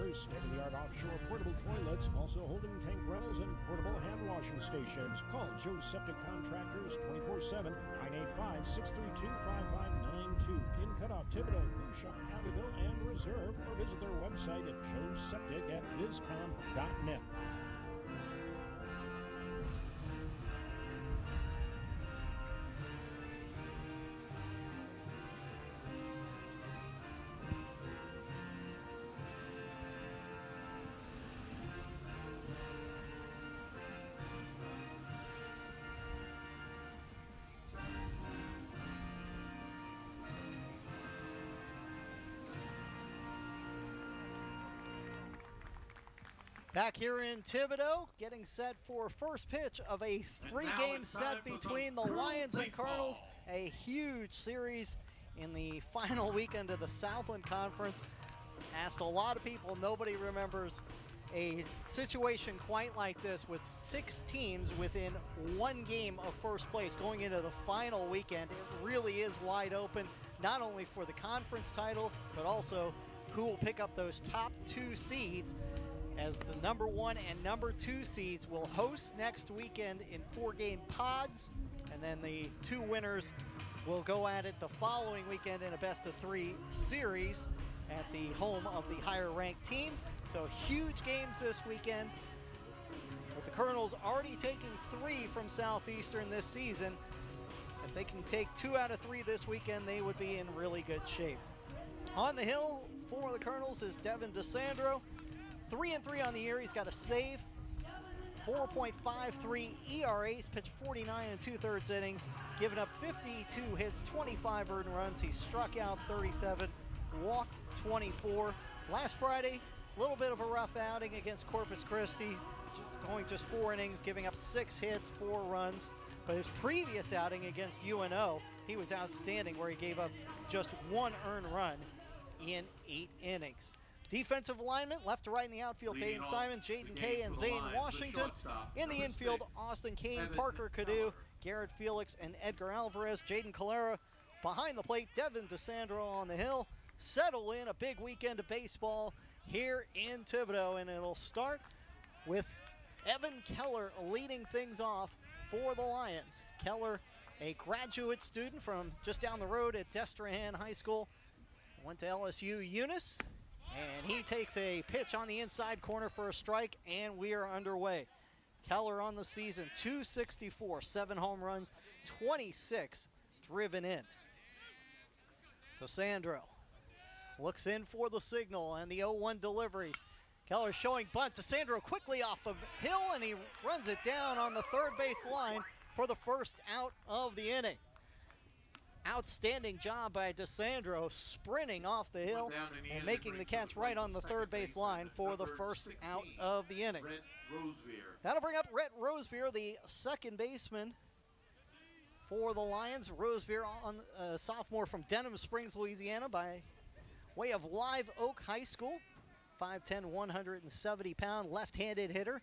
offers state-of-the-art offshore portable toilets, also holding tank rentals and portable hand washing stations. Call Joe Septic Contractors 24/7, 985-632-5592 in Cutoff, Thibodaux, Grusha, Abbeville, and Reserve, or visit their website at joeseptic@bizcom.net. Back here in Thibodaux, getting set for first pitch of a three-game set between the Lions and Cardinals. A huge series in the final weekend of the Southland Conference. Asked a lot of people, nobody remembers a situation quite like this with 6 teams within 1 game of first place going into the final weekend. It really is wide open, not only for the conference title, but also who will pick up those top 2 seeds, as the number 1 and number 2 seeds will host next weekend in 4-game pods, and then the 2 winners will go at it the following weekend in a best-of-3 series at the home of the higher-ranked team. So huge games this weekend, with the Colonels already taking 3 from Southeastern this season. If they can take 2 out of 3 this weekend, they would be in really good shape. On the hill for the Colonels is Devin DeSandro. 3-3 on the year. He's got a save, 4.53 ERAs, pitched 49 2/3 innings, given up 52 hits, 25 earned runs. He struck out 37, walked 24. Last Friday, a little bit of a rough outing against Corpus Christi, going just 4 innings, giving up 6 hits, 4 runs. But his previous outing against UNO, he was outstanding, where he gave up just 1 earned run in 8 innings. Defensive alignment, left to right in the outfield, Dane Simon, Jaden Kay, and Zane Washington. In the infield, Austin Kane, Parker Cadu, Garrett Felix, and Edgar Alvarez. Jaden Calera behind the plate, Devin DeSandro on the hill. Settle in a big weekend of baseball here in Thibodaux, and it'll start with Evan Keller leading things off for the Lions. Keller, a graduate student from just down the road at Destrehan High School, went to LSU Eunice. And he takes a pitch on the inside corner for a strike, and we are underway. Keller on the season, 264, 7 home runs, 26 driven in. DeSandro looks in for the signal and the 0-1 delivery. Keller showing bunt. DeSandro quickly off the hill, and he runs it down on the third base line for the first out of the inning. Outstanding job by DeSandro, sprinting off the hill and making the catch right on the third base line for the first out of the inning. That'll bring up Rhett Rosevear, the second baseman for the Lions. Rosevear, on sophomore from Denham Springs, Louisiana, by way of Live Oak High School. 5'10", 170-pound left-handed hitter.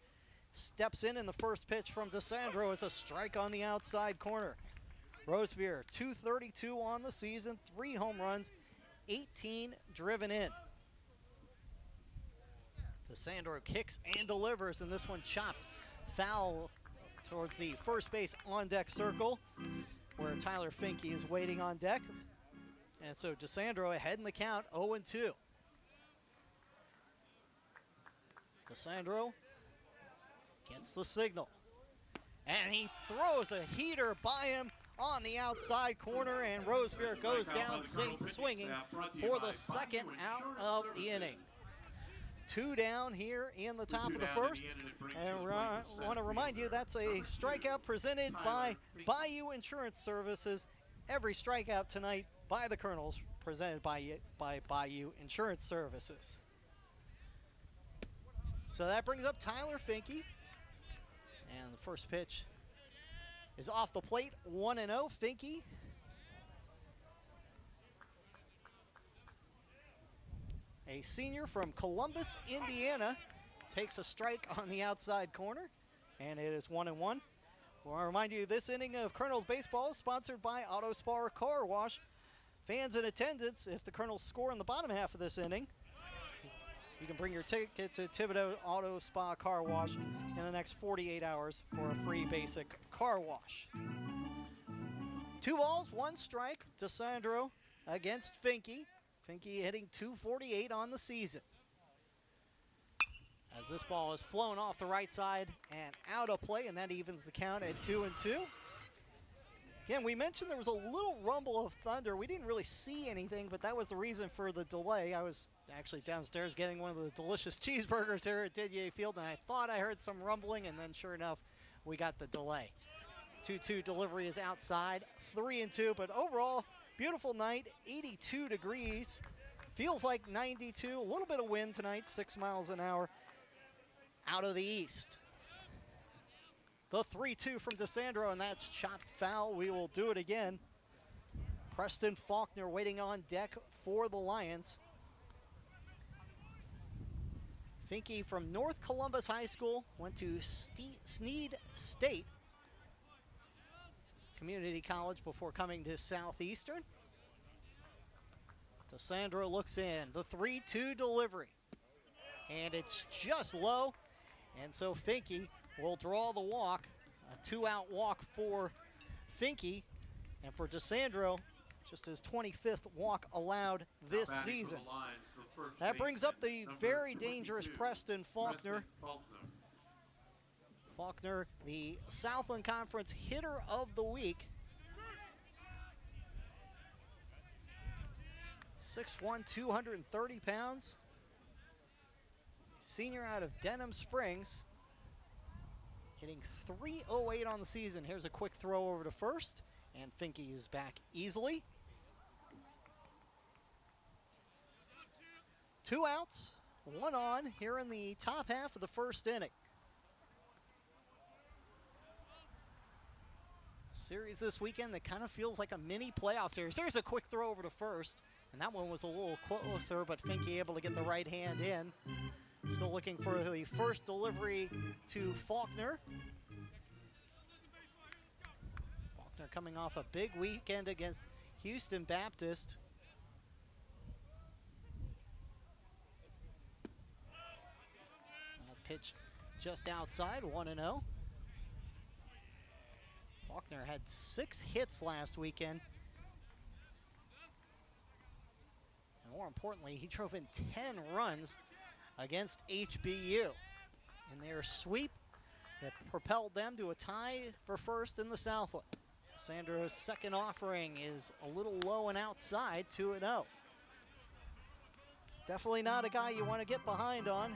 Steps in the first pitch from DeSandro as a strike on the outside corner. Rosevear, 232 on the season, 3 home runs, 18 driven in. DeSandro kicks and delivers, and this one chopped foul towards the first base on-deck circle, where Tyler Finke is waiting on deck. And so DeSandro ahead in the count, 0-2. DeSandro gets the signal, and he throws a heater by him on the outside corner, and Rosevear goes down swinging for the second out of the inning. 2 down here in the top of the first. And I want to remind you, that's a strikeout presented by Bayou Insurance Services. Every strikeout tonight by the Colonels presented by Bayou Insurance Services. So that brings up Tyler Finke. And the first pitch is off the plate, 1-0. Finke, a senior from Columbus, Indiana, takes a strike on the outside corner, and it is 1-1. I want to remind you, this inning of Colonels baseball is sponsored by Autospar Car Wash. Fans in attendance, if the Colonels score in the bottom half of this inning, You can bring your ticket to Thibodeau Auto Spa Car Wash in the next 48 hours for a free basic car wash. 2 balls, 1 strike. DeSandro against Finke. Finke hitting .248 on the season. As this ball is flown off the right side and out of play, and that evens the count at 2-2. Again, we mentioned there was a little rumble of thunder. We didn't really see anything, but that was the reason for the delay. I was actually downstairs getting one of the delicious cheeseburgers here at Didier Field, and I thought I heard some rumbling, and then sure enough, we got the delay. 2-2 delivery is outside, 3-2, but overall, beautiful night, 82 degrees. Feels like 92, a little bit of wind tonight, 6 miles an hour out of the east. The 3-2 from DeSandro, and that's chopped foul. We will do it again. Preston Faulkner waiting on deck for the Lions. Finke from North Columbus High School, went to Sneed State Community College before coming to Southeastern. DeSandro looks in, the 3-2 delivery. And it's just low, and so Finke will draw the walk, a 2-out walk for Finke, and for DeSandro, just his 25th walk allowed this season. That brings up the very dangerous Preston Faulkner. Faulkner, the Southland Conference Hitter of the Week. 6'1", 230 pounds. Senior out of Denham Springs. Hitting .308 on the season. Here's a quick throw over to first, and Finke is back easily. 2 outs, 1 on here in the top half of the first inning. Series this weekend that kind of feels like a mini playoff series. There's a quick throw over to first, and that one was a little closer, but Finke able to get the right hand in. Still looking for the first delivery to Faulkner. Faulkner coming off a big weekend against Houston Baptist. Pitch just outside, 1-0. Faulkner had 6 hits last weekend. And more importantly, he drove in 10 runs against HBU in their sweep that propelled them to a tie for first in the Southland. Sandro's second offering is a little low and outside, 2-0. Definitely not a guy you want to get behind on.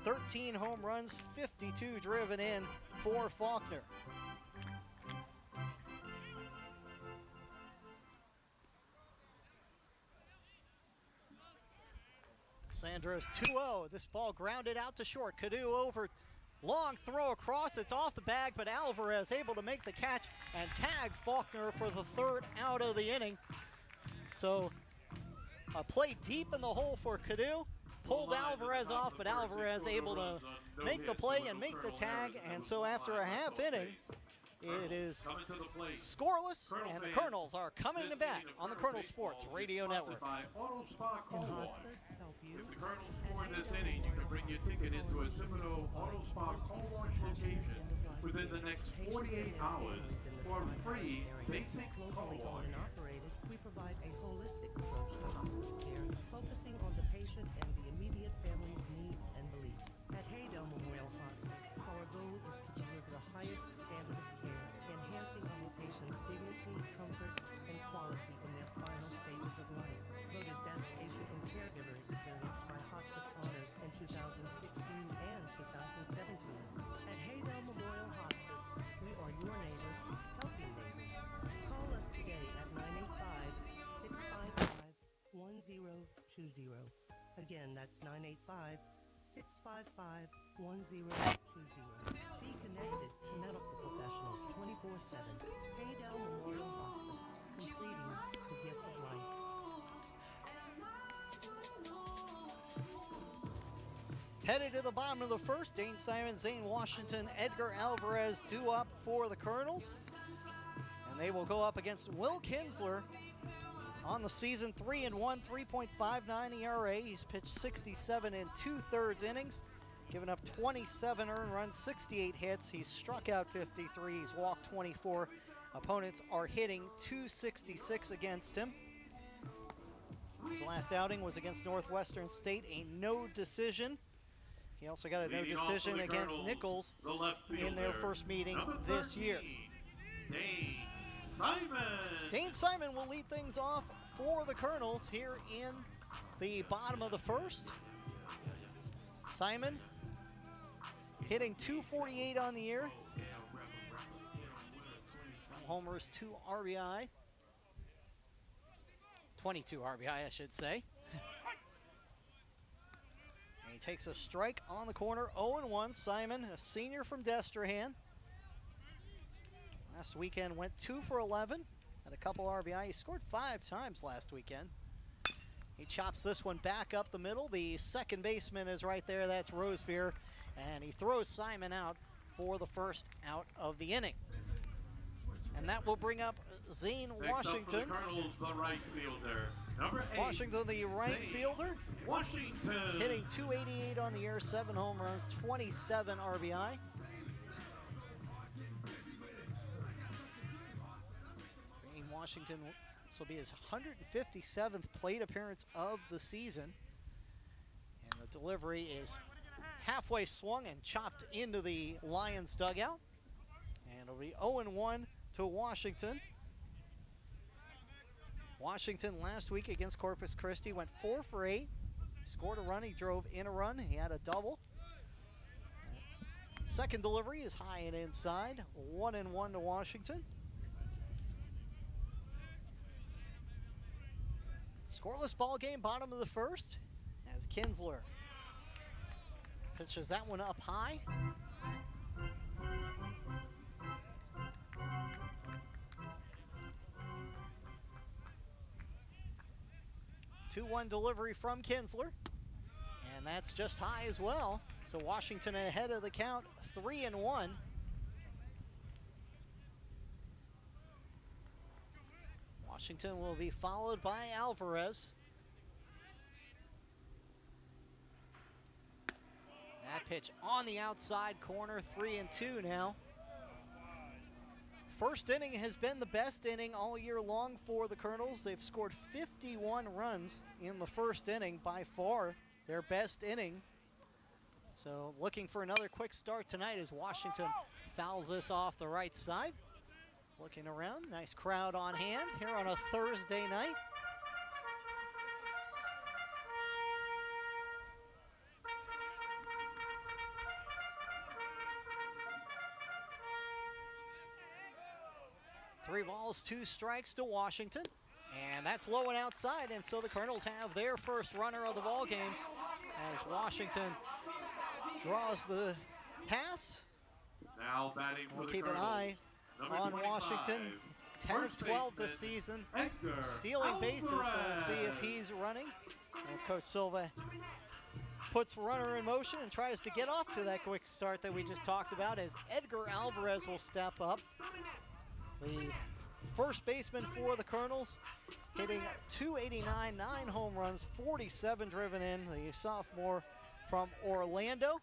13 home runs, 52 driven in for Faulkner. Sandro's 2-0. This ball grounded out to short. Cadu over, long throw across. It's off the bag, but Alvarez able to make the catch and tag Faulkner for the 3rd out of the inning. So a play deep in the hole for Cadu. Pulled Alvarez off, but Alvarez able to make the play and make the tag. And so after a half inning, it is scoreless, and the Colonels are coming to bat on the Colonel Sports Radio Network. If the Colonels score in this inning, you can bring your ticket into a Thibodeau Auto Spa Car Wash location within the next 48 hours for a free basic car wash. We provide a holistic approach to hospice care, focusing on the patient and the immediate family's needs and beliefs. At Haydell Memorial Hospice, our goal is to deliver the highest standard of care, enhancing our patients' dignity, comfort, and quality in their final stages of life. Voted Best Patient and Caregiver Experience by Hospice Honors in 2016 and 2017. At Haydell Memorial Hospice, we are your neighbors, helping neighbors. Call us today at 985-655-1020. Again, that's 985-655-1020. Be connected to medical professionals 24/7. Haydell Memorial Hospice, completing the gift of life. Headed to the bottom of the first, Dane Simon, Zane Washington, Edgar Alvarez due up for the Colonels. And they will go up against Will Kinsler On the season, 3-1, 3.59 ERA. He's pitched 67 2/3 innings, given up 27 earned runs, 68 hits. He's struck out 53. He's walked 24. Opponents are hitting .266 against him. His last outing was against Northwestern State, a no decision. He also got a no decision against Nicholls in their first meeting this year. Dane Simon will lead things off for the Colonels here in the bottom of the first. Simon hitting .248 on the year. Homers, 2 RBI. 22 RBI, I should say. And he takes a strike on the corner, 0-1. Simon, a senior from Destrehan. Last weekend went 2 for 11, had a couple RBI. He scored 5 times last weekend. He chops this one back up the middle. The second baseman is right there, that's Rosevear, and he throws Simon out for the first out of the inning. And that will bring up Zane Washington. Up for the Colonels, the right fielder. Number 8. Washington, the right fielder. Washington. Hitting .288 on the year, 7 home runs, 27 RBI. Zane Washington, this will be his 157th plate appearance of the season. And the delivery is halfway swung and chopped into the Lions dugout. And it'll be 0-1 to Washington. Washington last week against Corpus Christi went 4 for 8. Scored a run, he drove in a run, he had a double. Second delivery is high and inside, 1-1 to Washington. Scoreless ball game, bottom of the first, as Kinsler pitches that one up high. 2-1 delivery from Kinsler, and that's just high as well. So Washington ahead of the count, 3-1. Washington will be followed by Alvarez. That pitch on the outside corner, 3-2 now. First inning has been the best inning all year long for the Colonels. They've scored 51 runs in the first inning, by far their best inning. So looking for another quick start tonight as Washington fouls this off the right side. Looking around, nice crowd on hand here on a Thursday night. Three balls, 2 strikes to Washington, and that's low and outside, and so the Colonels have their first runner of the ball game as Washington draws the pass. Now batting for we'll the keep Colonels. an eye Number on 25, Washington. 10 of 12 this season, stealing bases, so we'll see if he's running. And Coach Silva puts runner in motion and tries to get off to that quick start that we just talked about as Edgar Alvarez will step up. The first baseman for the Colonels, hitting .289, 9 home runs, 47 driven in, the sophomore from Orlando.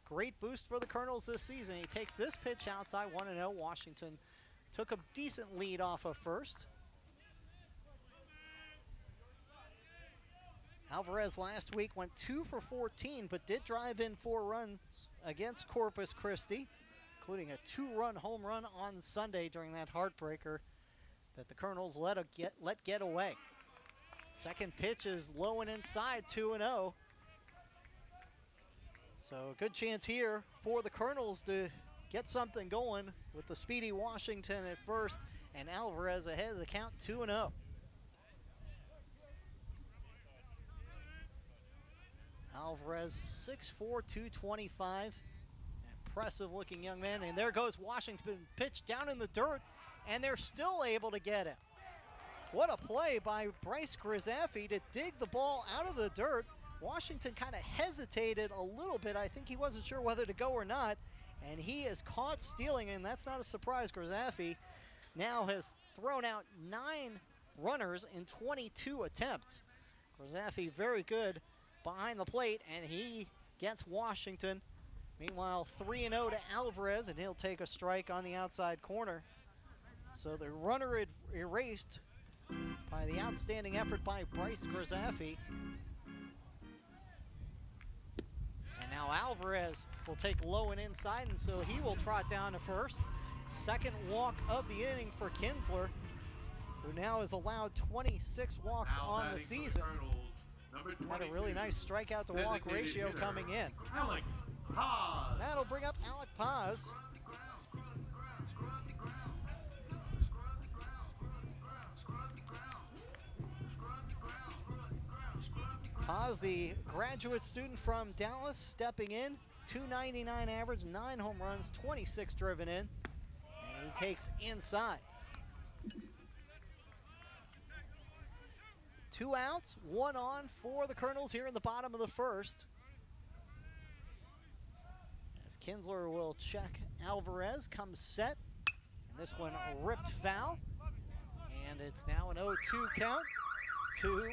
Great boost for the Colonels this season. He takes this pitch outside, 1-0. Washington took a decent lead off of first. Alvarez last week went 2 for 14, but did drive in 4 runs against Corpus Christi, including a 2-run home run on Sunday during that heartbreaker that the Colonels let get away. Second pitch is low and inside, 2-0. So a good chance here for the Colonels to get something going with the speedy Washington at first and Alvarez ahead of the count, 2-0. Alvarez, 6'4", 225. Impressive looking young man, and there goes Washington, pitch down in the dirt, and they're still able to get it. What a play by Bryce Grisaffi to dig the ball out of the dirt. Washington kind of hesitated a little bit. I think he wasn't sure whether to go or not, and he is caught stealing, and that's not a surprise. Grisaffi now has thrown out 9 runners in 22 attempts. Grzafi very good behind the plate, and he gets Washington. Meanwhile, 3-0 to Alvarez, and he'll take a strike on the outside corner. So the runner erased by the outstanding effort by Bryce Grzafi. And now Alvarez will take low and inside, and so he will trot down to first. Second walk of the inning for Kinsler, who now has allowed 26 walks on the season. Had a really nice strikeout to walk ratio coming in. Alec Paz. That'll bring up Alec Paz. Paz, the graduate student from Dallas, stepping in. 299 average, 9 home runs, 26 driven in. And he takes inside. 2 outs, 1 on for the Colonels here in the bottom of the first. As Kinsler will check Alvarez, comes set. And this one ripped foul. And it's now an 0-2 count to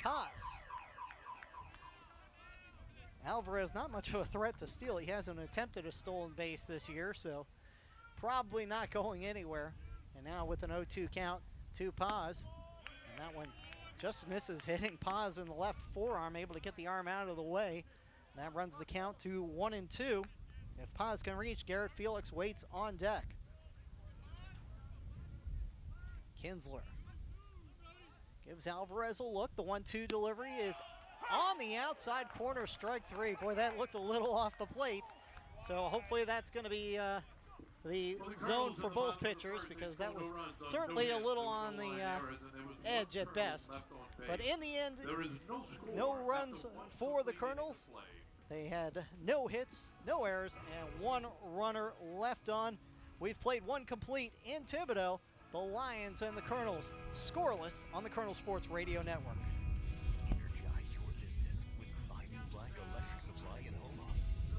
Paz. Alvarez, not much of a threat to steal. He hasn't attempted a stolen base this year, so probably not going anywhere. And now with an 0-2 count to Paz. And that one just misses, hitting Paz in the left forearm, able to get the arm out of the way. That runs the count to 1-2. If Paz can reach, Garrett Felix waits on deck. Kinsler gives Alvarez a look. The 1-2 delivery is on the outside corner, strike 3. Boy, that looked a little off the plate. So hopefully that's going to be the zone for both pitchers, because that was certainly a little on the edge at best. But in the end, no runs for the Colonels. They had no hits, no errors, and 1 runner left on. We've played 1 complete in Thibodaux. The Lions and the Colonels scoreless on the Colonel Sports Radio Network. Energize your business with Bayou Black Electric Supply in Omaha.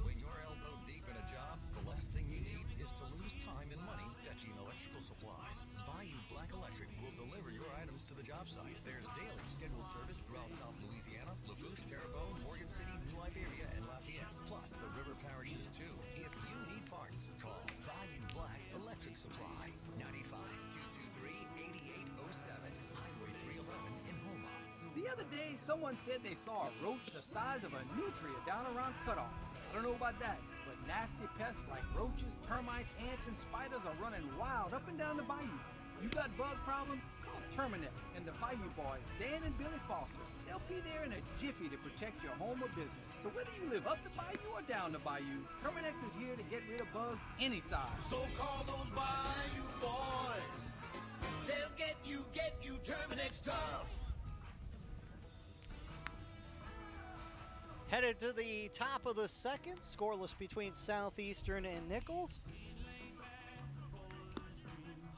When you're elbow deep in a job, the last thing you need is to lose time and money fetching electrical supplies. Bayou Black Electric will deliver your items to the job site. There's daily scheduled service throughout South Louisiana, Lafourche, Terrebonne, Morgan City, New Iberia, and Lafayette, plus the river parishes too. If you need parts, call Bayou Black Electric Supply, 95-223-8807, Highway 311 in Houma. The other day, someone said they saw a roach the size of a nutria down around Cutoff. I don't know about that, but nasty pests like roaches, termites, ants, and spiders are running wild up and down the bayou. You got bug problems? Call Terminex and the Bayou Boys, Dan and Billy Foster. They'll be there in a jiffy to protect your home or business. So whether you live up the bayou or down the bayou, Terminex is here to get rid of bugs any size. So call those Bayou Boys. They'll get you Terminex tough. Headed to the top of the second, scoreless between Southeastern and Nicholls.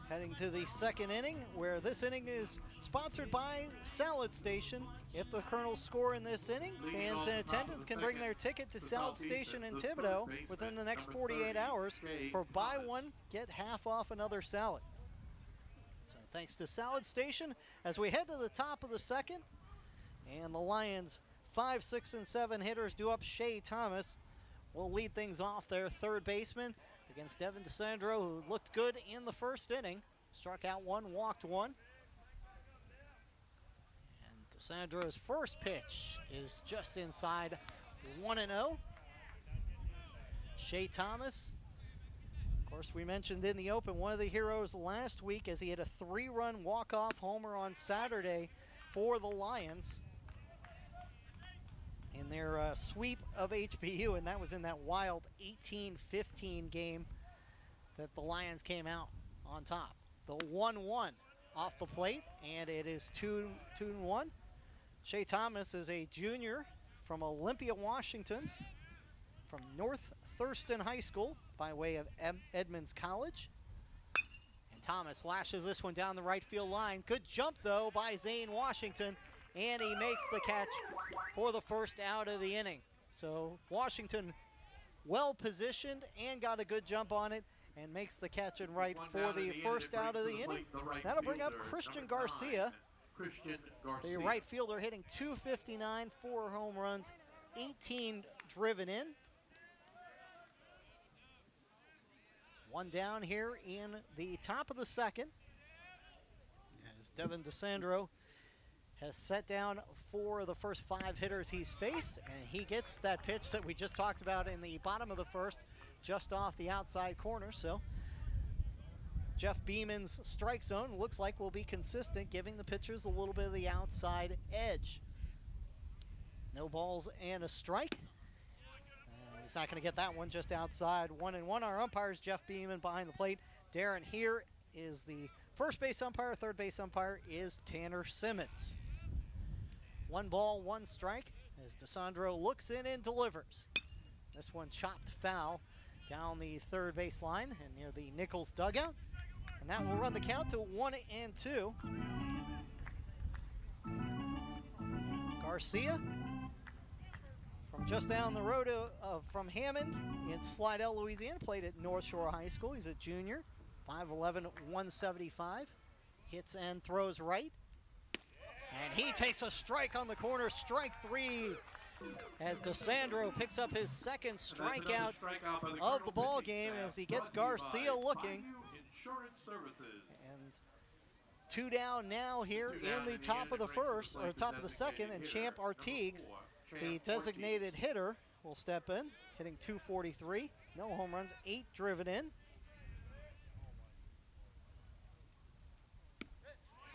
Heading to the second inning, where this inning is sponsored by Salad Station. If the Colonels score in this inning, fans in attendance can bring their ticket to Salad Station in Thibodaux within the next 48 hours for buy one, get half off another salad. So thanks to Salad Station, as we head to the top of the second, and the Lions 5, 6, and 7 hitters due up. Shea Thomas will lead things off, their third baseman, against Devin DeSandro, who looked good in the first inning. Struck out 1, walked 1. And DeSandro's first pitch is just inside 1-0. Shea Thomas, of course, we mentioned in the open, one of the heroes last week, as he had a 3-run walk-off homer on Saturday for the Lions in their sweep of HBU, and that was in that wild 18-15 game that the Lions came out on top. The 1-1 off the plate, and it is 2-1. Shea Thomas is a junior from Olympia, Washington, from North Thurston High School by way of Edmonds College. And Thomas lashes this one down the right field line. Good jump, though, by Zane Washington, and he makes the catch for the first out of the inning. So Washington well positioned and got a good jump on it, and makes the catch and right for the first out of the inning. That'll bring up Christian Garcia, the right fielder, hitting .259, 4 home runs, 18 driven in. One down here in the top of the second, as Devin DeSandro has set down 4 of the first 5 hitters he's faced, and he gets that pitch that we just talked about in the bottom of the first, just off the outside corner. So Jeff Beeman's strike zone looks like will be consistent, giving the pitchers a little bit of the outside edge. No balls and a strike. He's not going to get that one, just outside. 1-1. Our umpires, Jeff Beeman behind the plate. Darren here is the first base umpire. Third base umpire is Tanner Simmons. 1 ball, 1 strike as DeSandro looks in and delivers. This one chopped foul down the third base line and near the Nicholls dugout. And that will run the count to 1-2. Garcia from just down the road from Hammond in Slidell, Louisiana, played at North Shore High School. He's a junior, 5'11", 175. Hits and throws right. And he takes a strike on the corner, strike 3, as DeSandro picks up his second strikeout of the ball game as he gets Garcia looking. And 2 down now here in the top of the first, or top of the second, and Champ Artigues, the designated hitter, will step in, hitting .243. No home runs, 8 driven in.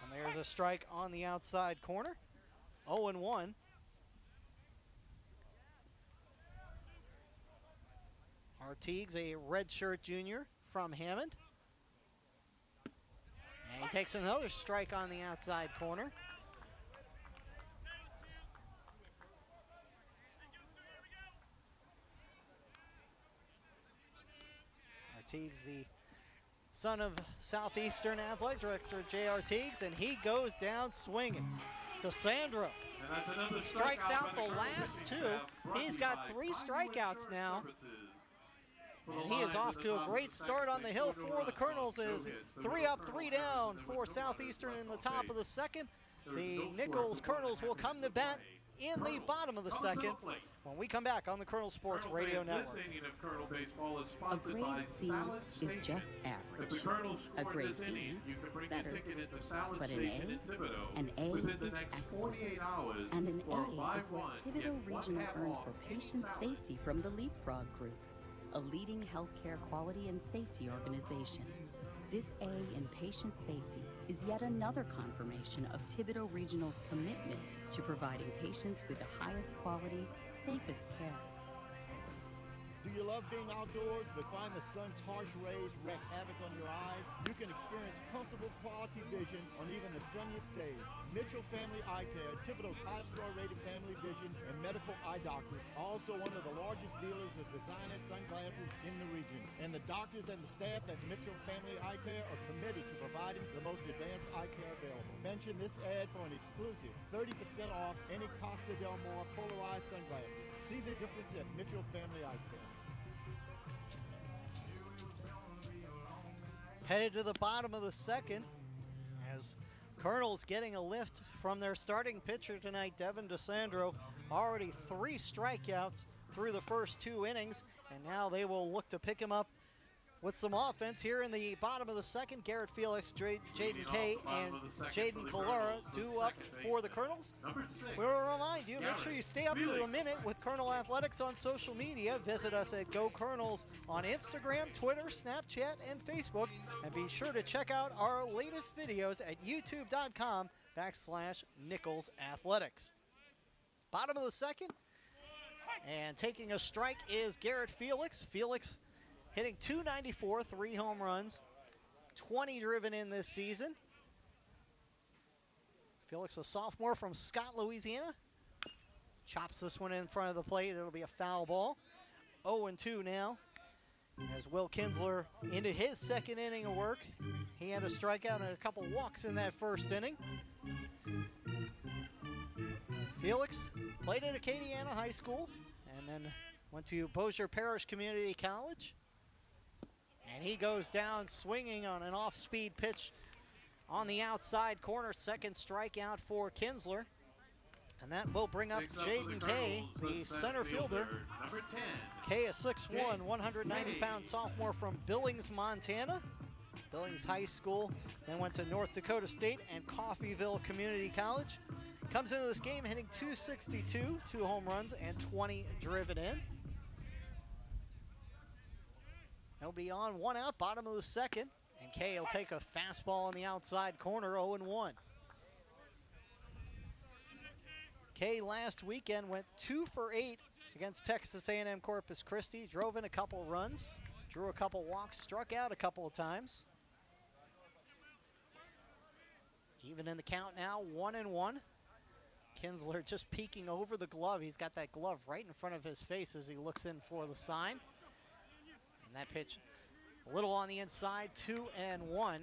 And there's a strike on the outside corner. 0-1. Artigues, a redshirt junior from Hammond. And he takes another strike on the outside corner. Artigues, the son of Southeastern Athletic Director Jay Artigues, and he goes down swinging. DeSandro strikes out the last 2. He's got 3 strikeouts now. And he is off to a great start on the hill for the Colonels. Is 3 up, 3 down for Southeastern in the top of the second. The Nicholls Colonels will come to bat in the bottom of the second when we come back on the Colonel Sports Radio Network. A grade C is just average. A grade B, better. But an A is excellent. And an A is what Thibodeau Regional earned for patient safety from the Leapfrog Group, a leading healthcare quality and safety organization. This A in patient safety is yet another confirmation of Thibodeau Regional's commitment to providing patients with the highest quality, safest care. Do you love being outdoors but find the sun's harsh rays wreak havoc on your eyes? You can experience comfortable quality vision on even the sunniest days. Mitchell Family Eye Care, Thibodeau's 5-star rated family vision and medical eye doctors, also one of the largest dealers of designer sunglasses in the region. And the doctors and the staff at Mitchell Family Eye Care are committed to providing the most advanced eye care available. Mention this ad for an exclusive 30% off any Costa Del Mar polarized sunglasses. See the difference at Mitchell Family Eye Care. Headed to the bottom of the second as Colonels getting a lift from their starting pitcher tonight, Devin DeSandro. Already 3 strikeouts through the first 2 innings, and now they will look to pick him up with some offense here in the bottom of the second. Garrett Felix, Jaden Kay, and Jaden Kalara due up for the Colonels. We'll remind you, make sure you stay up to the minute with Colonel Athletics on social media. Visit us at Go Colonels on Instagram, Twitter, Snapchat, and Facebook. And be sure to check out our latest videos at youtube.com/Nicholls Athletics. Bottom of the second, and taking a strike is Garrett Felix. Felix hitting .294, 3 home runs, 20 driven in this season. Felix, a sophomore from Scott, Louisiana. Chops this one in front of the plate. It'll be a foul ball. 0-2 now as Will Kinsler into his second inning of work. He had a strikeout and a couple walks in that first inning. Felix played at Acadiana High School and then went to Bossier Parish Community College. And he goes down swinging on an off-speed pitch on the outside corner. Second strikeout for Kinsler. And that will bring up Jaden Kay, the center fielder. Number 10. Kay, a 6'1", 190-pound sophomore from Billings, Montana. Billings High School, then went to North Dakota State and Coffeyville Community College. Comes into this game hitting .262, 2 home runs and 20 driven in. He'll be on 1 out, bottom of the second. And Kay will take a fastball on the outside corner, 0-1. Kay last weekend went 2 for 8 against Texas A&M Corpus Christi. Drove in a couple runs, drew a couple walks, struck out a couple of times. Even in the count now, 1-1. Kinsler just peeking over the glove. He's got that glove right in front of his face as he looks in for the sign. And that pitch a little on the inside, 2-1.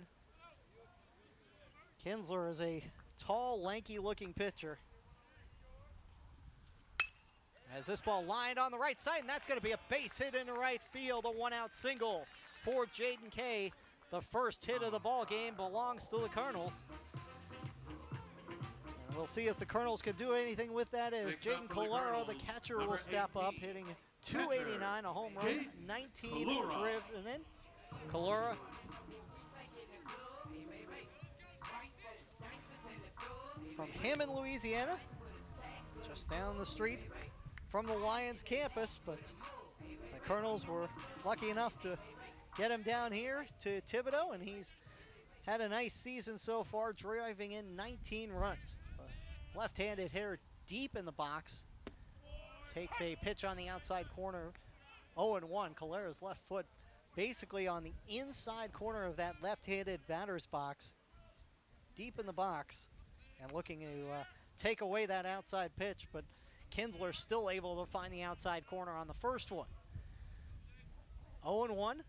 Kinsler is a tall, lanky-looking pitcher. As this ball lined on the right side, and that's going to be a base hit into right field, a 1-out single for Jaden Kay. The first hit of the ball game belongs to the Colonels. And we'll see if the Colonels can do anything with that as Jaden Colero, the catcher, will step up, hitting .289, a home run, 19 driven in. Colero from Hammond, Louisiana, just down the street from the Lions campus, but the Colonels were lucky enough to get him down here to Thibodaux, and he's had a nice season so far, driving in 19 runs. Left-handed hitter deep in the box. Takes a pitch on the outside corner, 0-1. Colero's left foot basically on the inside corner of that left-handed batter's box, deep in the box, and looking to take away that outside pitch, but Kinsler still able to find the outside corner on the first one. 0-1.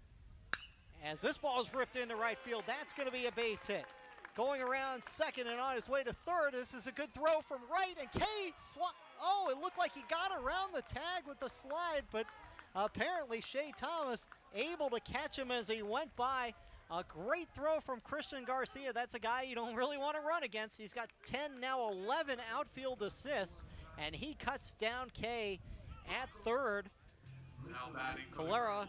As this ball is ripped into right field, that's going to be a base hit. Going around second and on his way to third, this is a good throw from right, and Kay, oh, it looked like he got around the tag with the slide, but apparently Shea Thomas able to catch him as he went by. A great throw from Christian Garcia. That's a guy you don't really want to run against. He's got 10, now 11 outfield assists, and he cuts down Kay at third. Colera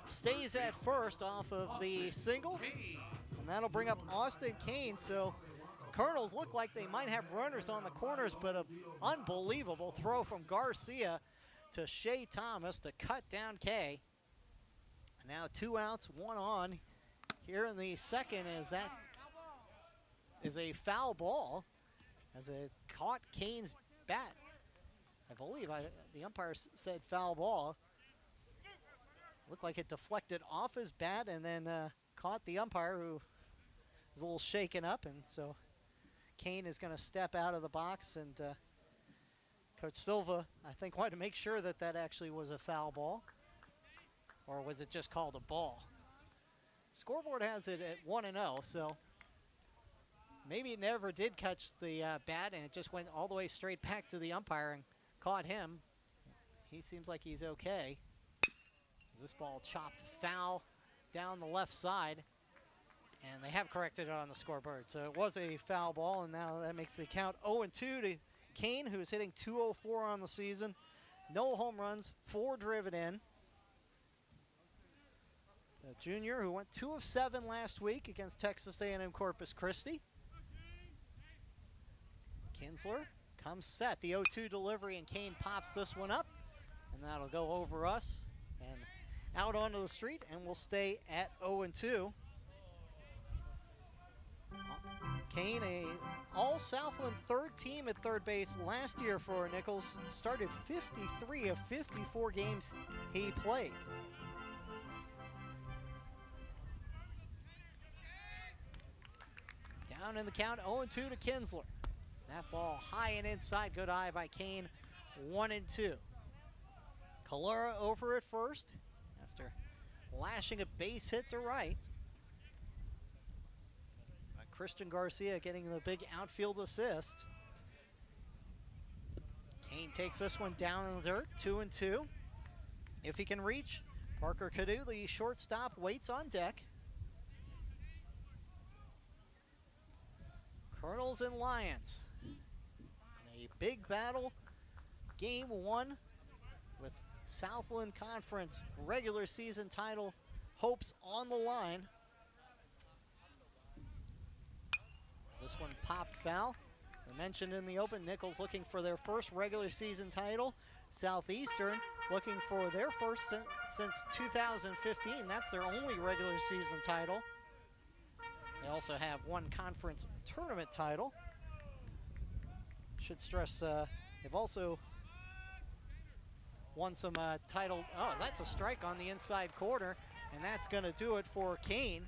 stays at first off of the single, and that'll bring up Austin Kane. So Colonels look like they might have runners on the corners, but an unbelievable throw from Garcia to Shea Thomas to cut down Kay. Now 2 outs, 1 on here in the second, as that is a foul ball as it caught Kane's bat. I believe the umpire said foul ball. Looked like it deflected off his bat and then caught the umpire, who is a little shaken up, and so Kane is going to step out of the box, and Coach Silva, I think, wanted to make sure that that actually was a foul ball. Or was it just called a ball? Scoreboard has it at 1-0, so maybe it never did catch the bat and it just went all the way straight back to the umpire and caught him. He seems like he's okay. This ball chopped foul down the left side, and they have corrected it on the scoreboard. So it was a foul ball, and now that makes the count 0-2 to Kane, who's hitting .204 on the season. No home runs, 4 driven in. The junior who went 2 of 7 last week against Texas A&M Corpus Christi. Kinsler comes set. The 0-2 delivery, and Kane pops this one up, and that'll go over us and out onto the street, and we'll stay at 0-2. Kane, a all-Southland third team at third base last year for Nicholls, started 53 of 54 games he played. Down in the count, 0-2 to Kinsler. That ball high and inside, good eye by Kane, 1-2. Colera over at first after lashing a base hit to right. Christian Garcia getting the big outfield assist. Kane takes this one down in the dirt, 2-2. If he can reach Parker Cadu, the shortstop, waits on deck. Colonels and Lions. A big battle. Game 1 with Southland Conference regular season title hopes on the line. This one popped foul. I mentioned in the open, Nicholls looking for their first regular season title. Southeastern looking for their first since 2015. That's their only regular season title. They also have one conference tournament title. Should stress they've also won some titles. Oh, that's a strike on the inside corner, and that's going to do it for Kane.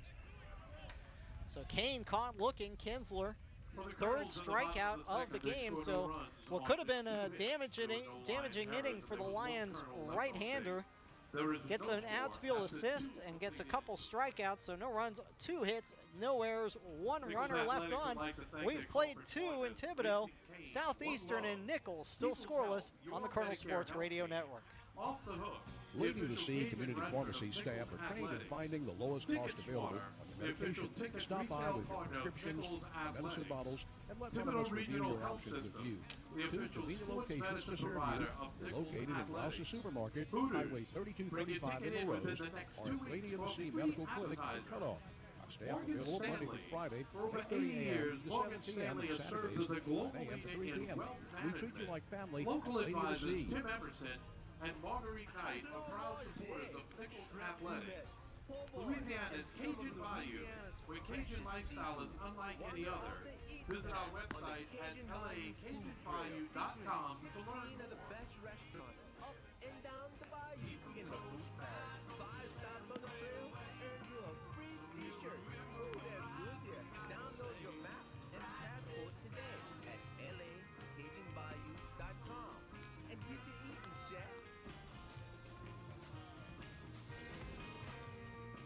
So Kane caught looking. Kinsler, third strikeout of the game. So what could have been a damaging inning for the Lions right-hander gets an outfield assist and gets a couple strikeouts. So no runs, 2 hits, no errors, 1 runner left on. We've played 2 in Thibodaux. Southeastern and Nicholls still scoreless on the Colonel Sports Radio Network. Leading the scene, community pharmacy staff are trained in finding the lowest cost available on the medication. Stop by with your prescriptions, medicine bottles, and let one of us review your options with you. 2 convenient locations to serve you. We're located in Rouse's Supermarket, Highway 3235 in La Rose, or at Lady of the Sea Medical Clinic in Cutoff. Staff available Monday through Friday, 8:30 a.m. to 7 p.m. and Saturdays, 9 a.m. to 3 p.m. We treat you like family. Lady of the Sea. Tim Emerson and Marguerite Knight are proud supporters of Nicholls Athletics. Louisiana's Cajun Bayou, where Cajun lifestyle is unlike any other. Visit our website at lacajunbayou.com to learn more. The best restaurants up and down the bayou in the Spot. 5 stops on the trail, earn you a free t-shirt. Oh, that's good, yeah. Download your map and passport today at lacajunbayou.com and get to eating, Chef.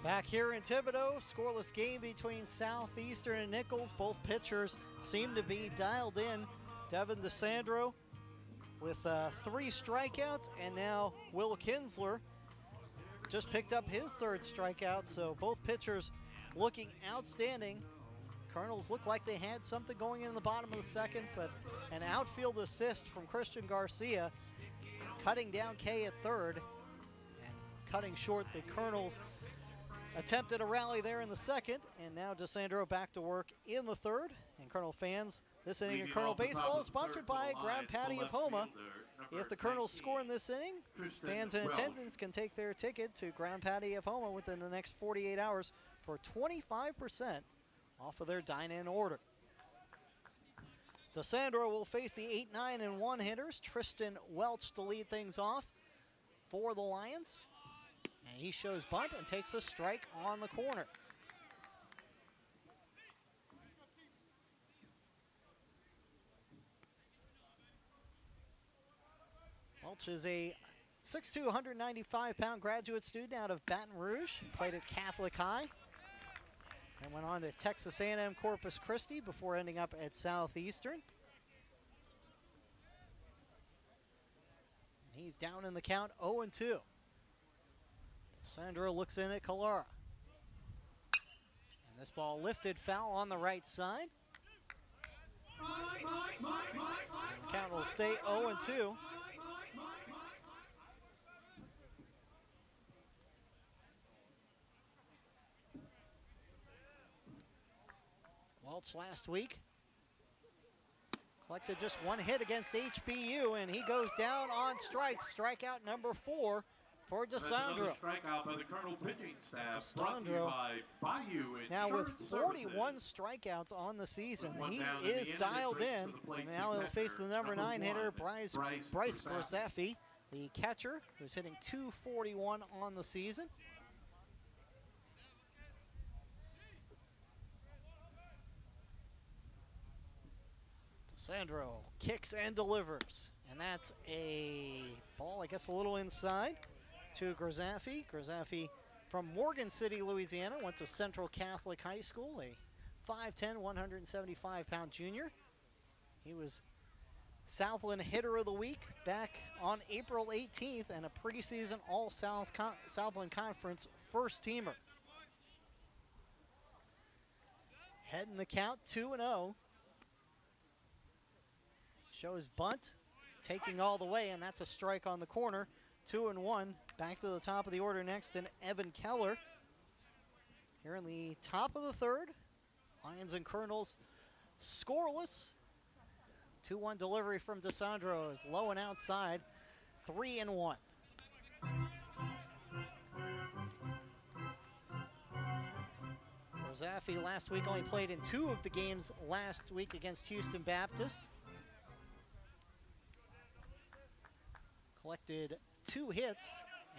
Back here in Thibodaux, scoreless game between Southeastern and Nicholls. Both pitchers seem to be dialed in. Devin DeSandro with 3 strikeouts, and now Will Kinsler just picked up his 3rd strikeout, so both pitchers looking outstanding. Colonels looked like they had something going in the bottom of the 2nd, but an outfield assist from Christian Garcia, cutting down Kay at 3rd, and cutting short the Colonels' attempted a rally there in the 2nd, and now DeSandro back to work in the 3rd. And Colonel fans, this inning of Colonel Baseball is sponsored by Ground Patty of Homa. If the Colonels score in this inning, fans in attendance can take their ticket to Ground Patty of Homa within the next 48 hours for 25% off of their dine-in order. DeSandro will face the 8-9-1 hitters. Tristan Welch to lead things off for the Lions. And he shows bunt and takes a strike on the corner. Welch is a 6'2", 195-pound graduate student out of Baton Rouge. Played at Catholic High and went on to Texas A&M Corpus Christi before ending up at Southeastern. He's down in the count, 0-2. Sandro looks in at Calara. And this ball lifted foul on the right side. And count will stay 0-2. Welch last week collected just 1 hit against HBU, and he goes down on strikes. Strikeout number 4 for DeSandro. Strikeout by the Colonel pitching staff. Brought to you by Bayou now with Insurance 41 strikeouts on the season, he is dialed in. And now he'll face the number 9 hitter, Bryce Groseffi, the catcher, who's hitting .241 on the season. DeSandro kicks and delivers, and that's a ball, I guess, a little inside to Groseffi. Groseffi from Morgan City, Louisiana, went to Central Catholic High School, a 5'10", 175-pound junior. He was Southland Hitter of the Week back on April 18th and a preseason Southland Conference first teamer. Heading the count 2-0. Shows bunt, taking all the way, and that's a strike on the corner. 2-1. Back to the top of the order next, and Evan Keller. Here in the top of the third, Lions and Colonels scoreless. 2-1 delivery from DeSandro is low and outside. 3-1. Rosaffi last week only played in 2 of the games last week against Houston Baptist. Collected 2 hits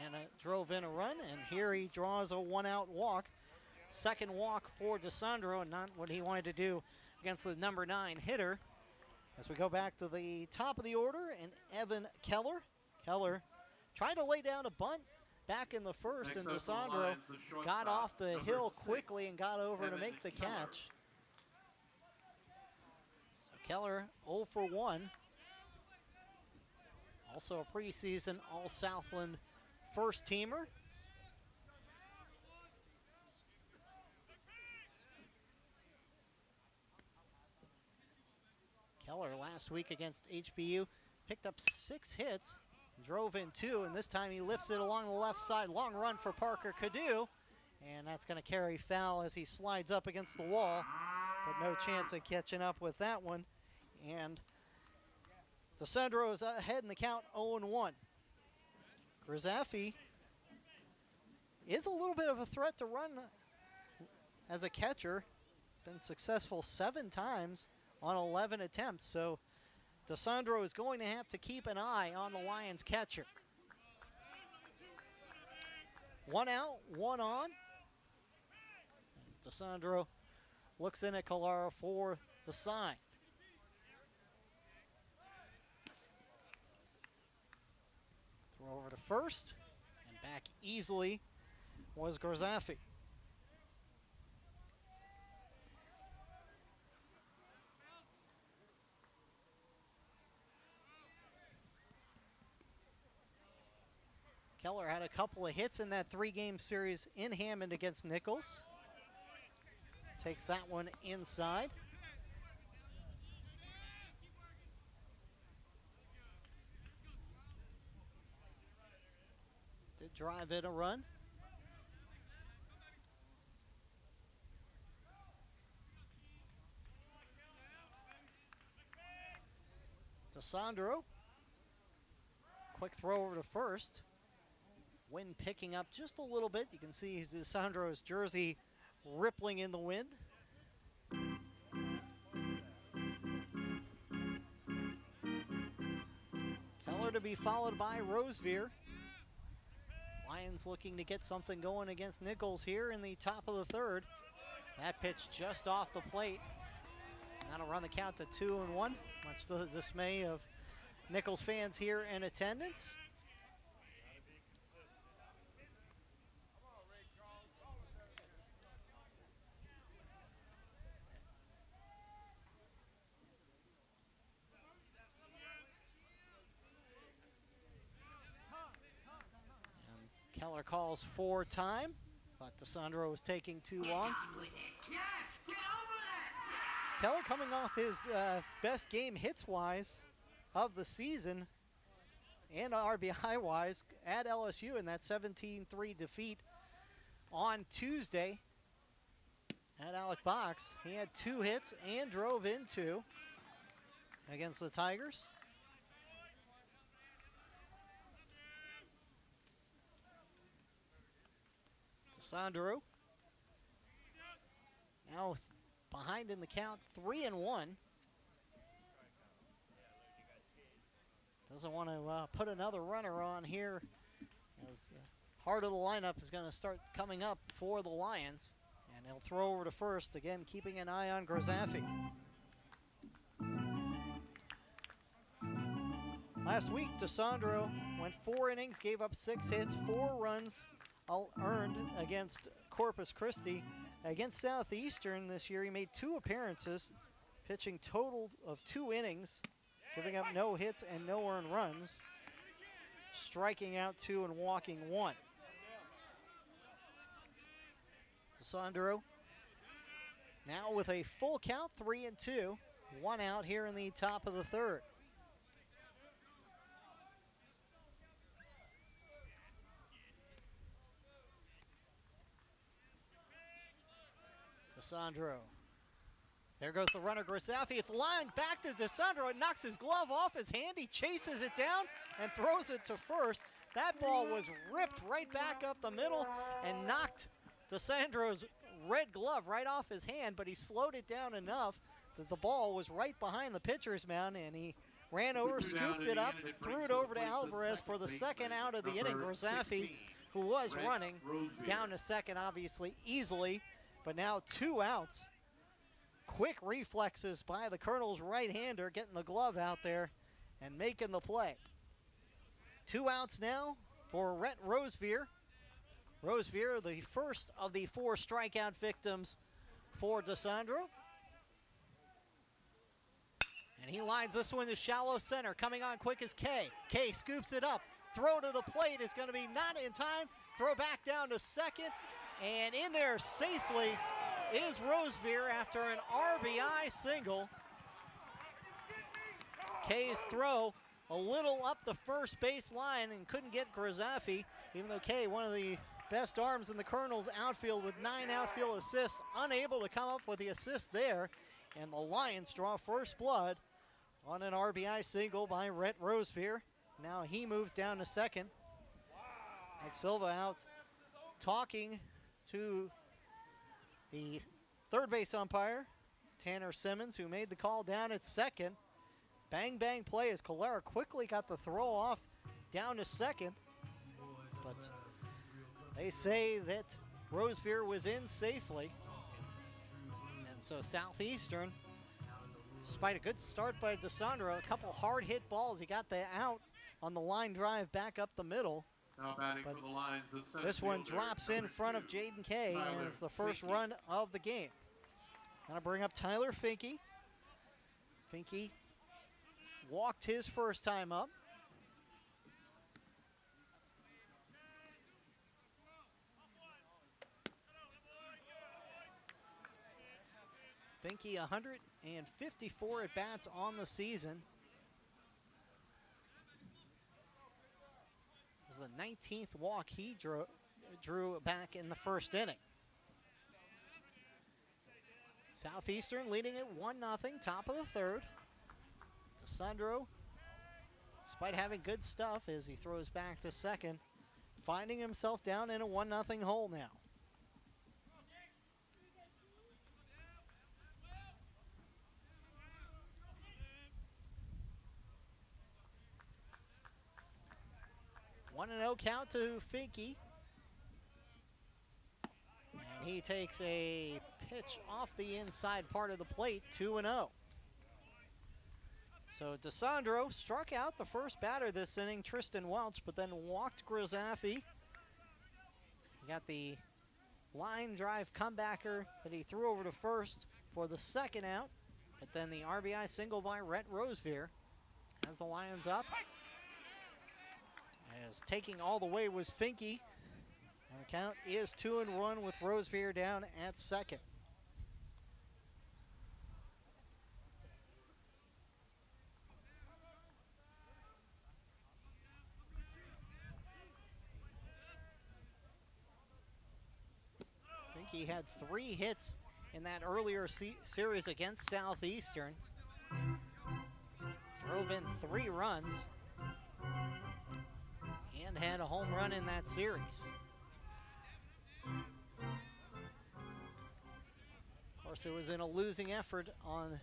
and drove in a run, and here he draws a 1-out walk. Second walk for DeSandro, and not what he wanted to do against the number 9 hitter. As we go back to the top of the order, and Evan Keller. Keller tried to lay down a bunt back in the first, and DeSandro got off the hill quickly and got over to make the catch. So Keller 0 for 1. Also a preseason All-Southland first teamer. Keller last week against HBU picked up 6 hits, drove in 2, and this time he lifts it along the left side. Long run for Parker Cadu, and that's going to carry foul as he slides up against the wall, but no chance of catching up with that one. And DeSandro is ahead in the count 0-1. Grzafi is a little bit of a threat to run as a catcher. Been successful 7 times on 11 attempts, so DeSandro is going to have to keep an eye on the Lions catcher. 1 out, 1 on. As DeSandro looks in at Calara for the sign. Throw over to first, and back easily was Grzafi. Keller had a couple of hits in that 3-game series in Hammond against Nicholls. Takes that one inside. Did drive in a run. DeSandro. Quick throw over to first. Wind picking up just a little bit. You can see DeSandro's jersey rippling in the wind. Keller to be followed by Rosevear. Lions looking to get something going against Nicholls here in the top of the third. That pitch just off the plate. That'll run the count to 2-1, much to the dismay of Nicholls fans here in attendance. Keller calls for time, but DeSandro was taking too long. Keller coming off his best game hits-wise of the season and RBI-wise at LSU in that 17-3 defeat on Tuesday at Alec Box. He had 2 hits and drove in 2 against the Tigers. DeSandro now behind in the count, 3-1. Doesn't want to put another runner on here as the heart of the lineup is going to start coming up for the Lions. And he'll throw over to first, again keeping an eye on Grzafi. Last week, DeSandro went 4 innings, gave up 6 hits, 4 runs earned against Corpus Christi. Against Southeastern this year, he made 2 appearances, pitching total of 2 innings, giving up no hits and no earned runs, striking out 2 and walking 1. DeSandro now with a full count, 3-2, 1 out here in the top of the third. DeSandro. There goes the runner, Grisafi. It's lined back to DeSandro. It knocks his glove off his hand. He chases it down and throws it to first. That ball was ripped right back up the middle and knocked DeSandro's red glove right off his hand, but he slowed it down enough that the ball was right behind the pitcher's mound, and he ran over, scooped it up, threw it over to Alvarez for the second out of the inning. Grisafi, who was running, down to second, obviously, easily, but now 2 outs. Quick reflexes by the Colonel's right-hander, getting the glove out there and making the play. 2 outs now for Rhett Rosevear. Rosevear, the first of the 4 strikeout victims for DeSandro. And he lines this one to shallow center. Coming on quick is Kay. Kay scoops it up. Throw to the plate is going to be not in time. Throw back down to second. And in there safely is Rosevear after an RBI single. Kay's throw a little up the first base line and couldn't get Grisafi, even though Kay, one of the best arms in the Colonel's outfield with 9 outfield assists, unable to come up with the assist there. And the Lions draw first blood on an RBI single by Rhett Rosevear. Now he moves down to second. Mike Silva out talking to the third base umpire, Tanner Simmons, who made the call down at second. Bang, bang play as Calera quickly got the throw off down to second. But they say that Rosevear was in safely. And so Southeastern, despite a good start by DeSandro, a couple hard hit balls, he got the out on the line drive back up the middle. Now batting for the Lions, this one drops in front of Jaden Kay, and it's the first run of the game. Gonna bring up Tyler Finke. Finke walked his first time up. Finke 154 at-bats on the season. This is the 19th walk he drew back in the first inning. Southeastern leading it 1-0, top of the third. DeSandro, despite having good stuff as he throws back to second, finding himself down in a 1-0 hole now. One and 0 count to Finke. And he takes a pitch off the inside part of the plate, 2-0. So DeSandro struck out the first batter this inning, Tristan Welch, but then walked Grisafi. He got the line drive comebacker that he threw over to first for the second out, but then the RBI single by Rhett Rosevear has the Lions up. As taking all the way was Finke, and the count is 2-1 with Rosevear down at second. Finke had 3 hits in that earlier series against Southeastern. Drove in 3 runs. And had a home run in that series. Of course, it was in a losing effort on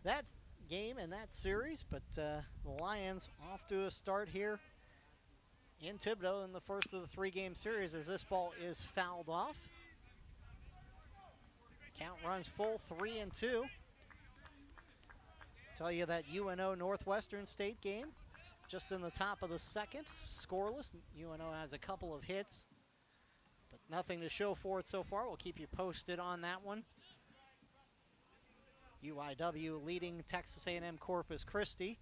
that game and that series, but the Lions off to a start here in Thibodaux in the first of the 3-game series as this ball is fouled off. Count runs full, 3-2. Tell you that UNO Northwestern State game, just in the top of the second, scoreless. UNO has a couple of hits, but nothing to show for it so far. We'll keep you posted on that one. UIW leading Texas A&M Corpus Christi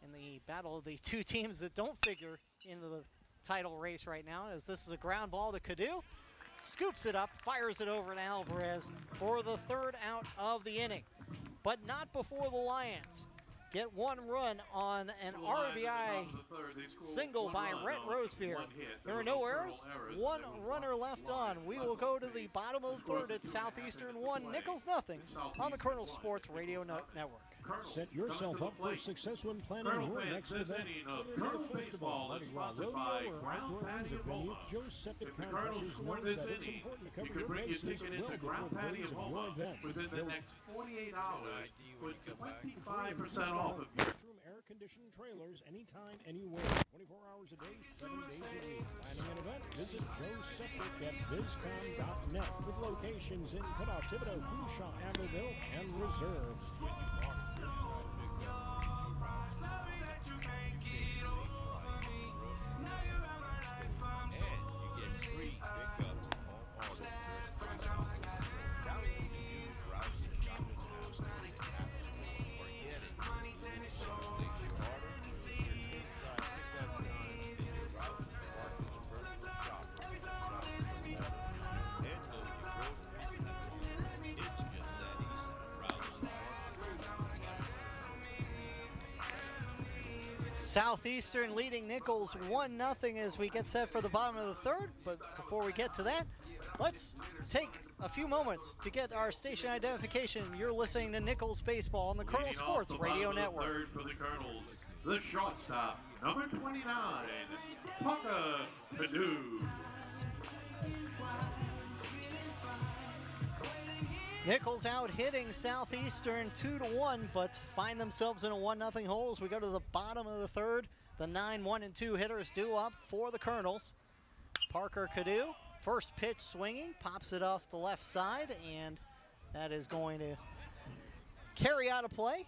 in the battle of the two teams that don't figure into the title race right now, as this is a ground ball to Cadu. Scoops it up, fires it over to Alvarez for the third out of the inning. But not before the Lions get one run on an RBI single by Rhett Rosefield. There are no errors, one runner left on. We will go to the bottom of the third at Southeastern 1, Nicholls nothing on the Colonel Sports Radio Network. Set yourself up for success when planning your next event. Whether it be a festival, Mardi Gras rodeo, or outdoor music venue, Joe's Septic Contractors knows that it's important to cover your bases well before the days of your event. Within the next 48 hours, with 25% off of your air conditioned trailers anytime, anywhere. 24 hours a day, 7 days a week. Planning an event? Visit Joe's Septic at bizcom.net with locations in Cutoff, Thibodeau, Fuchsia, Abbeville, and Reserve. Southeastern leading Nicholls 1-0 as we get set for the bottom of the third. But before we get to that, let's take a few moments to get our station identification. You're listening to Nicholls Baseball on the Colonel Sports Radio Network. Third for the Colonels, the shortstop, number 29, Parker Cadu. Nicholls out hitting Southeastern 2-1, but find themselves in a 1-0 hole as we go to the bottom of the third. The 9-1-2 hitters due up for the Colonels. Parker Cadu, first pitch swinging, pops it off the left side, and that is going to carry out a play.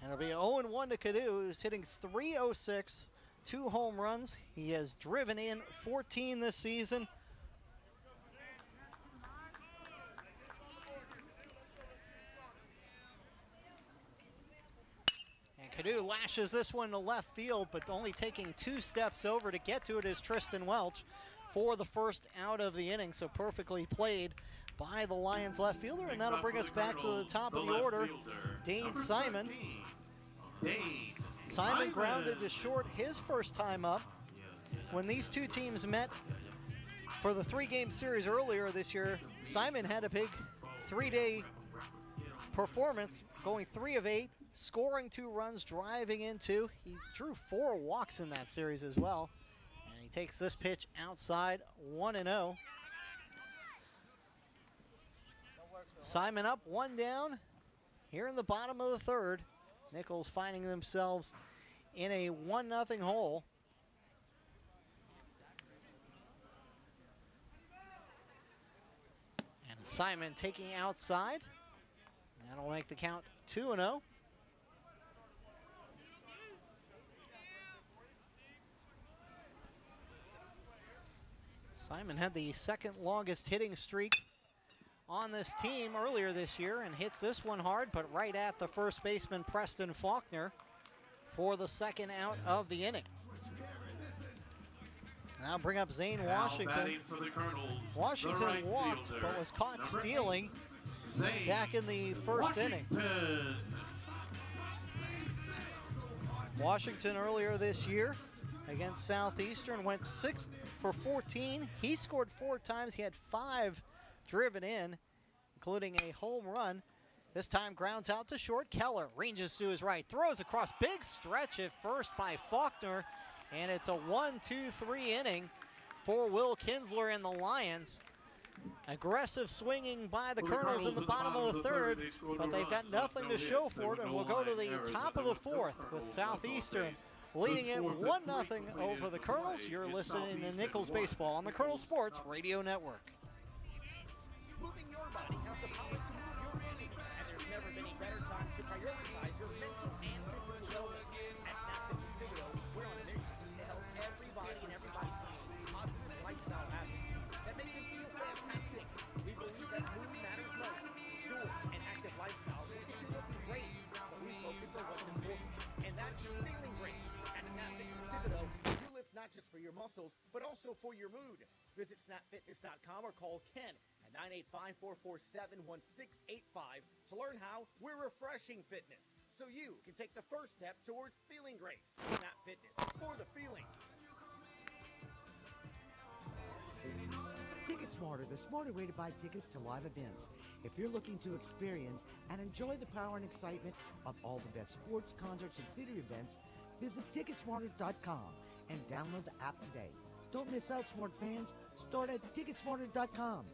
And it'll be 0-1 to Cadu, who's hitting .306, 2 home runs. He has driven in 14 this season. Cadu lashes this one to left field, but only taking 2 steps over to get to it is Tristan Welch for the first out of the inning. So perfectly played by the Lions left fielder, and that'll bring us back to the top of the order. Dane Simon. Simon grounded to short his first time up. When these two teams met for the 3-game series earlier this year, Simon had a big 3-day performance, going 3 of 8. Scoring 2 runs, driving in 2. He drew 4 walks in that series as well. And he takes this pitch outside, 1-0. Simon up, 1 down. Here in the bottom of the third, Nicholls finding themselves in a 1-0 hole. And Simon taking outside. That'll make the count 2-0. Simon had the second longest hitting streak on this team earlier this year and hits this one hard, but right at the first baseman, Preston Faulkner, for the second out of the inning. Now bring up Zane Washington. Washington walked, but was caught stealing back in the first inning. Washington earlier this year against Southeastern went 6 for 14. He scored 4 times. He had 5 driven in, including a home run. This time grounds out to short. Keller ranges to his right, throws across, big stretch at first by Faulkner, and it's a 1-2-3 inning for Will Kinsler and the Lions. Aggressive swinging by the Colonels in the bottom of the third, but they've got nothing to show for it, and we'll go to the top of the fourth with Southeastern leading it 1-0 over the Colonels. You're listening to Nicholls Baseball on the Colonel Sports Radio Network. Moving your body has the power to move your energy, and there's never been a better time to prioritize your mental and physical wellness. At Snap Fitness Studio, we're on a mission to help everybody and everybody find positive lifestyle habits that make them feel fantastic. We believe that mood matters most. Joy and activity your muscles, but also for your mood. Visit snapfitness.com or call Ken at 985-447-1685 to learn how we're refreshing fitness so you can take the first step towards feeling great. Snap Fitness, for the feeling. Ticket Smarter, the smarter way to buy tickets to live events. If you're looking to experience and enjoy the power and excitement of all the best sports, concerts, and theater events, visit Ticketsmarter.com and download the app today. Don't miss out, smart fans. Start at Ticketsmarter.com.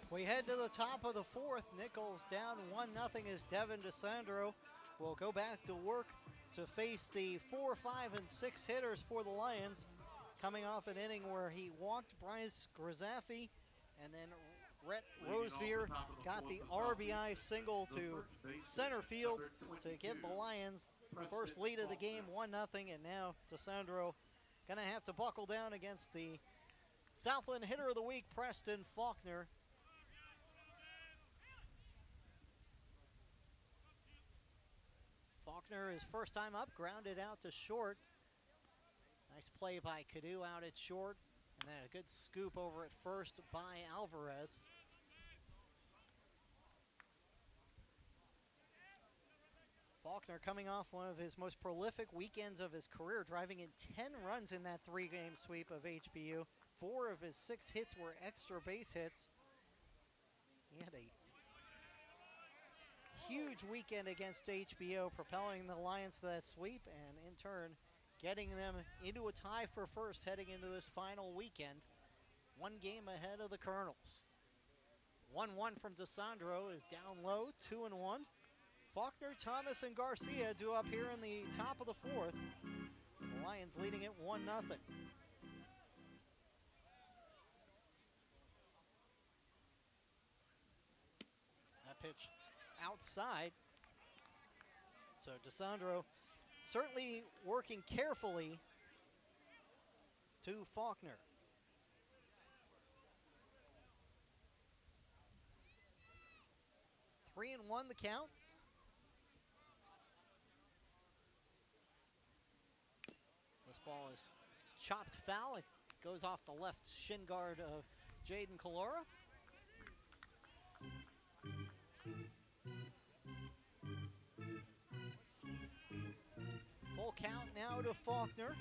We head to the top of the fourth. Nicholls down 1-0 as Devin DeSandro will go back to work to face the 4, 5, and 6 hitters for the Lions. Coming off an inning where he walked Bryce Grzaffi, and then Rhett Rosevear got the RBI single to center field to give the Lions the first lead of the game, 1-0, and now DeSandro going to have to buckle down against the Southland Hitter of the Week, Preston Faulkner. Faulkner, his first time up, grounded out to short. Nice play by Cadu out at short, and then a good scoop over at first by Alvarez. Faulkner coming off one of his most prolific weekends of his career, driving in 10 runs in that 3-game sweep of HBU. 4 of his 6 hits were extra base hits. He had a huge weekend against HBO, propelling the Lions to that sweep, and in turn, getting them into a tie for first heading into this final weekend. 1 game ahead of the Colonels. 1-1 from DeSandro is down low, 2-1. Faulkner, Thomas, and Garcia due up here in the top of the fourth. The Lions leading it 1-0. That pitch outside. So DeSandro certainly working carefully to Faulkner. Three and one the count. This ball is chopped foul. It goes off the left shin guard of Jaden Kalora. Full count now to Faulkner.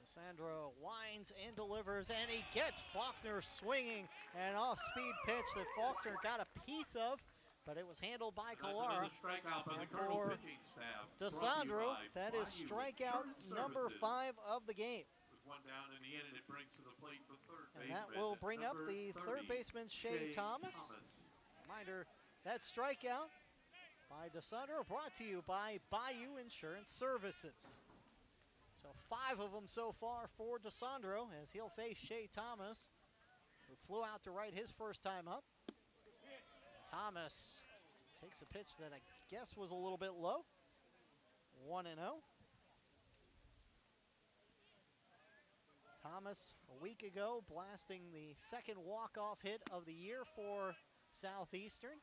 DeSandro winds and delivers, and he gets Faulkner swinging. An off-speed pitch that Faulkner got a piece of, but it was handled by Kallara. And for DeSandro, that is strikeout number 5 of the game. And that will bring up the third baseman, Shea Thomas. Reminder, that strikeout by DeSandro brought to you by Bayou Insurance Services. So 5 of them so far for DeSandro as he'll face Shea Thomas, who flew out to right his first time up. Thomas takes a pitch that I guess was a little bit low. 1-0. Thomas, a week ago, blasting the second walk-off hit of the year for Southeastern.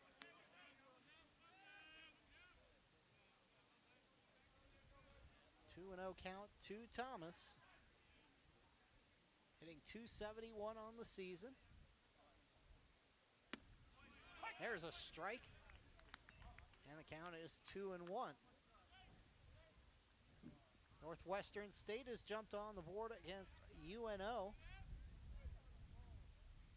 Two-0 count to Thomas. Hitting .271 on the season. There's a strike. And the count is 2-1. Northwestern State has jumped on the board against UNO.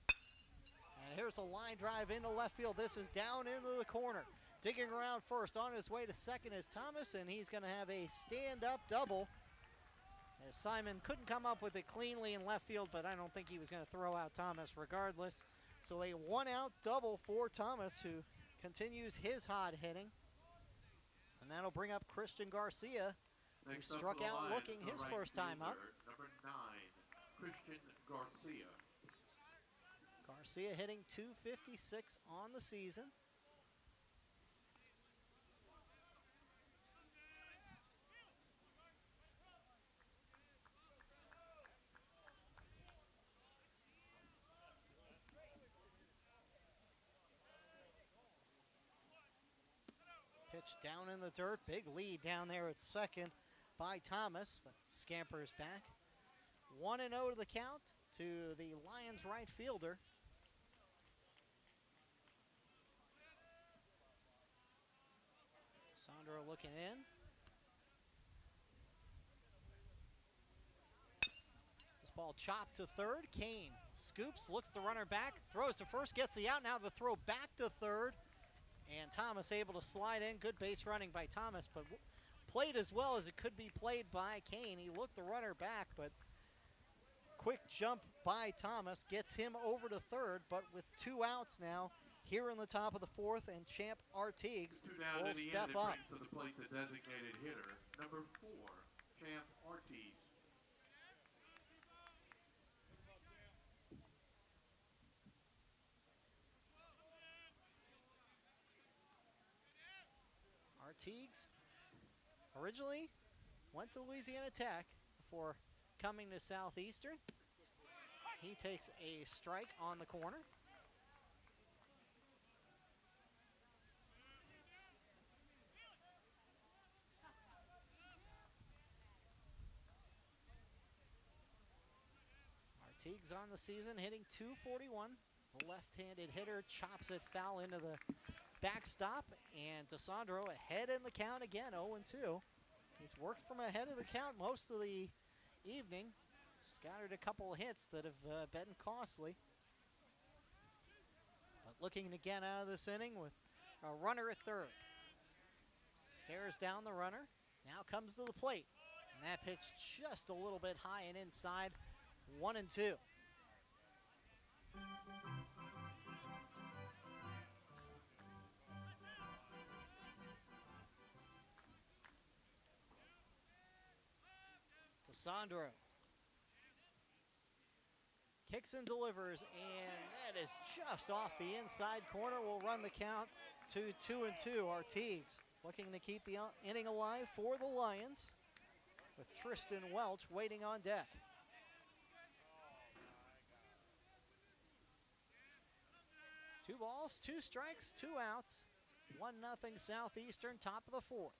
And here's a line drive into left field. This is down into the corner. Digging around first, on his way to second is Thomas, and he's going to have a stand-up double. As Simon couldn't come up with it cleanly in left field, but I don't think he was going to throw out Thomas regardless. So a one-out double for Thomas, who continues his hot hitting. And that'll bring up Christian Garcia, who struck out looking his first time up. Number 9, Christian Garcia. Garcia hitting .256 on the season. Pitch pitch down in the dirt. Big lead down there at second by Thomas, but scampers back. 1-0 to the count to the Lions right fielder. Sandro looking in. This ball chopped to third. Kane scoops, looks the runner back, throws to first, gets the out. Now the throw back to third. And Thomas able to slide in. Good base running by Thomas, but played as well as it could be played by Kane. He looked the runner back, but quick jump by Thomas gets him over to third, but with 2 outs now here in the top of the fourth, and Champ Artigues will step up. To the plate, the designated hitter, number 4, Champ Artigues. Artigues originally went to Louisiana Tech before coming to Southeastern. He takes a strike on the corner. Artigues on the season hitting .241. The left-handed hitter chops it foul into the backstop, and DeSandro ahead in the count again, 0-2. He's worked from ahead of the count most of the evening. Scattered a couple of hits that have been costly. But looking to get out of this inning with a runner at third. Stares down the runner, now comes to the plate. And that pitch just a little bit high and inside, 1-2. DeSandro kicks and delivers, and that is just off the inside corner. Will run the count to 2-2. Artigues looking to keep the inning alive for the Lions, with Tristan Welch waiting on deck. Two balls, 2 strikes, 2 outs. 1-0 Southeastern, top of the fourth.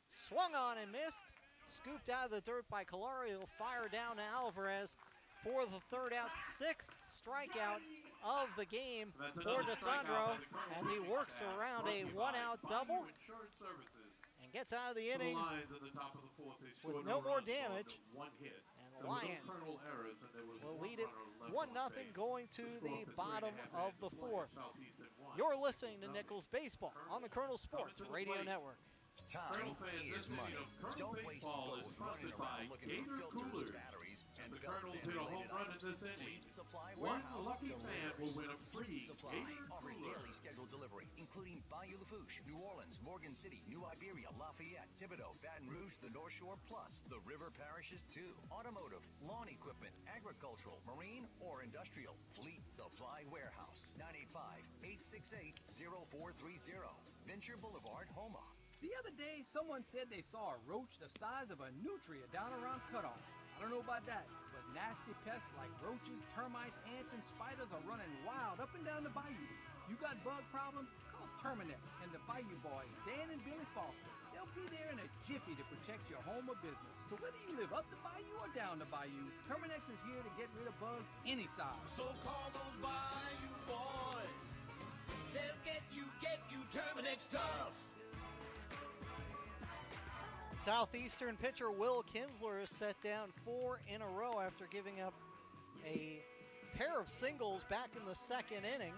Swung on and missed. Scooped out of the dirt by Calari. He'll fire down to Alvarez for the third out. 6th strikeout of the game for DeSandro as he works around a 1-out double and gets out of the inning with no more damage. And the Lions will lead it 1-0 going to the bottom of the fourth. You're listening to Nicholls Baseball on the Colonel Sports Radio Network. Time is money. Don't waste both running around looking for filters, batteries, and belts and related items. Fleet Supply Warehouse, the Fleet Supply, offers daily scheduled delivery, including Bayou Lafourche, New Orleans, Morgan City, New Iberia, Lafayette, Thibodaux, Baton Rouge, the North Shore, plus the river parishes too. Automotive, lawn equipment, agricultural, marine, or industrial. Fleet Supply Warehouse, 985-868-0430. Venture Boulevard, Homa. The other day, someone said they saw a roach the size of a nutria down around Cutoff. I don't know about that, but nasty pests like roaches, termites, ants, and spiders are running wild up and down the bayou. You got bug problems? Call Terminix and the Bayou Boys, Dan and Billy Foster. They'll be there in a jiffy to protect your home or business. So whether you live up the bayou or down the bayou, Terminix is here to get rid of bugs any size. So call those Bayou Boys. They'll get you Terminix tough. Southeastern pitcher Will Kinsler has set down 4 in a row after giving up a pair of singles back in the second inning.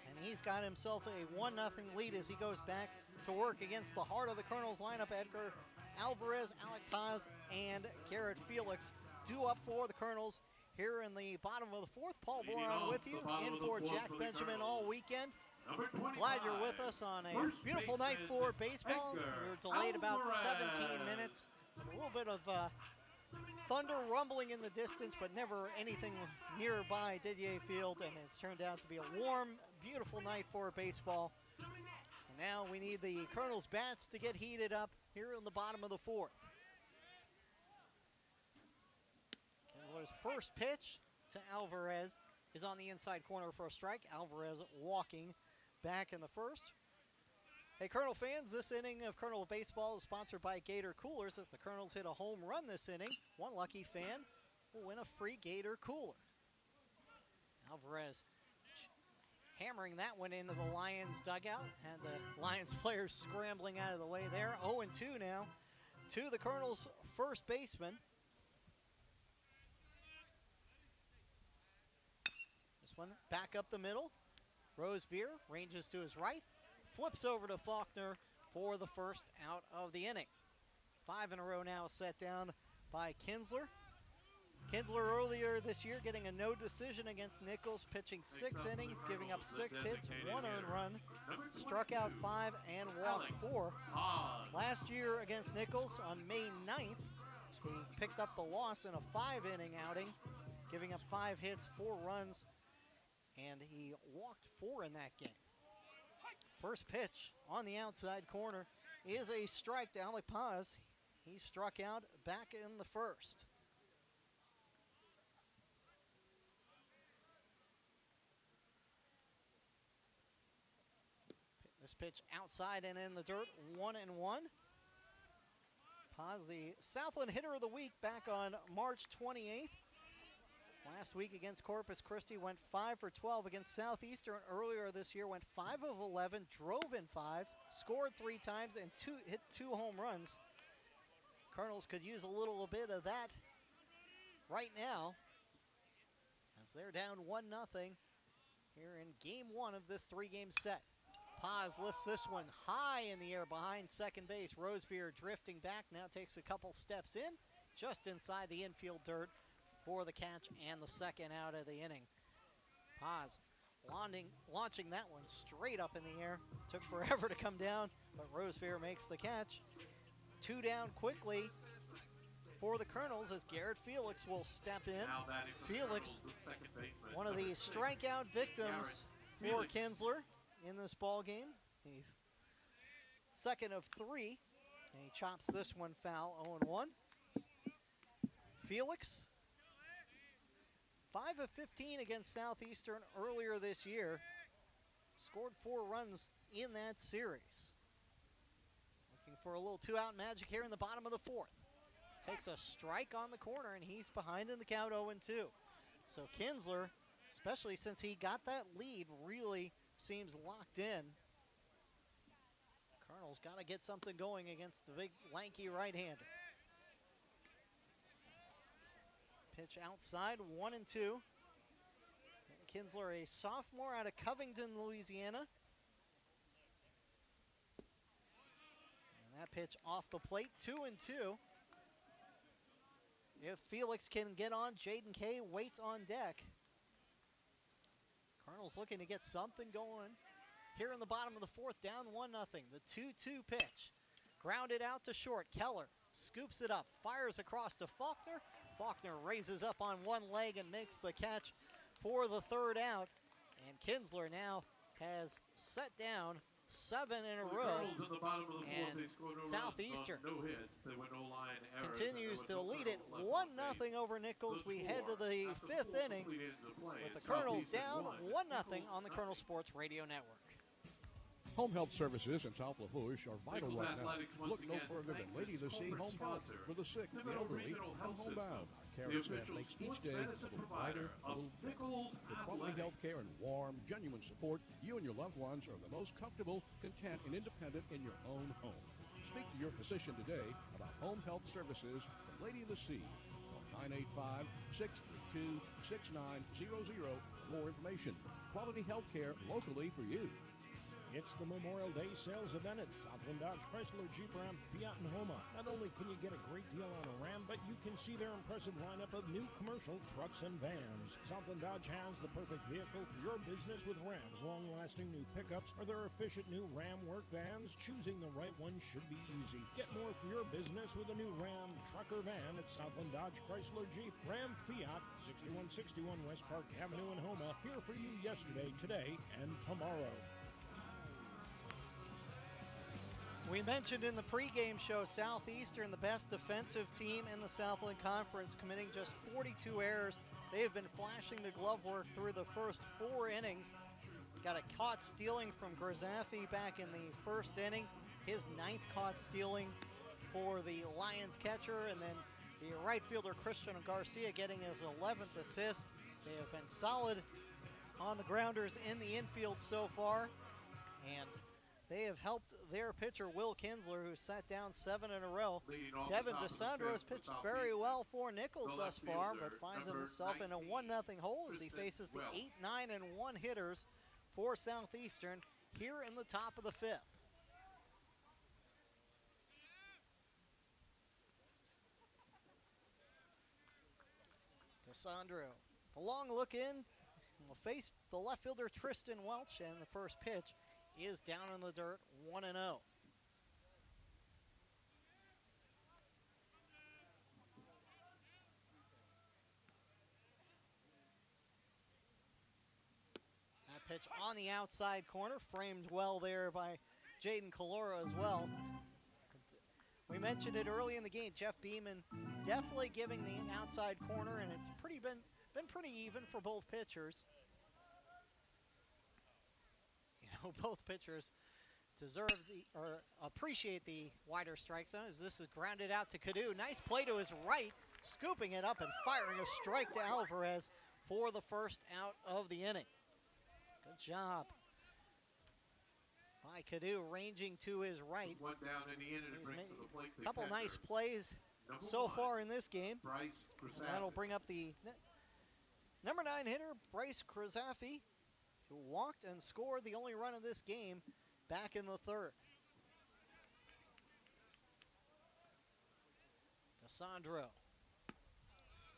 And he's got himself a 1-0 lead as he goes back to work against the heart of the Colonels lineup. Edgar Alvarez, Alec Paz, and Garrett Felix due up for the Colonels here in the bottom of the fourth. Paul Boron with you, in for Jack Benjamin all weekend. Glad you're with us on a beautiful night for baseball. We were delayed about 17 minutes. A little bit of thunder rumbling in the distance, but never anything nearby Didier Field, and it's turned out to be a warm, beautiful night for baseball. And now we need the Colonels' bats to get heated up here in the bottom of the fourth. Kinsler's first pitch to Alvarez is on the inside corner for a strike. Alvarez walking back in the first. Hey, Colonel fans, this inning of Colonel Baseball is sponsored by Gator Coolers. If the Colonels hit a home run this inning, one lucky fan will win a free Gator Cooler. Alvarez hammering that one into the Lions dugout, and the Lions players scrambling out of the way there. 0-2 now to the Colonels' first baseman. This one back up the middle. Rosevear ranges to his right, flips over to Faulkner for the first out of the inning. 5 in a row now set down by Kinsler. Kinsler earlier this year getting a no decision against Nicholls, pitching 6 innings, giving up 6 hits, 1 earned run, struck out 5 and walked 4. Last year against Nicholls on May 9th, he picked up the loss in a 5-inning outing, giving up 5 hits, 4 runs, and he walked 4 in that game. First pitch on the outside corner is a strike to Alec Paz. He struck out back in the first. This pitch outside and in the dirt, 1-1. Paz, the Southland Hitter of the Week, back on March 28th. Last week against Corpus Christi went 5 for 12 against Southeastern. Earlier this year went 5 of 11, drove in 5, scored 3 times, and hit 2 home runs. Colonels could use a little bit of that right now, as they're down 1-0 here in game 1 of this 3-game set. Paz lifts this one high in the air behind second base. Rosevear drifting back, now takes a couple steps in, just inside the infield dirt for the catch and the second out of the inning. Paz launching that one straight up in the air. Took forever to come down, but Rosevear makes the catch. 2 down quickly for the Colonels as Garrett Felix will step in. Felix, one of the strikeout victims for Kinsler in this ball game. The second of 3, and he chops this one foul, 0-1. Felix, 5 of 15 against Southeastern earlier this year. Scored 4 runs in that series. Looking for a little 2-out magic here in the bottom of the 4th. Takes a strike on the corner, and he's behind in the count, 0-2. So Kinsler, especially since he got that lead, really seems locked in. Colonel's got to get something going against the big, lanky right-hander. Pitch outside, 1-2. Kinsler, a sophomore out of Covington, Louisiana. And that pitch off the plate, 2-2. If Felix can get on, Jaden Kay waits on deck. Colonel's looking to get something going here in the bottom of the 4th, down 1-0. The 2-2 pitch. Grounded out to short. Keller scoops it up, fires across to Faulkner. Faulkner raises up on one leg and makes the catch for the 3rd out. And Kinsler now has set down 7 in a row. And Southeastern continues to lead it 1-0 over Nicholls. We head to the 5th inning with the Colonels down 1-0 on the Colonel Sports Radio Network. Home Health Services in South Lafourche are vital right now. Look no further than Lady of the Sea Home Health for the sick, the elderly, and homebound. Our care staff makes each day a little brighter, a little better. With quality health care and warm, genuine support, you and your loved ones are the most comfortable, content, and independent in your own home. Speak to your physician today about Home Health Services from Lady of the Sea. Call 985-632-6900 for more information. Quality health care locally for you. It's the Memorial Day sales event at Southland Dodge Chrysler Jeep Ram Fiat and Homa. Not only can you get a great deal on a Ram, but you can see their impressive lineup of new commercial trucks and vans. Southland Dodge has the perfect vehicle for your business with Ram's long-lasting new pickups or their efficient new Ram work vans. Choosing the right one should be easy. Get more for your business with a new Ram truck or van at Southland Dodge Chrysler Jeep Ram Fiat, 6161 West Park Avenue in Homa. Here for you yesterday, today, and tomorrow. We mentioned in the pregame show, Southeastern, the best defensive team in the Southland Conference, committing just 42 errors. They have been flashing the glove work through the first 4 innings. Got a caught stealing from Grisafi back in the first inning. His 9th caught stealing for the Lions catcher, and then the right fielder Christian Garcia getting his 11th assist. They have been solid on the grounders in the infield so far, and they have helped their pitcher Will Kinsler, who sat down 7 in a row. Devin DeSandro has pitched very well for Nicholls thus far, but finds himself in a 1-0 hole as he faces the 8, 9, and 1 hitters for Southeastern here in the top of the 5th. DeSandro, the long look in, will face the left fielder Tristan Welch, and the first pitch is down in the dirt, 1-0. That pitch on the outside corner, framed well there by Jaden Kalora as well. We mentioned it early in the game. Jeff Beeman definitely giving the outside corner, and it's been pretty even for both pitchers. You know, both pitchers deserve or appreciate the wider strike zone as this is grounded out to Cadu. Nice play to his right, scooping it up and firing a strike to Alvarez for the first out of the inning. Good job by Cadu, ranging to his right. One down in the inning to bring to the plate. A couple nice plays so far in this game. And that'll bring up the number 9 hitter, Bryce Krasafi, who walked and scored the only run of this game back in the 3rd. DeSandro.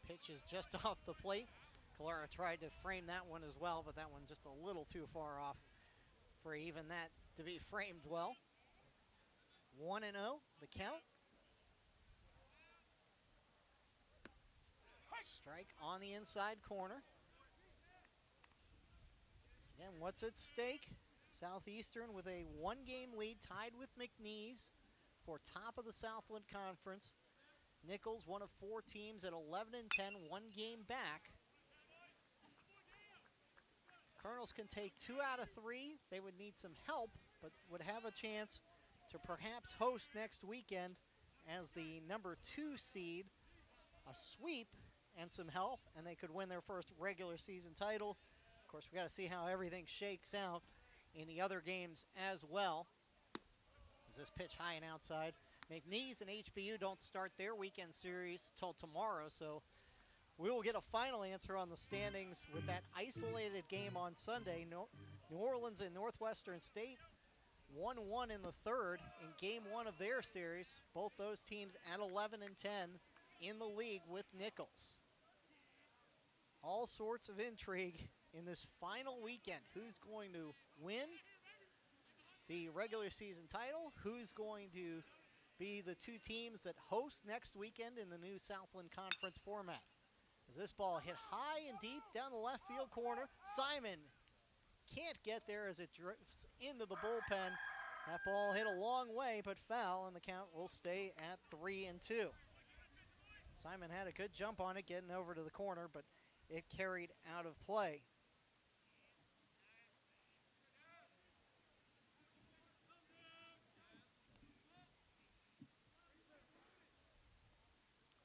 Pitch is just off the plate. Calera tried to frame that one as well, but that one just a little too far off for even that to be framed well. 1-0, the count. Strike on the inside corner. Again, what's at stake? Southeastern with a 1-game lead, tied with McNeese for top of the Southland Conference. Nicholls, one of 4 teams at 11-10, 1 game back. Colonels can take 2 out of 3. They would need some help, but would have a chance to perhaps host next weekend as the number 2 seed. A sweep and some help, and they could win their first regular season title. Of course, we got to see how everything shakes out in the other games as well. As this pitch high and outside. McNeese and HBU don't start their weekend series till tomorrow, so we will get a final answer on the standings with that isolated game on Sunday. New Orleans and Northwestern State 1-1 in the 3rd in game 1 of their series. Both those teams at 11-10 in the league with Nicholls. All sorts of intrigue in this final weekend. Who's going to win the regular season title? Who's going to be the 2 teams that host next weekend in the new Southland Conference format? As this ball hit high and deep down the left field corner, Simon can't get there as it drifts into the bullpen. That ball hit a long way, but foul, and the count will stay at 3-2. Simon had a good jump on it, getting over to the corner, but it carried out of play.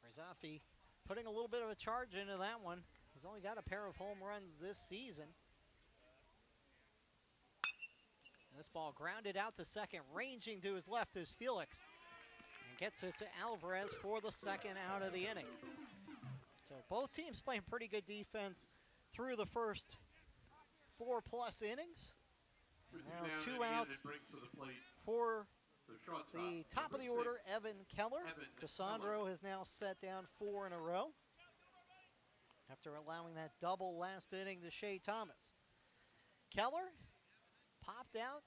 Krasafi putting a little bit of a charge into that one. He's only got a pair of home runs this season. And this ball grounded out to second. Ranging to his left is Felix. And gets it to Alvarez for the second out of the inning. So both teams playing pretty good defense through the first 4+ innings. Now 2 outs for the top of the order, Evan Keller. DeSandro has now set down 4 in a row after allowing that double last inning to Shea Thomas. Keller popped out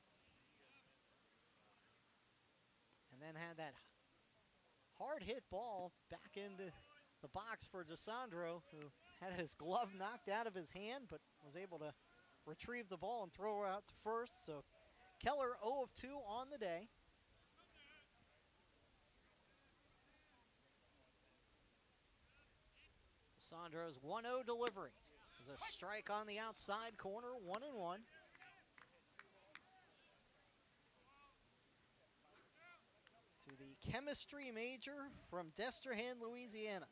and then had that hard hit ball back into the box for DeSandro, who had his glove knocked out of his hand but was able to retrieve the ball and throw her out to first. So Keller 0 of 2 on the day. DeSandro's 1-0 delivery is a strike on the outside corner, 1-1. chemistry major from Destrehan, Louisiana.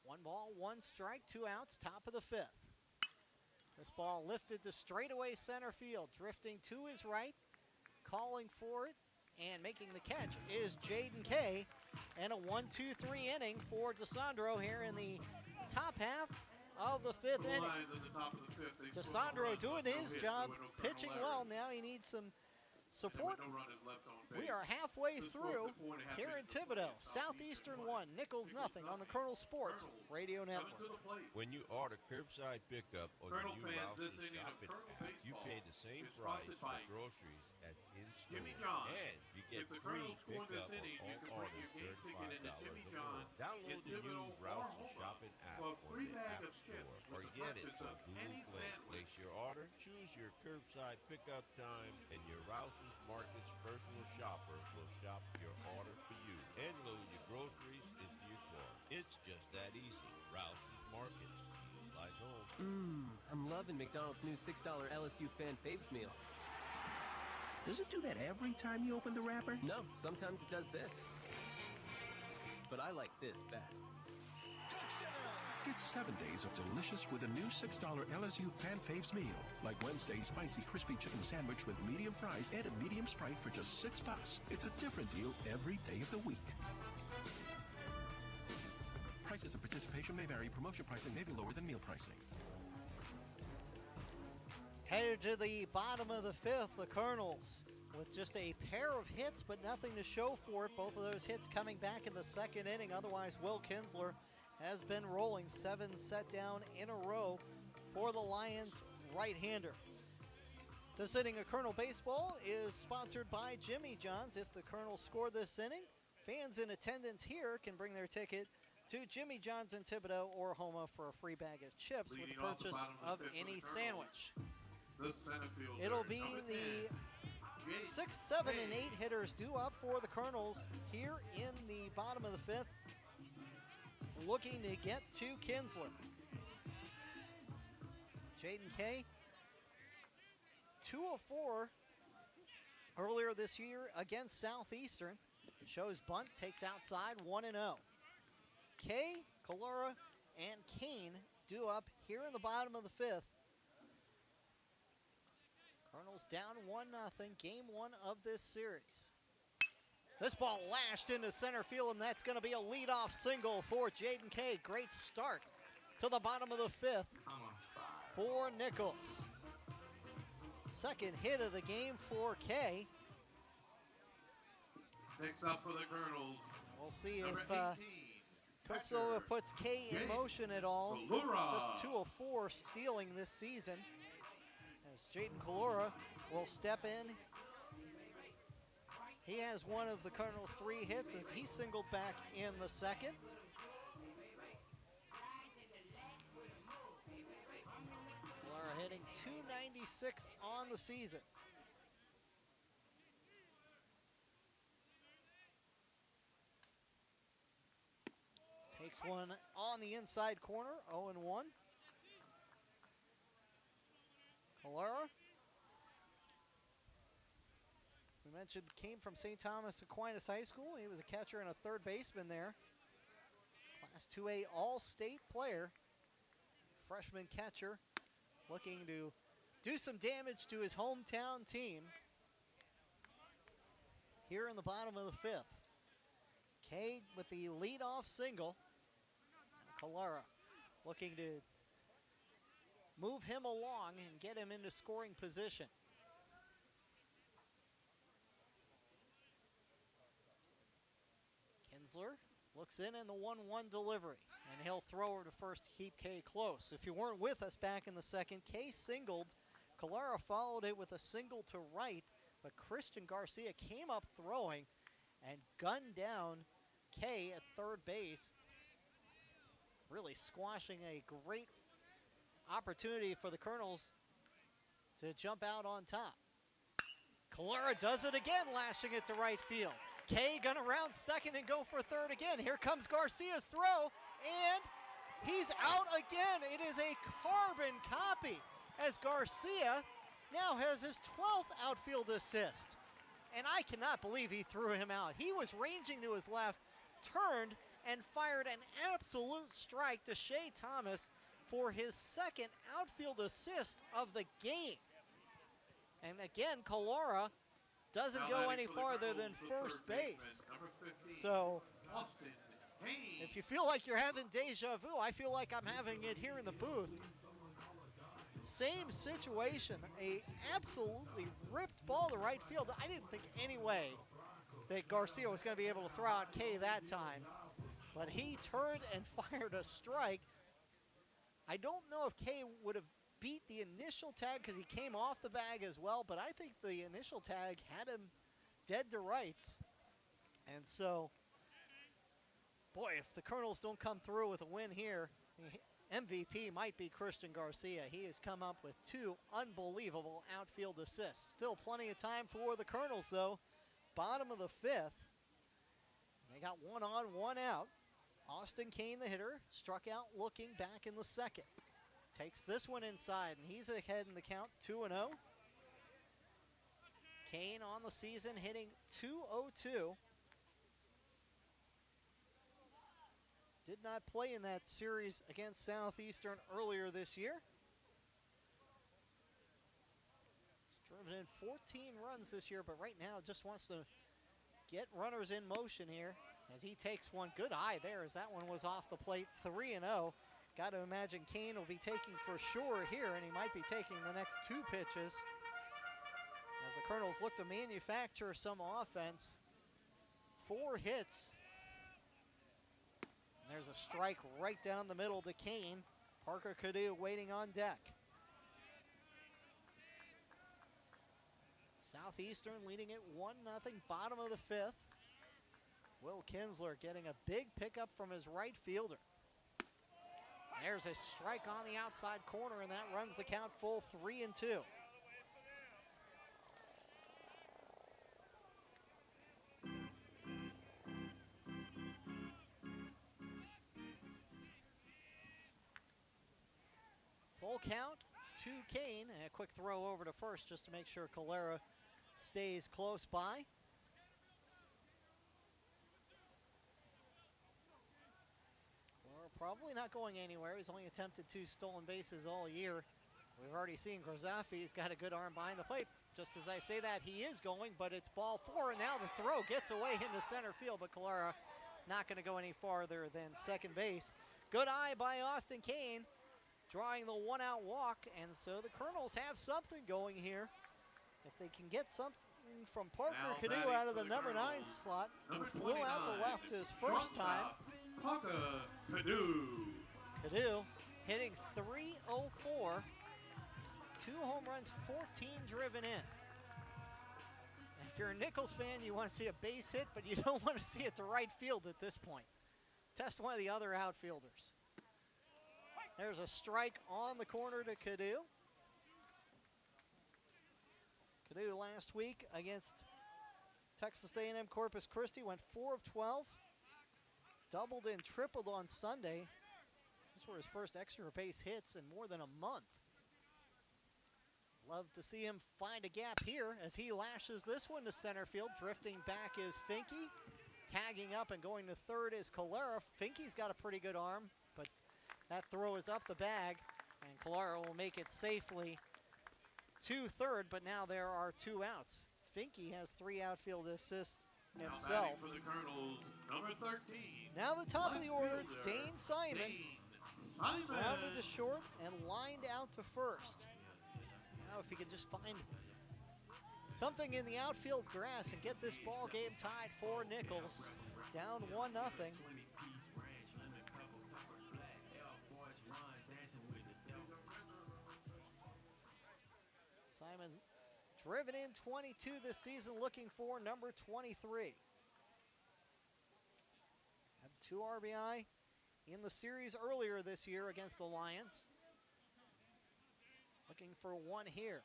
One ball, one strike, 2 outs, top of the 5th. This ball lifted to straightaway center field, drifting to his right, calling for it, and making the catch is Jaden Kay. And a 1-2-3 inning for DeSandro here in the top half of the 5th inning. DeSandro doing his job, pitching well. Now he needs some support. We are halfway through here in Thibodaux. Southeastern 1, Nicholls nothing on the Colonel Sports Radio Network. When you order curbside pickup on the new Rouse's shopping app, you pay the same price for groceries as in-store, and you get free pickup on all orders $35 or more. Download the new Rouse's shopping app on the App Store or get it on Google Play. Place your order, choose your curbside pickup time, and your Rouse's Markets personal shopper will shop your order for you and load your groceries into your car. It's just that easy. Rouse's Markets, like home. I'm loving McDonald's new $6 LSU Fan Faves meal. Does it do that every time you open the wrapper? No, sometimes it does this. But I like this best. Get 7 days of delicious with a new $6 LSU Fan Faves meal. Like Wednesday's spicy crispy chicken sandwich with medium fries and a medium Sprite for just $6. It's a different deal every day of the week. Prices and participation may vary. Promotion pricing may be lower than meal pricing. Headed to the bottom of the 5th, the Colonels with just a pair of hits but nothing to show for it. Both of those hits coming back in the 2nd inning. Otherwise, Will Kinsler has been rolling 7 set down in a row for the Lions right-hander. This inning of Colonel Baseball is sponsored by Jimmy John's. If the Colonels score this inning, fans in attendance here can bring their ticket to Jimmy John's in Thibodaux or Homa for a free bag of chips with the purchase of any sandwich. It'll be the 6, 7, and 8 hitters due up for the Colonels here in the bottom of the 5th, looking to get to Kinsler. Jaden Kay, 2 of 4 earlier this year against Southeastern. Shows bunt, takes outside, 1-0. Kay, Kalura, and Kane due up here in the bottom of the 5th. Colonels down 1-0, game 1 of this series. This ball lashed into center field, and that's going to be a leadoff single for Jaden Kay. Great start to the bottom of the 5th for Nicholls. Second hit of the game for Kay. Next up for the Colonels. We'll see if Coach Silva puts Kay in motion at all. Just 2 of 4 stealing this season. As Jaden Kalura will step in. He has one of the Cardinals' 3 hits as he singled back in the 2nd. Kalura hitting .296 on the season. Takes one on the inside corner, 0-1. Kalura, we mentioned, came from St. Thomas Aquinas High School. He was a catcher and a third baseman there. Class 2A All-State player. Freshman catcher looking to do some damage to his hometown team here in the bottom of the 5th. Kay with the leadoff single. Kalura looking to move him along and get him into scoring position. Kinsler looks in the 1-1 delivery, and he'll throw her to first to keep Kay close. If you weren't with us back in the 2nd, Kay singled. Kalura followed it with a single to right, but Christian Garcia came up throwing and gunned down Kay at third base, really squashing a great opportunity for the Colonels to jump out on top. Kalura does it again, lashing it to right field. Kay gonna round second and go for third again. Here comes Garcia's throw, and he's out again. It is a carbon copy as Garcia now has his 12th outfield assist. And I cannot believe he threw him out. He was ranging to his left, turned, and fired an absolute strike to Shea Thomas for his second outfield assist of the game. And again, Calara doesn't go any farther than first base. So, if you feel like you're having deja vu, I feel like I'm having it here in the booth. Same situation, a absolutely ripped ball to right field. I didn't think any way that Garcia was going to be able to throw out K that time, but he turned and fired a strike. I don't know if K would have beat the initial tag because he came off the bag as well, but I think the initial tag had him dead to rights. And so, boy, if the Colonels don't come through with a win here, MVP might be Christian Garcia. He has come up with 2 unbelievable outfield assists. Still plenty of time for the Colonels, though. Bottom of the 5th. They got 1 on, 1 out. Austin Kane, the hitter, struck out looking back in the 2nd. Takes this one inside, and he's ahead in the count, 2-0. Kane on the season hitting .202. Did not play in that series against Southeastern earlier this year. He's driven in 14 runs this year, but right now just wants to get runners in motion here as he takes one. Good eye there as that one was off the plate, 3-0. Got to imagine Kane will be taking for sure here, and he might be taking the next 2 pitches as the Colonels look to manufacture some offense. 4 hits. There's a strike right down the middle to Kane. Parker Cadu waiting on deck. Southeastern leading it 1-0, bottom of the 5th. Will Kinsler getting a big pickup from his right fielder. There's a strike on the outside corner, and that runs the count full 3-2. Full count to Kane, and a quick throw over to first just to make sure Calara stays close by. Calara probably not going anywhere. He's only attempted 2 stolen bases all year. We've already seen Grozaffi. He's got a good arm behind the plate. Just as I say that, he is going, but it's ball 4, and now the throw gets away into center field, but Calara not going to go any farther than second base. Good eye by Austin Kane, drawing the 1-out walk, and so the Colonels have something going here. If they can get something from Parker Cadu out of the number 9 slot, who flew out to left his first time. Parker Cadu. Cadu hitting .304, 2 home runs, 14 driven in. If you're a Nicholls fan, you want to see a base hit, but you don't want to see it to right field at this point. Test one of the other outfielders. There's a strike on the corner to Cadu. Cadu last week against Texas A&M Corpus Christi went 4 of 12. Doubled and tripled on Sunday. These were his first extra base hits in more than a month. Love to see him find a gap here as he lashes this one to center field. Drifting back is Finke. Tagging up and going to third is Calara. Finke's got a pretty good arm, but that throw is up the bag, and Calara will make it safely to third, but now there are 2 outs. Finke has 3 outfield assists himself. For the Colonels, number 13. Now the top of the order, Dane Simon. Rounded to short and lined out to first. Now if he can just find something in the outfield grass and get this ball game tied for Nicholls. Down 1-0. Simon driven in 22 this season, looking for number 23. Had 2 RBI in the series earlier this year against the Lions. Looking for 1 here.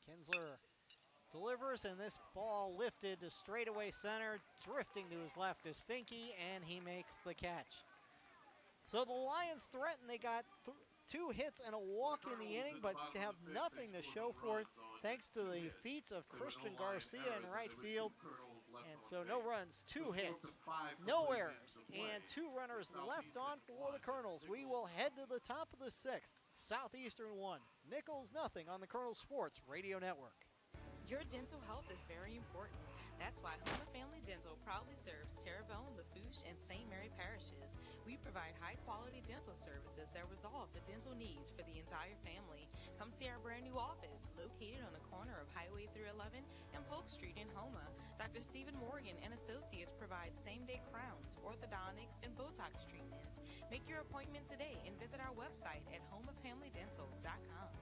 Kinsler delivers, and this ball lifted to straightaway center. Drifting to his left is Finke, and he makes the catch. So the Lions threaten. They got 2 hits and a walk in the inning, but have nothing to show for it, thanks to the feats of Christian Garcia in right field. And so no runs, 2 hits, no errors, and 2 runners left on for the Colonels. We will head to the top of the 6th. Southeastern 1, Nicholls nothing on the Colonel Sports Radio Network. Your dental health is very important. That's why Home of Family Dental proudly serves Terrebonne, Lafourche, and St. Mary parishes. We provide high-quality dental services that resolve the dental needs for the entire family. Come see our brand new office located on the corner of Highway 311 and Polk Street in Houma. Dr. Stephen Morgan and Associates provide same-day crowns, orthodontics, and Botox treatments. Make your appointment today and visit our website at homeoffamilydental.com.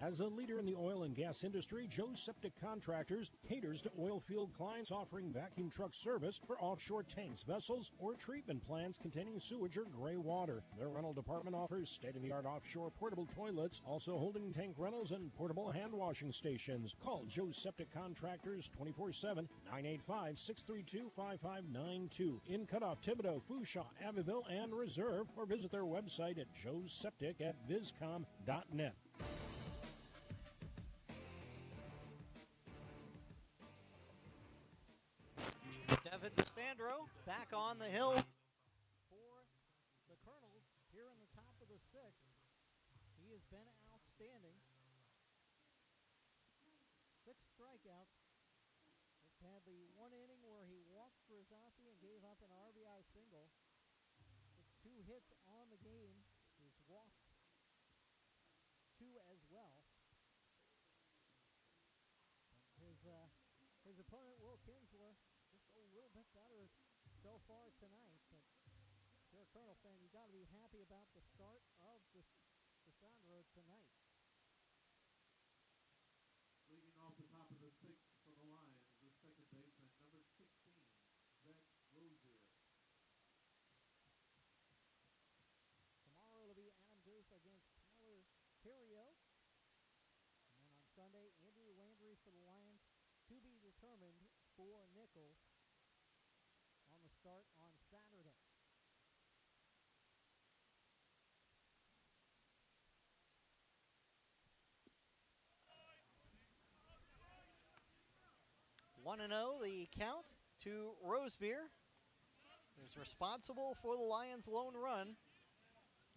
As a leader in the oil and gas industry, Joe's Septic Contractors caters to oil field clients offering vacuum truck service for offshore tanks, vessels, or treatment plants containing sewage or gray water. Their rental department offers state-of-the-art offshore portable toilets, also holding tank rentals and portable hand washing stations. Call Joe's Septic Contractors 24/7, 985-632-5592 in Cutoff, Thibodaux, Fouchon, Abbeville, and Reserve, or visit their website at joesseptic@viscom.net. Devin DeSandro back on the hill for the Colonels here in the top of the 6th. He has been outstanding. 6 strikeouts. Just had the 1 inning where he walked Grisanti and gave up an RBI single. Just 2 hits on the game. He's walked 2 as well. His opponent, Will Kinsler, just a little bit better so far tonight, but if you're a Colonel fan, you got to be happy about the start of DeSandro tonight. Leading off the top of the 6th for the Lions, the second baseman, number 16, Zach Rozier. Tomorrow it'll be Adam Duth against Tyler Terrio. And then on Sunday, Andrew Landry for the Lions, to be determined for Nicholls on the start on Saturday. One and 0 the count to Rosevear, who's responsible for the Lions' lone run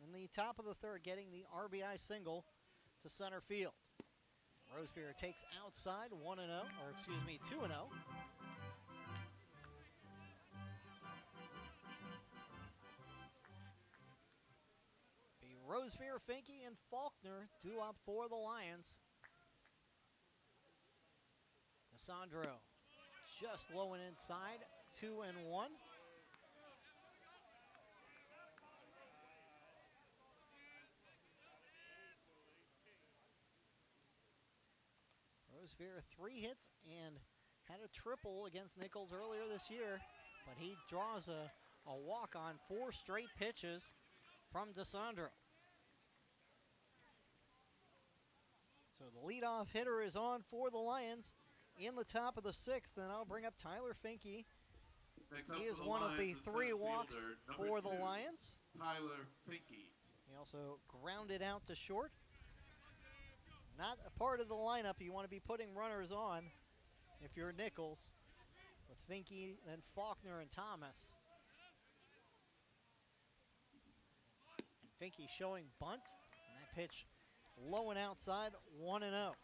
in the top of the 3rd, getting the RBI single to center field. Rosevear takes outside 1-0, or excuse me, 2-0. Rosevear, Finke, and Faulkner due up for the Lions. DeSandro just low and inside, 2-1. Rosevear 3 hits and had a triple against Nicholls earlier this year, but he draws a walk on 4 straight pitches from DeSandro. So the leadoff hitter is on for the Lions in the top of the 6th, and I'll bring up Tyler Finke. He is one of the 3 walks for the Lions. Tyler Finke. He also grounded out to short. Not a part of the lineup you want to be putting runners on if you're Nicholls, with Finke, then Faulkner and Thomas. And Finke showing bunt, and that pitch low and outside, 1-0.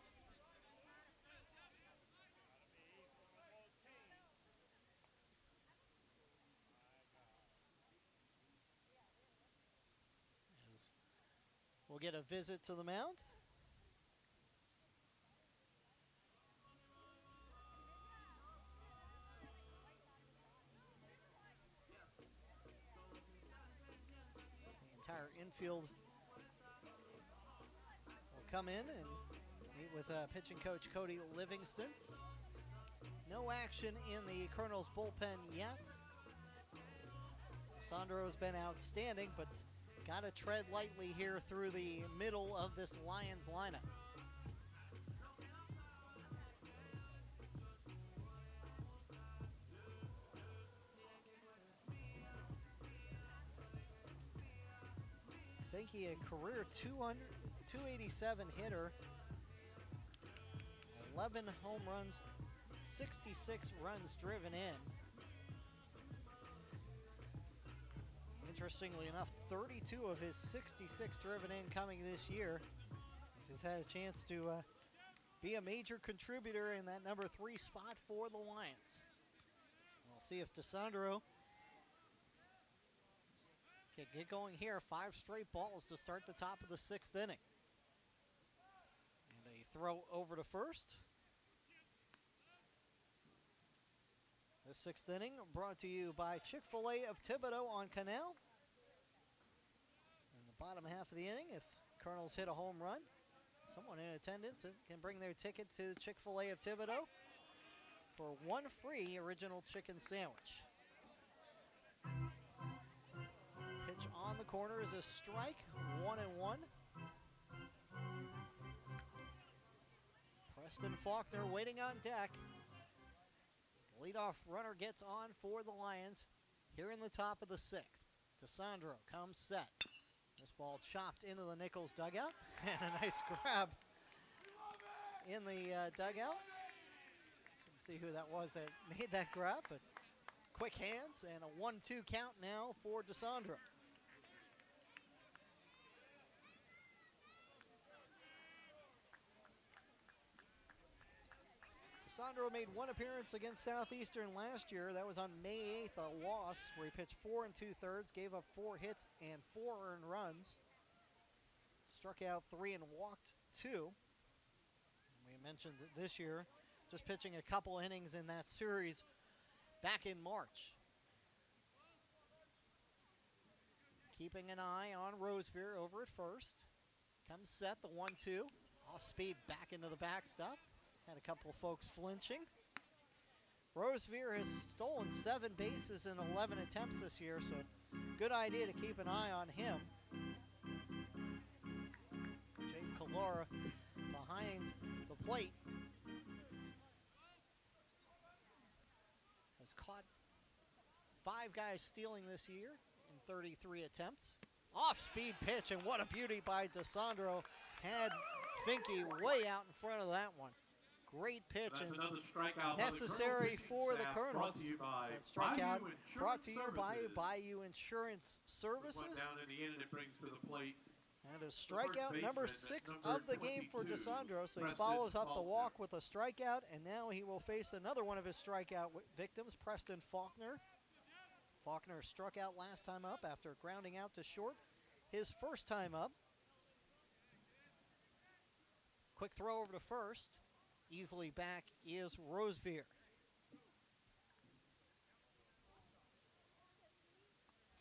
As we'll get a visit to the mound. Entire infield will come in and meet with pitching coach Cody Livingston. No action in the Colonel's bullpen yet. Sandro's been outstanding, but got to tread lightly here through the middle of this Lions lineup. Finke, a career 287 hitter, 11 home runs, 66 runs driven in. Interestingly enough, 32 of his 66 driven in coming this year. He's had a chance to be a major contributor in that number 3 spot for the Lions. We'll see if DeSandro can get going here. 5 straight balls to start the top of the 6th inning. And a throw over to first. The 6th inning brought to you by Chick-fil-A of Thibodaux on Canal. In the bottom half of the inning, if Colonels hit a home run, someone in attendance can bring their ticket to Chick-fil-A of Thibodaux for 1 free original chicken sandwich. Pitch on the corner is a strike, 1-1. Preston Faulkner waiting on deck. Leadoff runner gets on for the Lions here in the top of the 6th. DeSandro comes set. This ball chopped into the Nicholls dugout, and a nice grab in the dugout. Couldn't see who that was that made that grab, but quick hands and a 1-2 count now for DeSandro. DeSandro made 1 appearance against Southeastern last year. That was on May 8th, a loss where he pitched 4 2/3, gave up 4 hits and 4 earned runs. Struck out 3 and walked 2. We mentioned that this year, just pitching a couple innings in that series back in March. Keeping an eye on Rosevear over at first. Comes set, the 1-2. Off speed back into the backstop. Had a couple of folks flinching. Rosevear has stolen 7 bases in 11 attempts this year, so good idea to keep an eye on him. Jake Calora behind the plate has caught 5 guys stealing this year in 33 attempts. Off-speed pitch, and what a beauty by DeSandro. Had Finke way out in front of that one. Great pitch and necessary for the Colonels. That strikeout brought to you by Bayou Insurance Services. Down in the end, it brings to the plate. And a strikeout number 6 of the game for DeSandro. So he follows up the walk with a strikeout, and now he will face another one of his strikeout victims, Preston Faulkner. Faulkner struck out last time up after grounding out to short his first time up. Quick throw over to first. Easily back is Rosevear.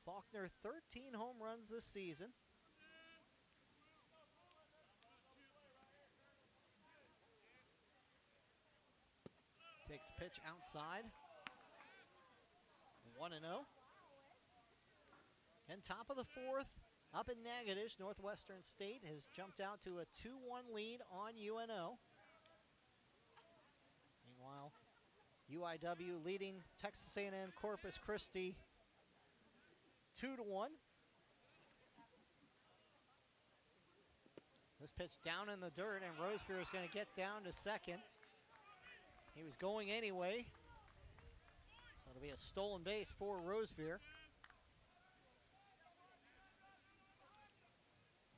Faulkner, 13 home runs this season. Takes a pitch outside. 1-0. And top of the 4th, up in Natchitoches, Northwestern State has jumped out to a 2-1 lead on UNO. Meanwhile, UIW leading Texas A&M Corpus Christi 2-1. This pitch down in the dirt, and Rosevear is going to get down to second. He was going anyway, so it'll be a stolen base for Rosevear.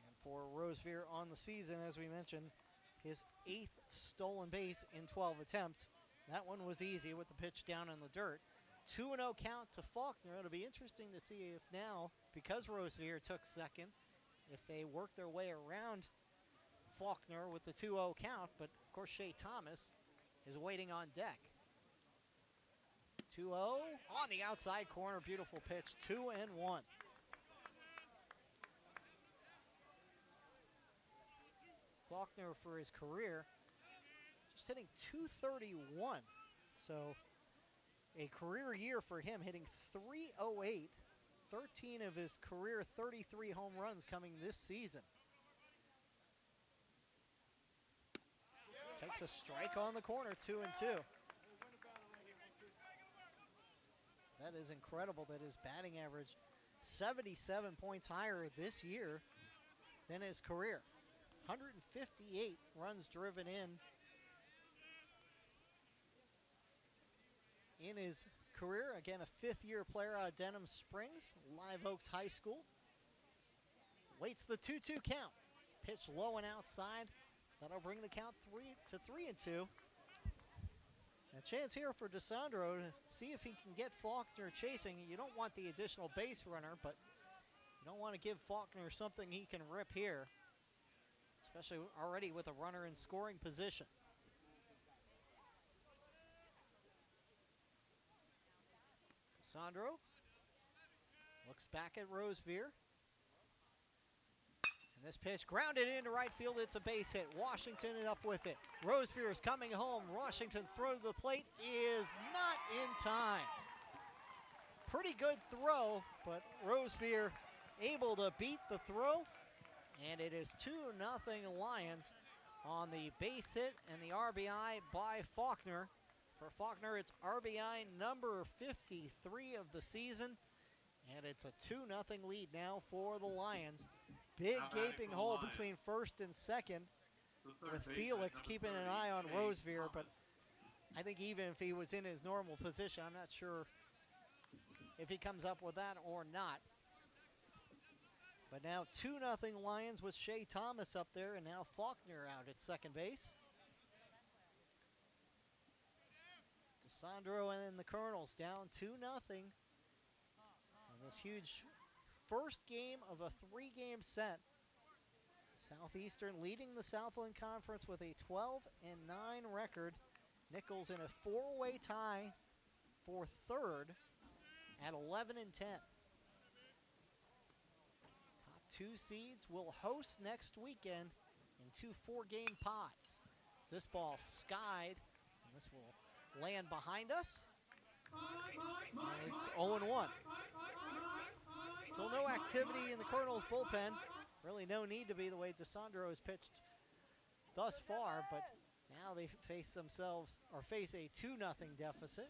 And for Rosevear on the season, as we mentioned, his 8th stolen base in 12 attempts. That one was easy with the pitch down in the dirt. 2-0 count to Faulkner. It'll be interesting to see if now, because Rosevear took second, if they work their way around Faulkner with the 2-0 count. But, of course, Shea Thomas is waiting on deck. 2-0 on the outside corner. Beautiful pitch. 2-1. Faulkner, for his career, just hitting .231. So a career year for him, hitting .308. 13 of his career 33 home runs coming this season. Takes a strike on the corner, 2-2. That is incredible that his batting average 77 points higher this year than his career. 158 runs driven in his career. Again, a fifth-year player out of Denham Springs, Live Oaks High School. Waits the 2-2 count. Pitch low and outside. That'll bring the count 3-2. A chance here for DeSandro to see if he can get Faulkner chasing. You don't want the additional base runner, but you don't want to give Faulkner something he can rip here, especially already with a runner in scoring position. DeSandro looks back at Rosevear. And this pitch grounded into right field. It's a base hit. Washington is up with it. Rosevear is coming home. Washington's throw to the plate is not in time. Pretty good throw, but Rosevear able to beat the throw. And it is 2-0 Lions on the base hit and the RBI by Faulkner. For Faulkner, it's RBI number 53 of the season. And it's a 2-0 lead now for the Lions. Big gaping hole between first and second, with Felix keeping an eye on Rosevear, but I think even if he was in his normal position, I'm not sure if he comes up with that or not. But now 2-0 Lions with Shea Thomas up there, and now Faulkner out at second base. DeSandro and the Colonels down 2-0. And this huge first game of a three-game set. Southeastern leading the Southland Conference with a 12-9 record. Nicholls in a four-way tie for third at 11-10. Top two seeds will host next weekend in two four-game pots. This ball skied, and this will land behind us. And it's 0-1. Still no activity in the Colonels' bullpen. Really no need to be the way DeSandro has pitched thus far, but now they face a 2-0 deficit.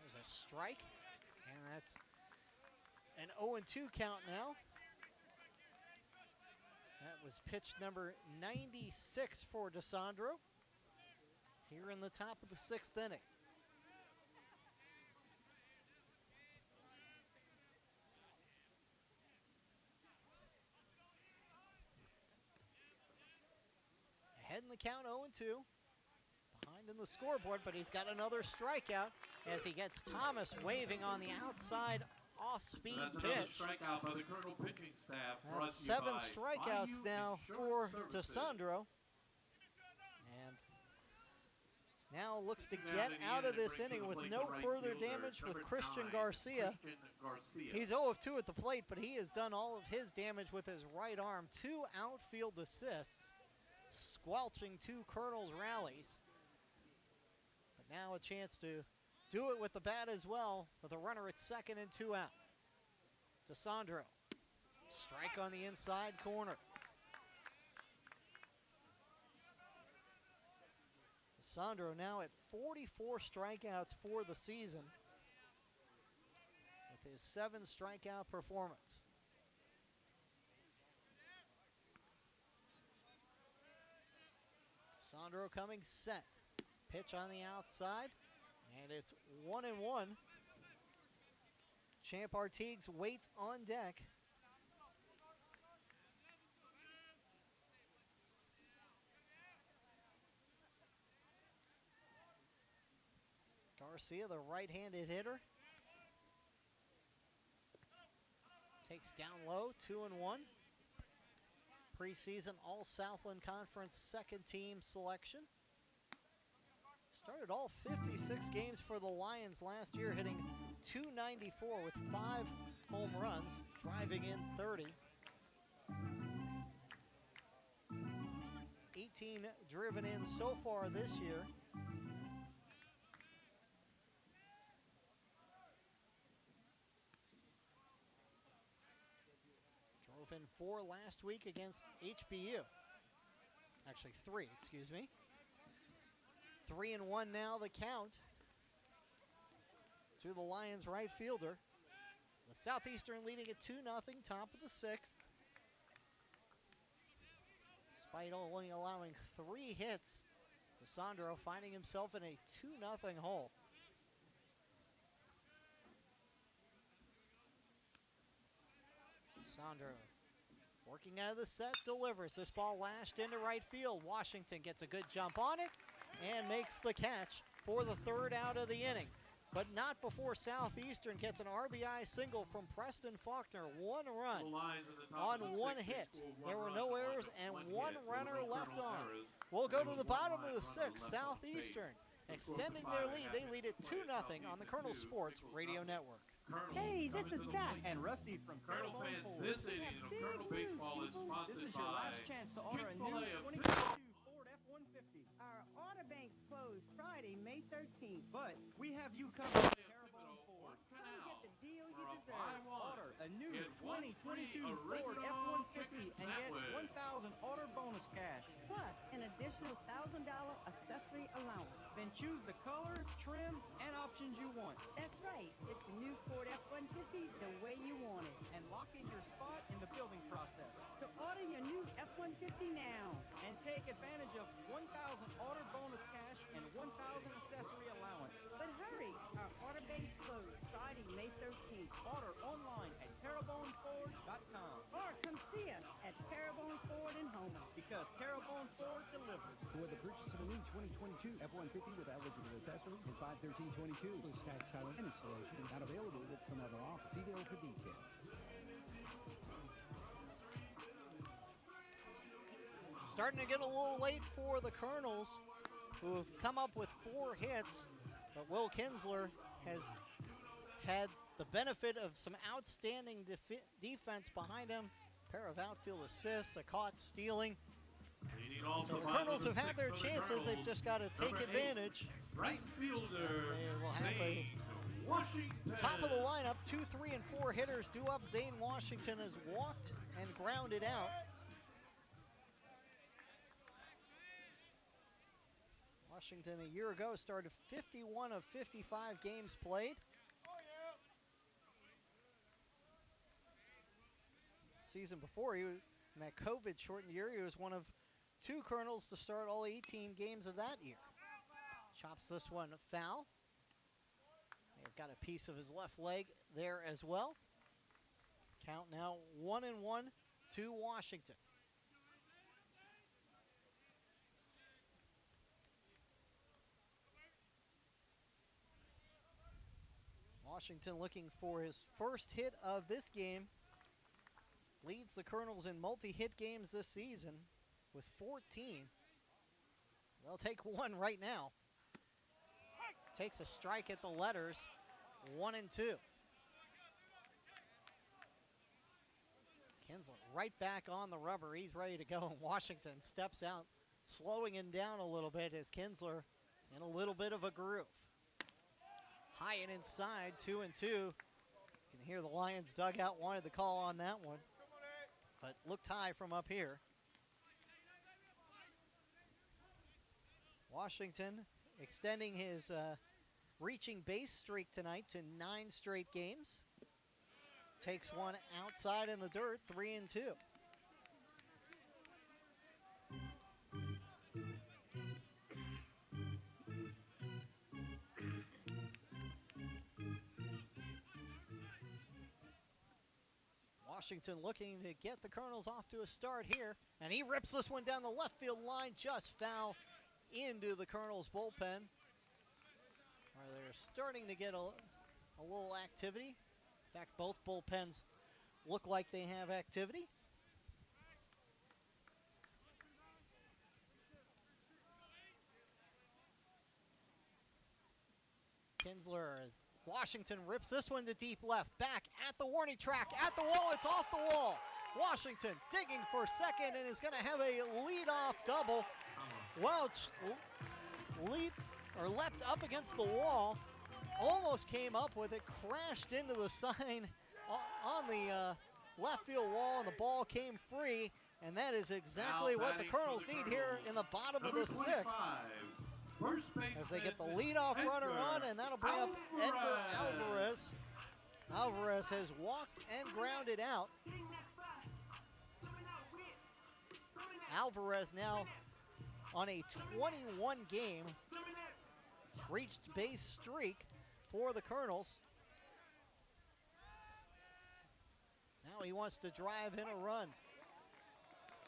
There's a strike, and that's an 0-2 count now. That was pitch number 96 for DeSandro here in the top of the sixth inning. Ahead in the count, 0-2. Behind in the scoreboard, but he's got another strikeout as he gets Thomas waving on the outside off-speed pitch. That's another strikeout by the Colonel pitching staff. That's 7 strikeouts now for DeSandro. And now looks to get out of this inning with no further damage with Christian Garcia. He's 0-2 at the plate, but he has done all of his damage with his right arm. 2 outfield assists, squelching 2 Colonels rallies. But now a chance to do it with the bat as well, with a runner at second and 2 out. DeSandro, strike on the inside corner. DeSandro now at 44 strikeouts for the season with his 7 strikeout performance. DeSandro coming set. Pitch on the outside. And it's 1-1. Champ Artigues waits on deck. Garcia, the right-handed hitter, takes down low, 2-1. Preseason All-Southland Conference second team selection. Started all 56 games for the Lions last year, hitting .294 with 5 home runs, driving in 30. 18 driven in so far this year. Drove in 4 last week against HBU. Actually 3, excuse me. 3-1 now, the count to the Lions right fielder. With Southeastern leading at 2-0, top of the 6th. Despite only allowing 3 hits, DeSandro finding himself in a 2-0 hole. DeSandro working out of the set, delivers. This ball lashed into right field. Washington gets a good jump on it and makes the catch for the 3rd out of the inning. But not before Southeastern gets an RBI single from Preston Faulkner. 1 run on 1 hit. There were no errors and 1 runner left on. We'll go to the bottom of the 6th. Southeastern extending their lead. They lead at 2-0 on the Colonel Sports Radio Network. Hey, this is Scott and Rusty from Colonel Ford. This inning of Colonel Baseball is sponsored This is your by last chance to order a new Chick-fil-A 2022 Ford F-150. Our order bank's closed Friday, May 13th. But we have you covered at Terrebonne Ford. Come get the deal you For a deserve. Order a new Get 2022 one free Ford original F-150 and get Chicken $1,000 order bonus cash. Plus an additional $1,000 accessory allowance. Then choose the color, trim, and options you want. That's right. It's the new Ford F-150 the way you want it. And lock in your spot in the building process. So order your new F-150 now. And take advantage of $1,000 order bonus cash and $1,000 accessory allowance. But hurry, our order bank's closed Friday, May 13th. Order online at TerrebonneFord.com. Or come see us at Terrebonne Ford in Houma. Because Terrebonne Ford delivers. For the purchase of a new 2022 F-150 with eligible accessories is $513.22 plus tax, title, and installation. Not available with some other offers. See deal for details. Starting to get a little late for the Colonels, who have come up with 4 hits, but Will Kinsler has had the benefit of some outstanding defense behind him. Pair of outfield assists, a caught stealing. So the Colonels have had their chances. They've just got to take advantage. Right fielder, They will have a Washington. top of the lineup. 2, 3, and 4 hitters due up. Zane Washington has walked and grounded out. Washington a year ago started 51 of 55 games played. Season before, in that COVID-shortened year, he was one of 2 Colonels to start all 18 games of that year. Chops this one foul. They've got a piece of his left leg there as well. Count now 1-1 to Washington. Washington looking for his first hit of this game. Leads the Colonels in multi-hit games this season with 14. They'll take one right now. Takes a strike at the letters, 1-2. Kinsler right back on the rubber. He's ready to go, and Washington steps out, slowing him down a little bit as Kinsler in a little bit of a groove. High and inside, 2-2. You can hear the Lions dugout wanted the call on that one, but looked high from up here. Washington extending his reaching base streak tonight to 9 straight games. Takes one outside in the dirt, 3-2. Washington looking to get the Colonels off to a start here, and he rips this one down the left field line, just foul into the Colonels bullpen, where they're starting to get a little activity. In fact, both bullpens look like they have activity. Kinsler, Washington rips this one to deep left, back at the warning track, at the wall, it's off the wall. Washington digging for second and is going to have a leadoff double. Welch leapt up against the wall, almost came up with it, crashed into the sign on the left field wall, and the ball came free, and that is exactly what the Colonels need here in the bottom of the 6th. as they get the leadoff runner on, and that'll bring up Edgar Alvarez. Alvarez has walked and grounded out. Alvarez now on a 21-game reached base streak for the Colonels. Now he wants to drive in a run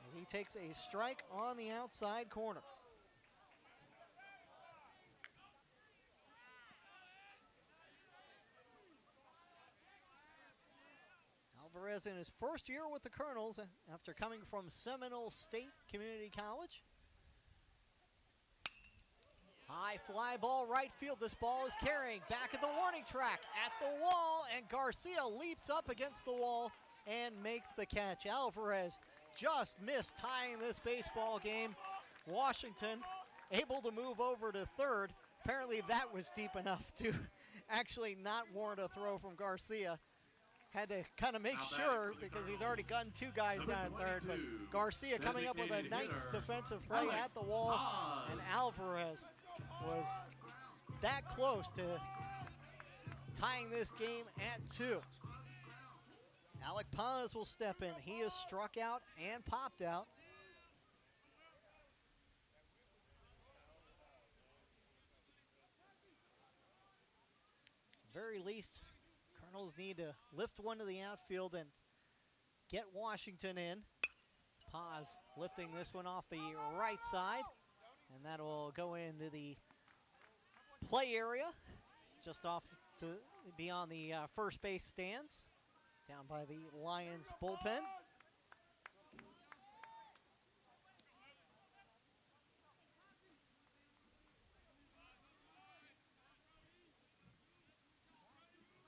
as he takes a strike on the outside corner. Alvarez in his first year with the Colonels after coming from Seminole State Community College. High fly ball right field. This ball is carrying back at the warning track at the wall, and Garcia leaps up against the wall and makes the catch. Alvarez just missed tying this baseball game. Washington able to move over to third. Apparently that was deep enough to actually not warrant a throw from Garcia. Had to kind of make sure because he's already gotten two guys down at third. But Garcia coming up with a nice defensive play at the wall, and Alvarez was that close to tying this game at 2. Alec Paz will step in. He is struck out and popped out. Very least, Colonels need to lift one to the outfield and get Washington in. Paz lifting this one off the right side, and that will go into the play area, just off to beyond the first base stands, down by the Lions bullpen.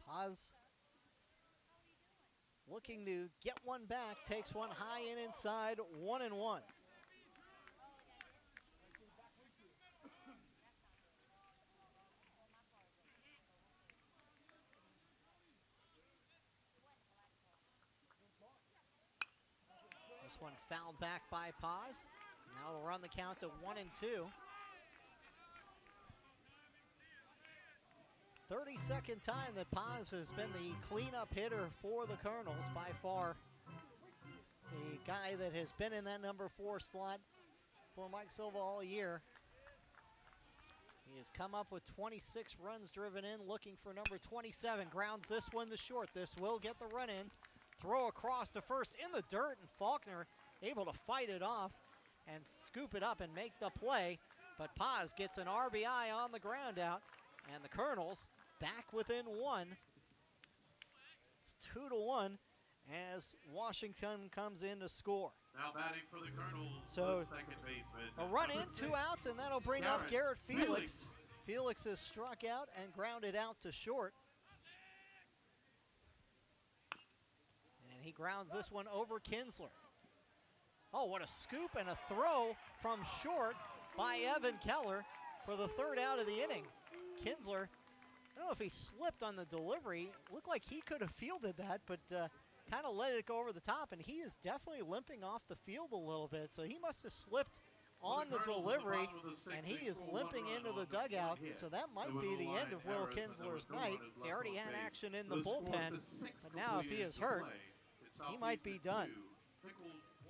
Paz looking to get one back, takes one high and inside, 1-1. This one fouled back by Paz. Now we'll run the count to 1-2. 32nd time that Paz has been the cleanup hitter for the Colonels, by far the guy that has been in that number 4 slot for Mike Silva all year. He has come up with 26 runs driven in, looking for number 27. Grounds this one to short. This will get the run in. Throw across to first in the dirt, and Faulkner able to fight it off and scoop it up and make the play. But Paz gets an RBI on the ground out, and the Colonels back within 1. It's 2-1 as Washington comes in to score. Now batting for the Colonels, so second baseman. A run in, 2 outs, and that'll bring up Garrett Felix. Felix is struck out and grounded out to short. And he grounds this one over Kinsler. Oh, what a scoop and a throw from short by Evan Keller for the 3rd out of the inning. Kinsler, I don't know if he slipped on the delivery. Looked like he could have fielded that, but kind of let it go over the top, and he is definitely limping off the field a little bit, so he must have slipped on the delivery, and he is limping into the dugout, so that might be the end of Will Kinsler's night. They already had action in the bullpen, but now if he is hurt, he might be done.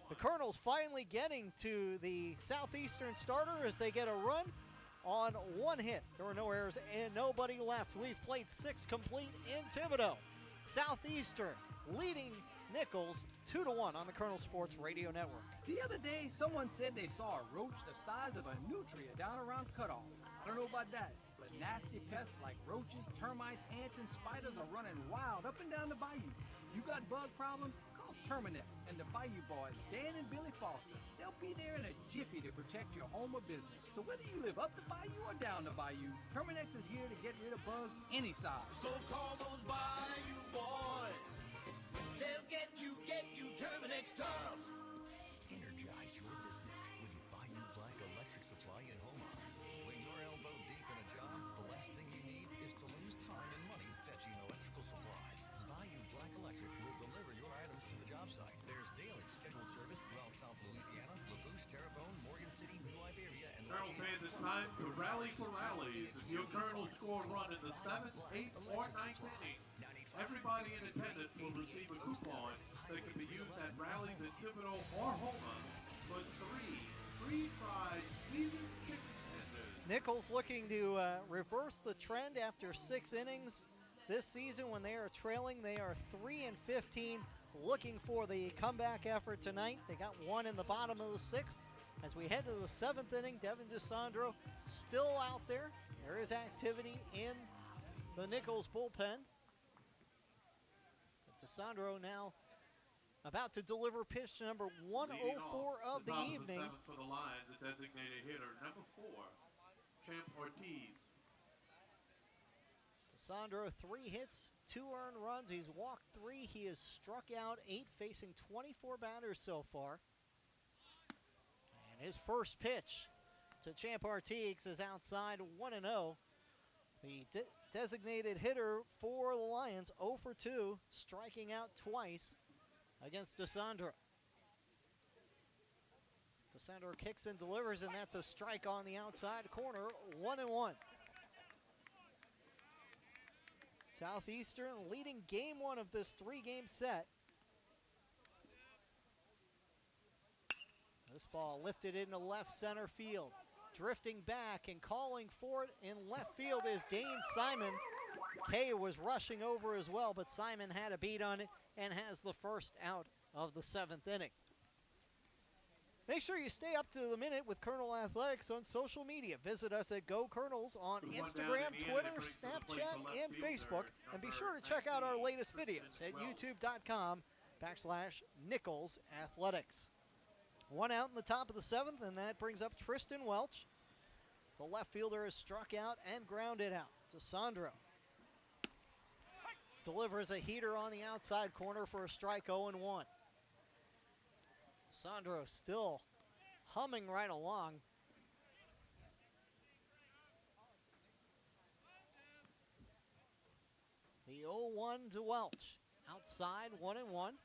The Colonels finally getting to the Southeastern starter as they get a run on 1 hit. There were no errors and nobody left. We've played 6 complete in Thibodaux. Southeastern leading Nicholls 2-1 on the Colonel Sports Radio Network. The other day, someone said they saw a roach the size of a nutria down around Cutoff. I don't know about that, but nasty pests like roaches, termites, ants, and spiders are running wild up and down the bayou. You got bug problems? Call Terminex and the Bayou Boys, Dan and Billy Foster. They'll be there in a jiffy to protect your home or business. So whether you live up the bayou or down the bayou, Terminex is here to get rid of bugs any size. So call those Bayou Boys. They'll get you Terminex tough. Energize your business with Bayou Black Electric Supply in Homa. When you're elbow deep in a job, the last thing you need is to lose time and money fetching electrical supplies. Bayou Black Electric will deliver your items to the job site. There's daily scheduled service throughout South Louisiana, Lafourche, Terrebonne, Morgan City, New Iberia, and Colonel fans, it's time to rally for rallies. If your Colonel score a run in the 7th, 8th, or 9th inning, everybody in attendance will receive a coupon that can be used at rallies in Thibodeau or Houma for 3 free-fried seasoned chicken tenders. Nicholls looking to reverse the trend after 6 innings this season. When they are trailing, they are 3-15, looking for the comeback effort tonight. They got one in the bottom of the 6th. As we head to the 7th inning, Devin DeSandro still out there. There is activity in the Nicholls bullpen. But DeSandro now about to deliver pitch number 104 of the evening. The 7th for the Lions, the designated hitter, number 4, Champ Ortiz. DeSandro, 3 hits, 2 earned runs. He's walked 3. He has struck out 8, facing 24 batters so far. And his first pitch to Champ Ortiz is outside, 1-0. The designated hitter for the Lions, 0 for 2, striking out twice against DeSandro. DeSandro kicks and delivers, and that's a strike on the outside corner, 1-1. Southeastern leading game 1 of this 3-game set. This ball lifted into left center field. Drifting back and calling for it in left field is Dane Simon. Kay was rushing over as well, but Simon had a beat on it and has the first out of the 7th inning. Make sure you stay up to the minute with Colonel Athletics on social media. Visit us at Go Colonels on Instagram, Twitter, Snapchat, and Facebook. And be sure to check out our latest videos at youtube.com/Nicholls Athletics. 1 out in the top of the 7th, and that brings up Tristan Welch. The left fielder is struck out and grounded out. DeSandro delivers a heater on the outside corner for a strike, 0-1. DeSandro still humming right along. The 0-1 to Welch. Outside, 1-1.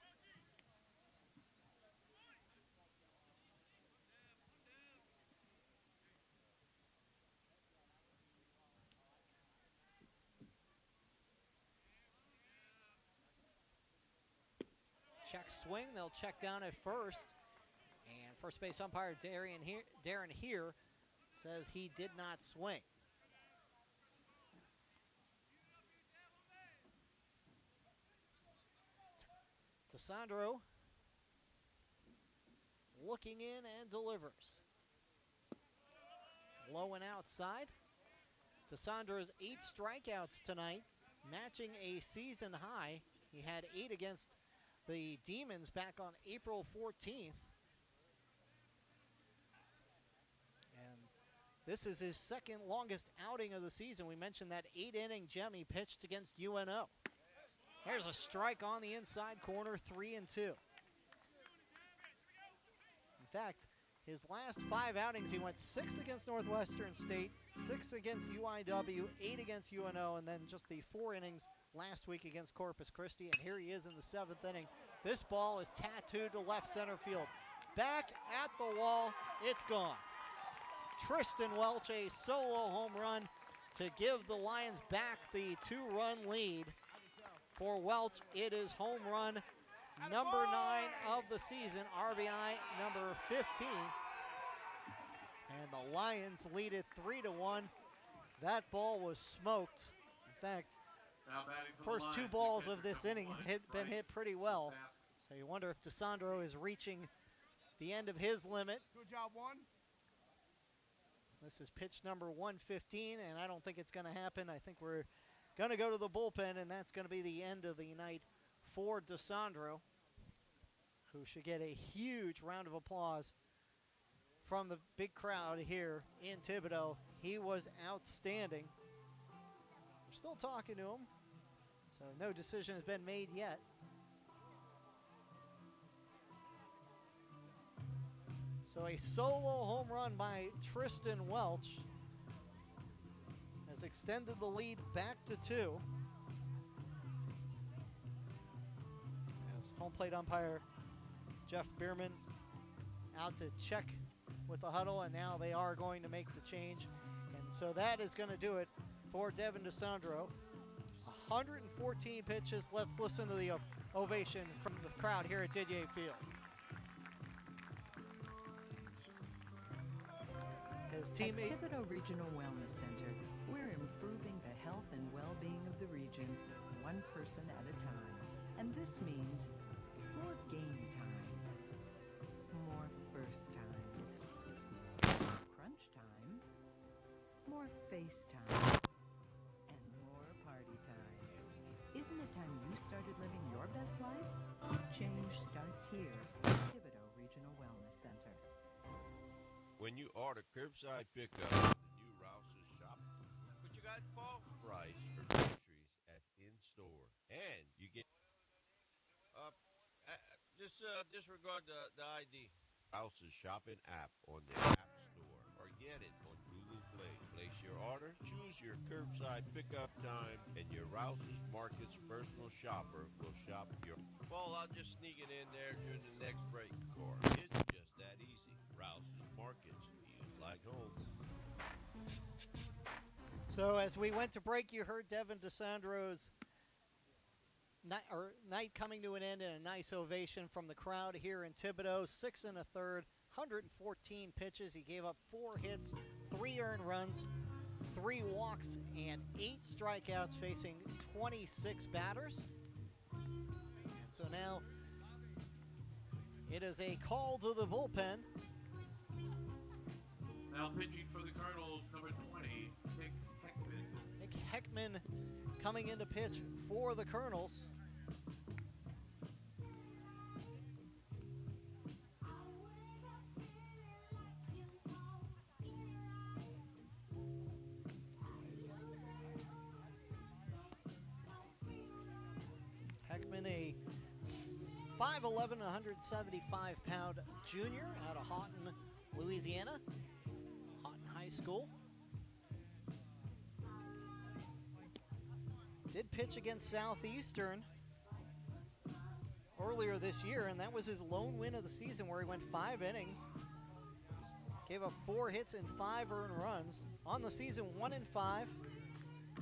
Check swing, they'll check down at first. And first base umpire Darren here says he did not swing. DeSandro looking in and delivers. Low and outside. DeSandro's 8 strikeouts tonight, matching a season high. He had 8 against the Demons back on April 14th. And this is his 2nd longest outing of the season. We mentioned that 8-inning gem he pitched against UNO. There's a strike on the inside corner, 3-2. In fact, his last 5 outings, he went 6 against Northwestern State, 6 against UIW, 8 against UNO, and then just the 4 innings last week against Corpus Christi. And here he is in the 7th inning. This ball is tattooed to left center field. Back at the wall, it's gone. Tristan Welch, a solo home run to give the Lions back the 2-run lead. For Welch, it is home run number 9 of the season, RBI number 15. And the Lions lead it 3-1. That ball was smoked. In fact, first 2 balls of this inning had been hit pretty well. So you wonder if DeSandro is reaching the end of his limit. Good job, 1. This is pitch number 115, and I don't think it's going to happen. I think we're going to go to the bullpen, and that's going to be the end of the night for DeSandro, who should get a huge round of applause from the big crowd here in Thibodeau. He was outstanding. We're still talking to him, so no decision has been made yet. So a solo home run by Tristan Welch has extended the lead back to 2. As home plate umpire Jeff Bierman out to check with the huddle, and now they are going to make the change. And so that is going to do it for Devin DeSandro. 114 pitches. Let's listen to the ovation from the crowd here at Didier Field. His teammate. At Thibodeau Regional Wellness Center, we're improving the health and well-being of the region, one person at a time. And this means more game time, more first times, crunch time, more face time, and more party time. Isn't it time you started living your best life? Change starts here at Thibodeau Regional Wellness Center. When you order curbside pickup at the new Rouse's shop, but you got bulk price for groceries at in-store. And you get, just disregard the ID. Rouse's shopping app on the App Store or get it on Google Play. Place your order, choose your curbside pickup time, and your Rouse's Markets personal shopper will shop your. Well, I'll just sneak it in there during the next break, Cor. It's just that easy. Rouse's Markets, feels like home. So as we went to break, you heard Devin DeSandro's night coming to an end and a nice ovation from the crowd here in Thibodeau. 6 1/3, 114 pitches. He gave up 4 hits, 3 earned runs, 3 walks, and 8 strikeouts, facing 26 batters. And so now it is a call to the bullpen. Now pitching for the Cardinals, number 20, Nick Heckman. Nick Heckman coming in to pitch for the Colonels. Heckman, a 5'11", 175-pound junior out of Houghton, Louisiana. Houghton High School. Did pitch against Southeastern earlier this year, and that was his lone win of the season, where he went 5 innings. Gave up 4 hits and 5 earned runs. On the season, 1-5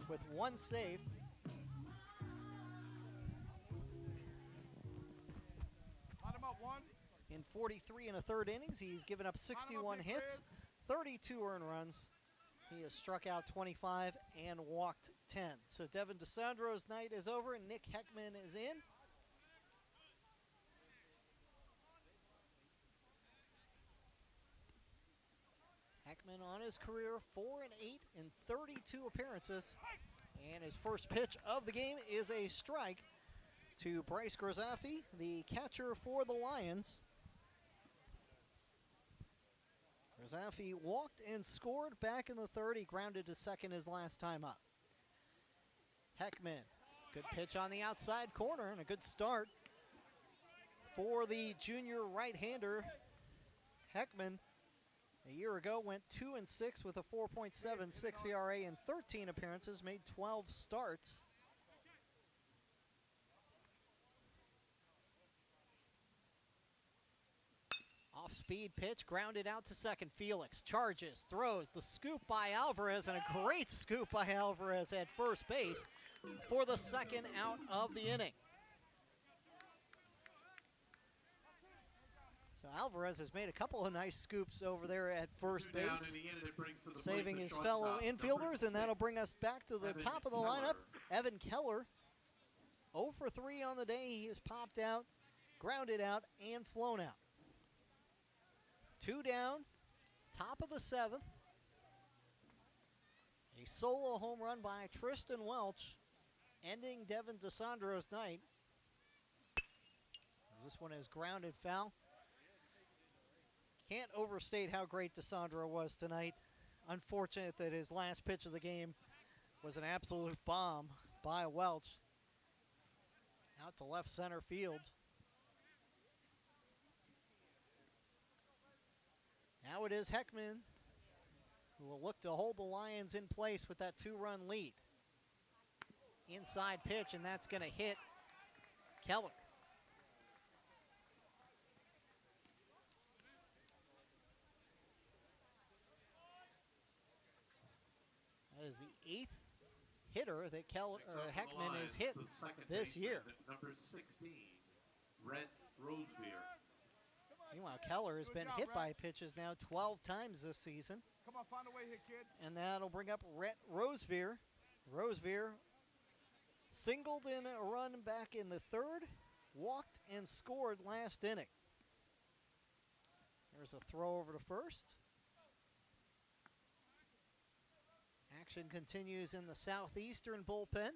with 1 save. In 43 1/3 innings, he's given up 61 hits, 32 earned runs. He has struck out 25 and walked 10. So Devin DeSandro's night is over and Nick Heckman is in. Heckman on his career 4-8 in 32 appearances. And his first pitch of the game is a strike to Bryce Grazafi, the catcher for the Lions. Grazafi walked and scored back in the 3rd. He grounded to second his last time up. Heckman, good pitch on the outside corner and a good start for the junior right-hander. Heckman, a year ago, went 2-6 with a 4.76 ERA in 13 appearances, made 12 starts. Off-speed pitch, grounded out to second. Felix charges, throws, the scoop by Alvarez, and a great scoop by Alvarez at first base for the second out of the inning. So Alvarez has made a couple of nice scoops over there at first base, saving his fellow infielders, and that'll bring us back to the top of the lineup. Evan Keller, 0 for 3 on the day. He has popped out, grounded out, and flown out. 2 down, top of the 7th. A solo home run by Tristan Welch, ending Devin DeSandro's night. This one is grounded foul. Can't overstate how great DeSandro was tonight. Unfortunate that his last pitch of the game was an absolute bomb by Welch. Out to left center field. Now it is Heckman who will look to hold the Lions in place with that 2-run lead. Inside pitch, and that's going to hit Keller. is the 8th hitter that Heckman has hit this year. Number 16, Rhett Rosevear. Meanwhile, Keller has been hit by pitches now 12 times this season. Come on, find a way here, kid. And that'll bring up Rhett Rosevear. Rosevear singled in a run back in the 3rd, walked and scored last inning. There's a throw over to first. Action continues in the Southeastern bullpen.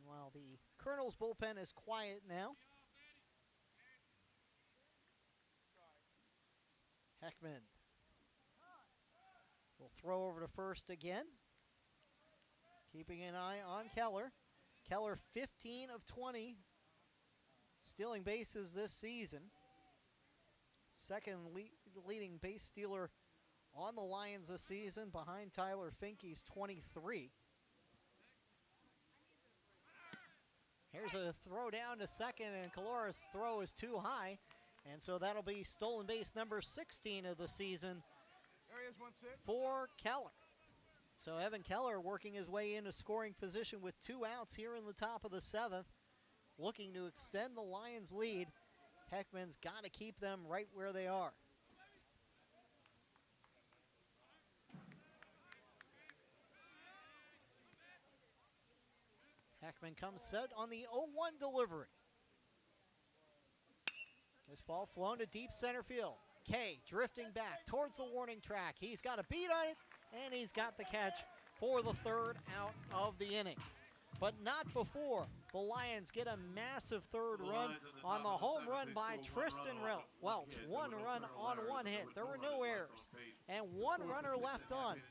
While the Colonels bullpen is quiet now. Heckman will throw over to first again. Keeping an eye on Keller. Keller 15 of 20 stealing bases this season. Second leading base stealer on the Lions this season behind Tyler Finke's 23. Here's a throw down to second, and Calora's throw is too high. And so that'll be stolen base number 16 of the season for Keller. So Evan Keller working his way into scoring position with 2 outs here in the top of the 7th, looking to extend the Lions' lead. Heckman's got to keep them right where they are. Heckman comes set on the 0-1 delivery. This ball flown to deep center field. Kay drifting back towards the warning track. He's got a beat on it, and he's got the catch for the 3rd out of the inning. But not before the Lions get a massive 3rd run on the home run by Tristan Welch. 1 run on 1 hit. There were no errors, and 1 runner left on.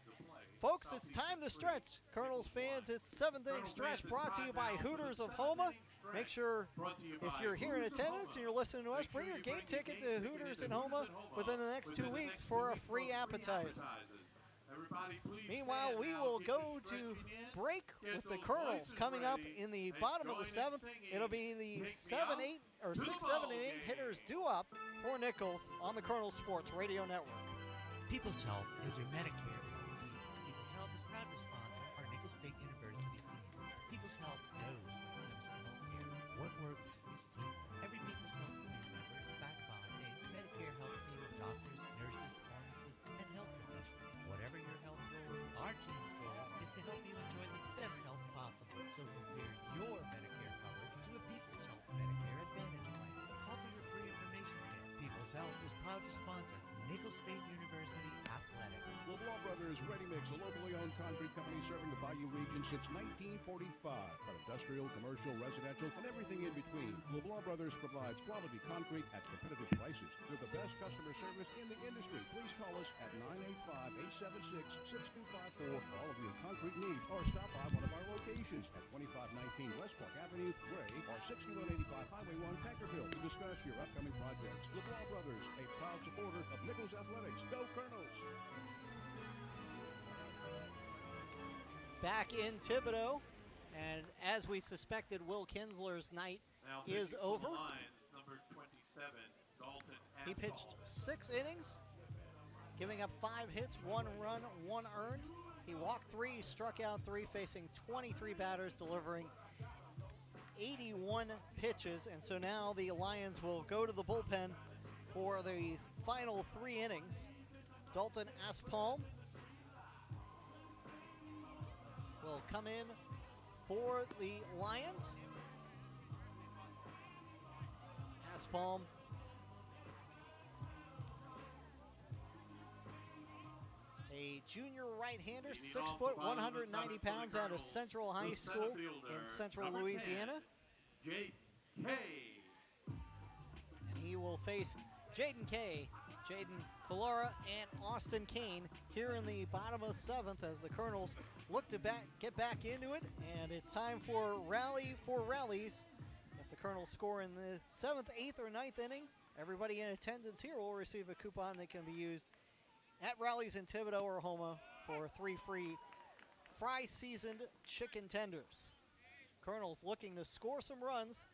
Folks, it's time to stretch. Colonels fans, it's 7th inning stretch brought to you by Hooters of Houma. Make sure if you're here in attendance and you're listening to us, bring your game ticket to Hooters in Houma within the next 2 weeks for a free appetizer. Meanwhile, we will go to break with the Colonels coming up in the bottom of the 7th. It'll be the 6, 7, and 8 hitters due up for Nicholls on the Colonels Sports Radio Network. People's Health is your Medicare. People's Health is proud to sponsor our Nicholls State University teams. People's Health knows when it comes to healthcare, what works is teamwork. Every People's Health team member is backed by a Medicare health team of doctors, nurses, pharmacists, and health professionals. Whatever your health goals, our team's goal is to help you enjoy the best health possible. So compare your Medicare coverage to a People's Health Medicare Advantage plan. Call for your free information kit. People's Health is proud to sponsor Nicholls State University Athletics. LeBlanc Brothers Ready Mix, a locally owned concrete company serving the Bayou region since 1945. Got industrial, commercial, residential, and everything in between. LeBlanc Brothers provides quality concrete at competitive prices. They're the best customer service in the industry. Please call us at 985-876-6254 for all of your concrete needs, or stop by one of our locations at 2519 West Park Avenue, Gray, or 6185 Highway 1, Tankerville to discuss your upcoming projects. LeBlanc Brothers, a proud supporter of Nicholls Athletics. Go Colonels! Back in Thibodaux, and as we suspected, Will Kinsler's night is over. Number 27, Dalton he pitched 6 innings, giving up 5 hits, 1 run, 1 earned. He walked 3, struck out 3, facing 23 batters, delivering 81 pitches. And so now the Lions will go to the bullpen for the final 3 innings. Dalton Aspalm will come in for the Lions. Aspalm a junior right-hander, 6 foot, 190 pounds, out of Central High School in Central Louisiana. Jaden Kay. And he will face Jaden Kay, Jaden Calora, and Austin Kane here in the bottom of 7th as the Colonels look to get back into it, and it's time for rally for rallies. If the Colonels score in the 7th, 8th, or 9th inning, everybody in attendance here will receive a coupon that can be used at rallies in Thibodaux or Houma for 3 free fry-seasoned chicken tenders. Colonels looking to score some runs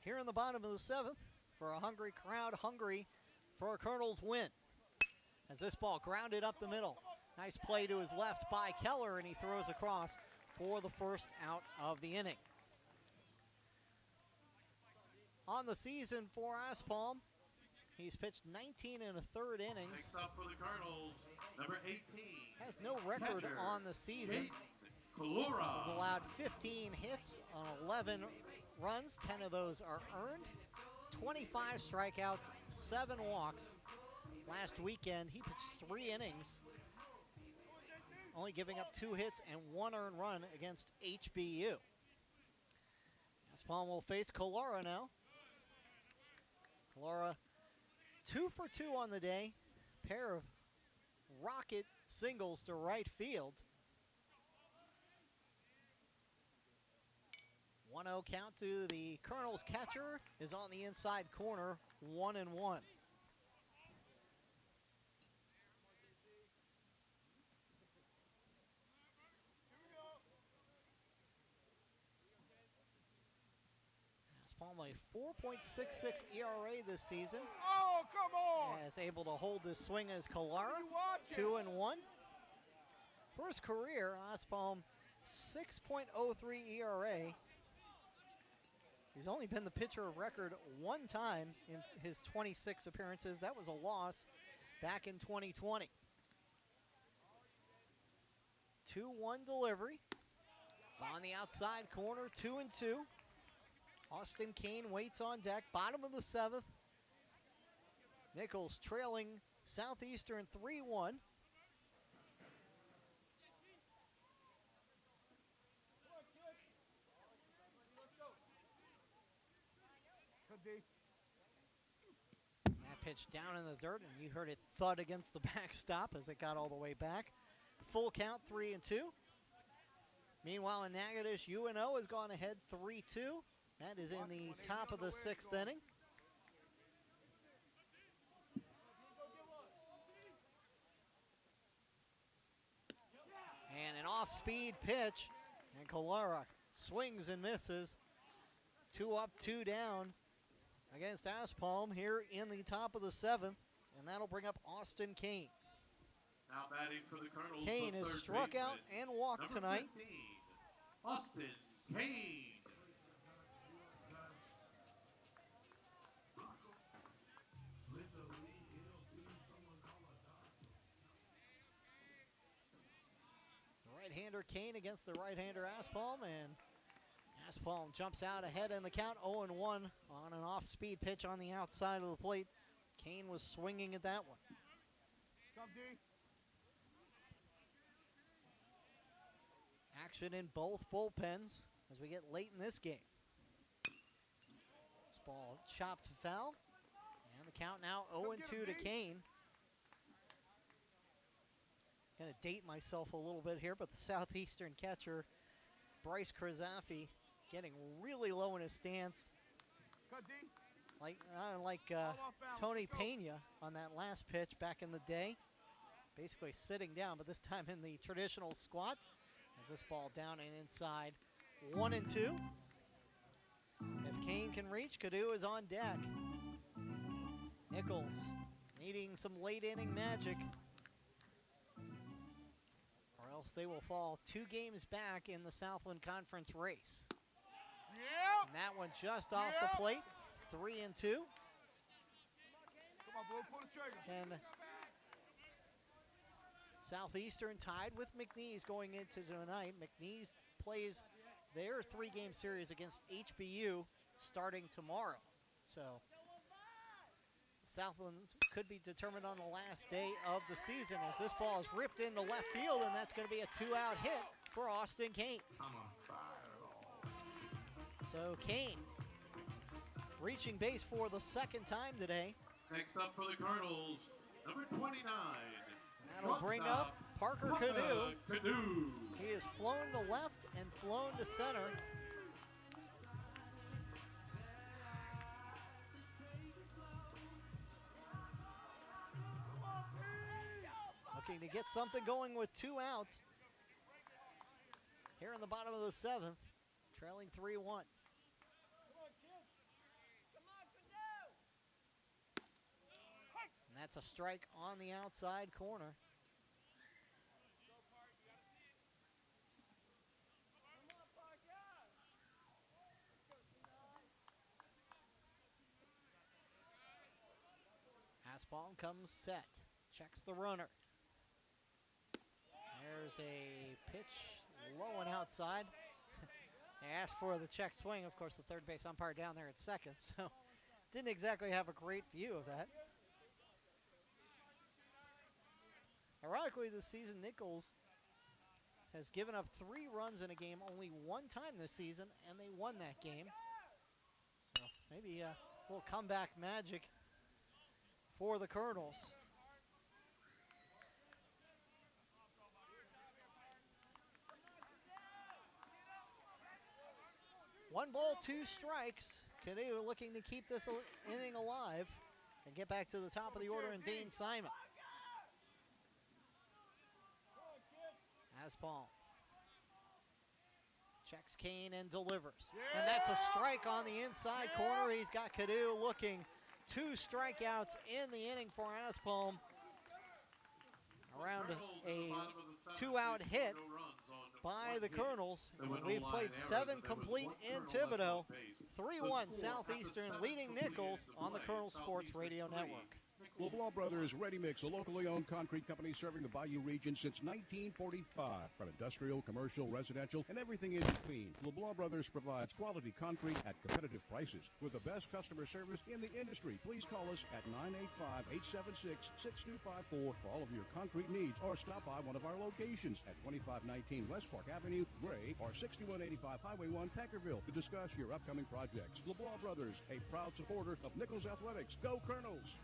here in the bottom of the 7th for a hungry crowd, hungry for a Colonels win. As this ball grounded up the middle, Nice play to his left by Keller, and he throws across for the first out of the inning. On the season for Aspalm, he's pitched 19 and a third innings. Next up for the Colonels, number 18. Has no record catcher, on the season. Kalura. Has allowed 15 hits on 11 runs. 10 of those are earned. 25 strikeouts, 7 walks. Last weekend, he pitched 3 innings, only giving up 2 hits and 1 earned run against HBU. Aspalm will face Kalura now. Kalura 2 for 2 on the day. Pair of rocket singles to right field. 1-0 count to the Colonels catcher is on the inside corner, 1-1. Aspalm a 4.66 ERA this season. Oh, come on! Is able to hold his swing as Kalura, 2-1. For his career, Aspalm 6.03 ERA. He's only been the pitcher of record 1 time in his 26 appearances. That was a loss back in 2020. 2-1 delivery. It's on the outside corner, 2-2. Austin Kane waits on deck, bottom of the 7th. Nicholls trailing Southeastern 3-1. That pitch down in the dirt, and you heard it thud against the backstop as it got all the way back. Full count, 3-2. Meanwhile, in Natchitoches, UNO has gone ahead 3-2. That is in the top of the 6th inning. And an off-speed pitch, and Kalura swings and misses. 2 up, 2 down against Aspalm here in the top of the 7th, and that'll bring up Austin Kane. Now batting for the Colonels. Kane has struck out and walked tonight. 15, Austin Kane. Right-hander Kane against the right-hander Aspalm, and Aspalm jumps out ahead in the count, 0-1 on an off-speed pitch on the outside of the plate. Kane was swinging at that one. Action in both bullpens as we get late in this game. This ball chopped foul, and the count now 0-2 to Kane. Going to date myself a little bit here, but the Southeastern catcher, Bryce Krasafi, getting really low in his stance. Like Tony Pena on that last pitch back in the day. Basically sitting down, but this time in the traditional squat. As this ball down and inside, 1-2. If Kane can reach, Cadu is on deck. Nicholls needing some late inning magic, or else they will fall 2 games back in the Southland Conference race. And that one just off the plate, 3-2. And Southeastern tied with McNeese going into tonight. McNeese plays their 3-game series against HBU starting tomorrow. So Southland could be determined on the last day of the season as this ball is ripped into left field, and that's going to be a 2-out hit for Austin Kane. So Kane reaching base for the 2nd time today. Next up for the Colonels, number 29. That'll bring up Parker Cadu. He has flown to left and flown to center. Looking to get something going with 2 outs. Here in the bottom of the 7th, trailing 3-1. And that's a strike on the outside corner. Aspalm comes set, checks the runner. There's a pitch low and outside. They asked for the check swing. Of course, the third base umpire down there at second, so didn't exactly have a great view of that. Ironically, this season, Nicholls has given up 3 runs in a game only one time this season, and they won that game. So maybe a little comeback magic for the Colonels. One ball, 2 strikes. Cadeo looking to keep this inning alive and get back to the top of the order in Dane Simon. Aspalm checks Kane and delivers. And that's a strike on the inside corner. He's got Cadeo looking. 2 strikeouts in the inning for Aspalm. Around a 2-out hit by the Colonels. We've played 7 complete in Thibodaux. 3-1 Southeastern leading Nicholls on the Colonel Sports Radio Network. LeBlanc Brothers Ready Mix, a locally owned concrete company serving the Bayou region since 1945. From industrial, commercial, residential, and everything in between. LeBlanc Brothers provides quality concrete at competitive prices with the best customer service in the industry. Please call us at 985-876-6254 for all of your concrete needs, or stop by one of our locations at 2519 West Park Avenue, Gray, or 6185 Highway 1, Packerville to discuss your upcoming projects. LeBlanc Brothers, a proud supporter of Nicholls Athletics. Go Colonels!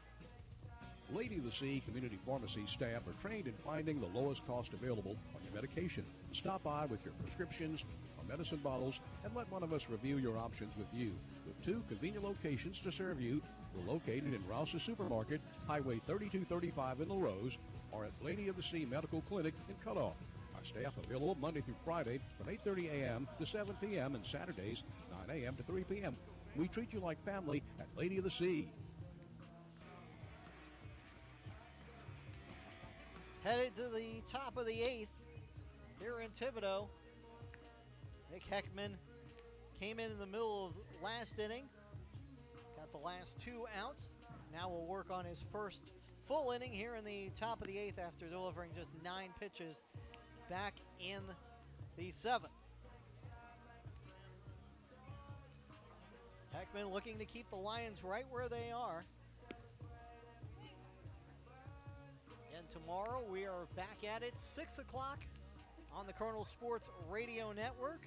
Lady of the Sea Community Pharmacy staff are trained in finding the lowest cost available on your medication. Stop by with your prescriptions or medicine bottles and let one of us review your options with you. With 2 convenient locations to serve you, we're located in Rouse's Supermarket, Highway 3235 in LaRose, or at Lady of the Sea Medical Clinic in Cutoff. Our staff available Monday through Friday from 8:30 a.m. to 7 p.m. and Saturdays 9 a.m. to 3 p.m. We treat you like family at Lady of the Sea. Headed to the top of the 8th here in Thibodaux. Nick Heckman came in the middle of last inning. Got the last 2 outs. Now we'll work on his first full inning here in the top of the 8th after delivering just 9 pitches back in the 7th. Heckman looking to keep the Lions right where they are. And tomorrow we are back at it, 6 o'clock on the Colonel Sports Radio Network.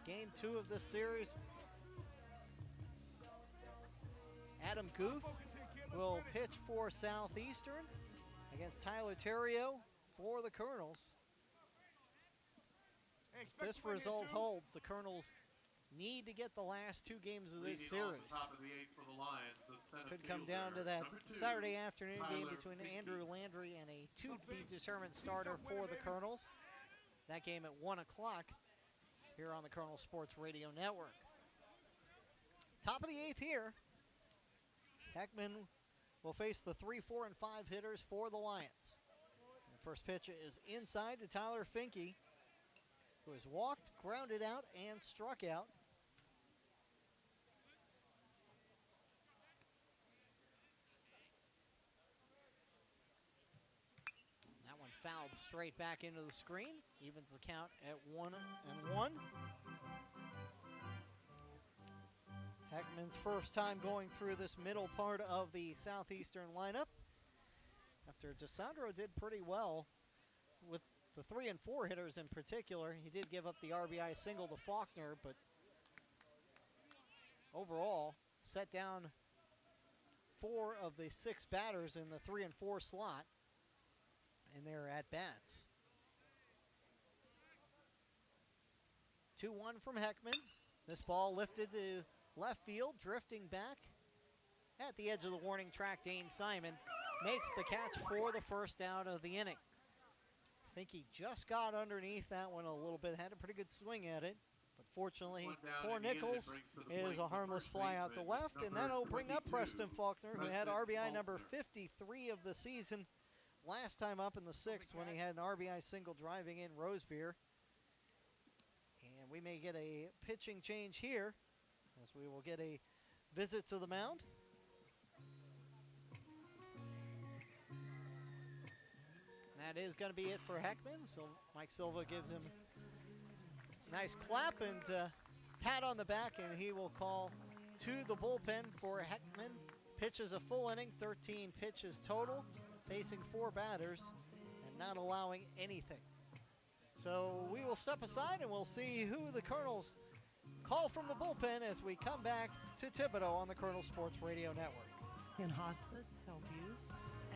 Game 2 of this series. Adam Guth will pitch for Southeastern against Tyler Terrio for the Colonels. If this result holds, the Colonels need to get the last 2 games of this series. Could come down to that Saturday afternoon game between Andrew Landry and a to-be-determined starter for the Colonels. That game at 1 o'clock here on the Colonel Sports Radio Network. Top of the 8th here. Heckman will face the 3, 4, and 5 hitters for the Lions. The first pitch is inside to Tyler Finke, who has walked, grounded out, and struck out. That one fouled straight back into the screen. Evens the count at 1-1. Heckman's first time going through this middle part of the Southeastern lineup. After DeSandro did pretty well with the 3 and 4 hitters in particular. He did give up the RBI single to Faulkner, but overall set down 4 of the 6 batters in the 3 and 4 slot in their at-bats. 2-1 from Heckman. This ball lifted to left field, drifting back at the edge of the warning track. Dane Simon makes the catch for the first out of the inning. I think he just got underneath that one a little bit, had a pretty good swing at it, but fortunately for Nicholls, it is a harmless fly out to left, and that'll bring up Preston Faulkner, who had RBI number 53 of the season last time up in the 6th when he had an RBI single driving in Rosevere. And we may get a pitching change here, as we will get a visit to the mound. that is going to be it for Heckman. So Mike Silva gives him a nice clap and pat on the back, and he will call to the bullpen for Heckman. Pitches a full inning, 13 pitches total, facing 4 batters, and not allowing anything. So we will step aside and we'll see who the Colonels call from the bullpen as we come back to Thibodaux on the Colonel Sports Radio Network. Can hospice help you?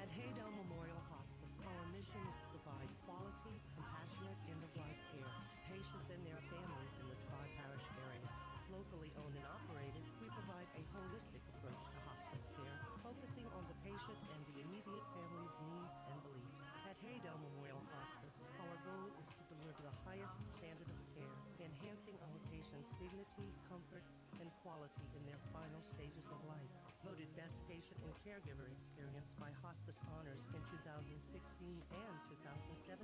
At Haydell Memorial Hospice, our mission is to provide quality, compassionate end-of-life care to patients and their families in the Tri-Parish area. Locally owned and operated, we provide a holistic approach to hospice care, focusing on the patient and the immediate family's needs and beliefs. At Haydell Memorial Hospice, our goal is to deliver the highest standard of care, enhancing our patients' dignity, comfort, and quality in their final stages of life. Voted Best Patient and Caregiver Experience by Hospice Honors in 2016 and 2017.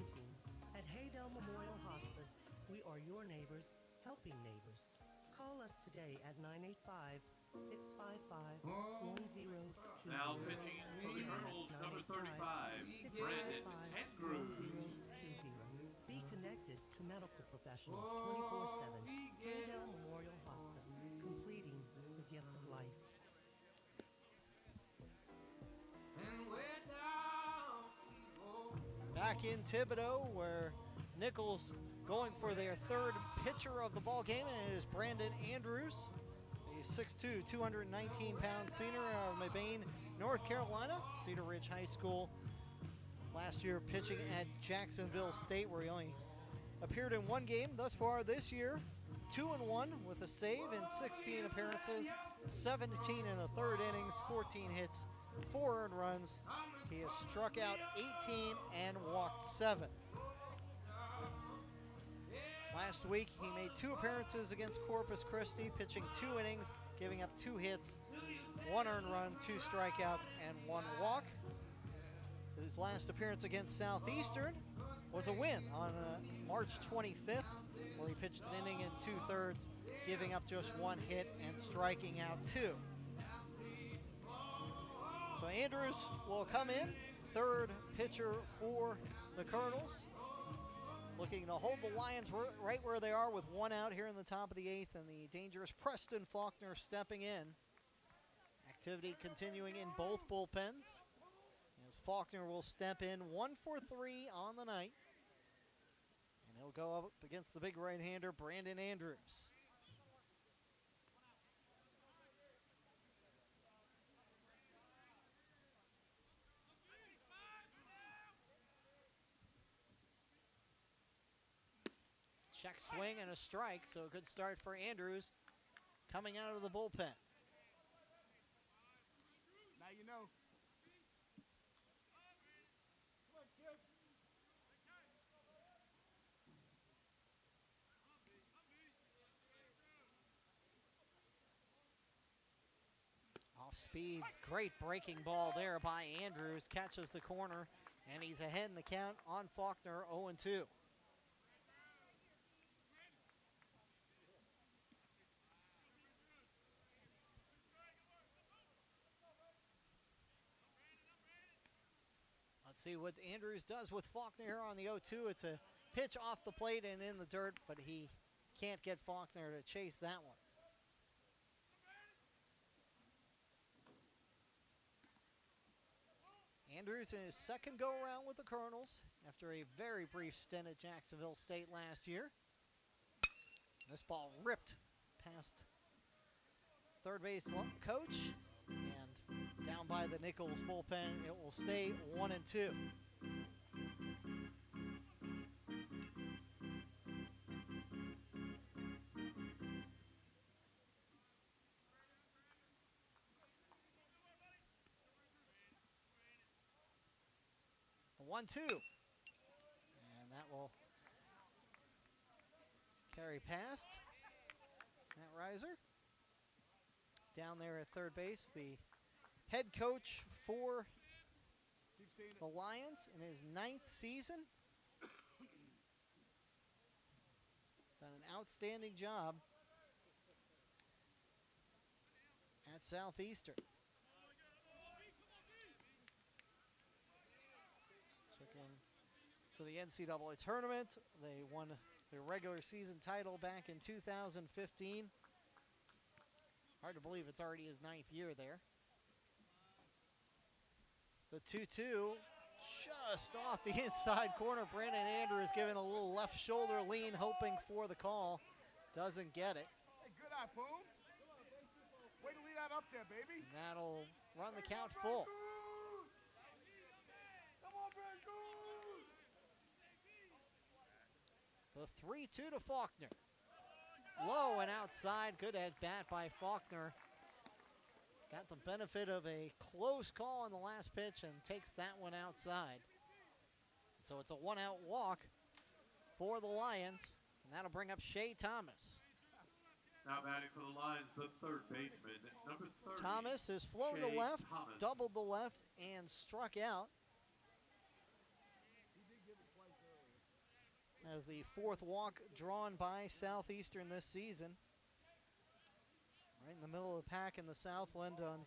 At Haydell Memorial Hospice, we are your neighbors, helping neighbors. Call us today at 985-655-1020. Now pitching for the Colonels, number 35, Brandon Andrews. Be connected to medical professionals 24/7. Haydell Memorial Hospice, completing the gift of life. Back in Thibodaux, where Nicholls going for their third pitcher of the ball game is Brandon Andrews, a 6'2", 219-pound senior out of Mabane, North Carolina, Cedar Ridge High School. Last year pitching at Jacksonville State, where he only appeared in 1 game thus far this year. 2-1 with a save in 16 appearances, 17 and a third innings, 14 hits, 4 earned runs. He has struck out 18 and walked 7. Last week, he made 2 appearances against Corpus Christi, pitching 2 innings, giving up 2 hits, 1 earned run, 2 strikeouts, and 1 walk. His last appearance against Southeastern was a win on March 25th, where he pitched an inning in 2/3, giving up just 1 hit and striking out 2. So Andrews will come in, third pitcher for the Colonels, looking to hold the Lions right where they are with 1 out here in the top of the 8th, and the dangerous Preston Faulkner stepping in. Activity continuing in both bullpens, as Faulkner will step in 1 for 3 on the night, and he'll go up against the big right-hander Brandon Andrews. Check swing and a strike, so a good start for Andrews coming out of the bullpen. Now you know. Off speed, great breaking ball there by Andrews, catches the corner, and he's ahead in the count on Faulkner, 0-2. Let's see what Andrews does with Faulkner here on the 0-2. It's a pitch off the plate and in the dirt, but he can't get Faulkner to chase that one. Andrews in his second go-around with the Colonels after a very brief stint at Jacksonville State last year. This ball ripped past third base coach, and down by the Nicholls bullpen, it will stay 1-2. The 1-2, and that will carry past Matt Reiser. Down there at third base, the head coach for the Lions in his 9th season. Done an outstanding job at Southeastern. Took in to the NCAA tournament. They won their regular season title back in 2015. Hard to believe it's already his 9th year there. The 2-2 just off the inside corner. Brandon Andrews giving a little left shoulder lean, hoping for the call. Doesn't get it. Hey, good eye, Boom. Way to lead that up there, baby. And that'll run the count full. Come on, Brancoon. The 3-2 to Faulkner. Low and outside. Good at bat by Faulkner. Got the benefit of a close call on the last pitch and takes that one outside. So it's a 1-out walk for the Lions, and that'll bring up Shea Thomas. Now batting for the Lions, the third baseman, number 30. Thomas has flown to Shea left, Thomas. doubled the left, and struck out. As the 4th walk drawn by Southeastern this season. Right in the middle of the pack in the Southland on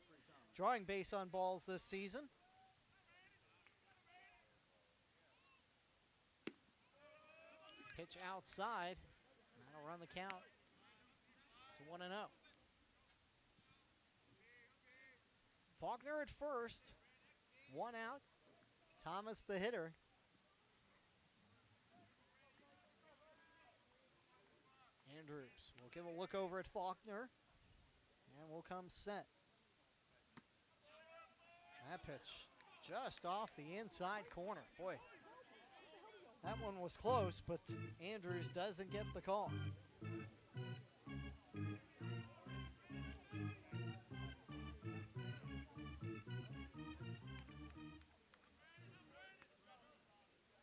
drawing base on balls this season. Pitch outside. That'll run the count to 1-0. Faulkner at first. 1 out. Thomas the hitter. Andrews will give a look over at Faulkner. And will come set. That pitch just off the inside corner. Boy, that one was close, but Andrews doesn't get the call.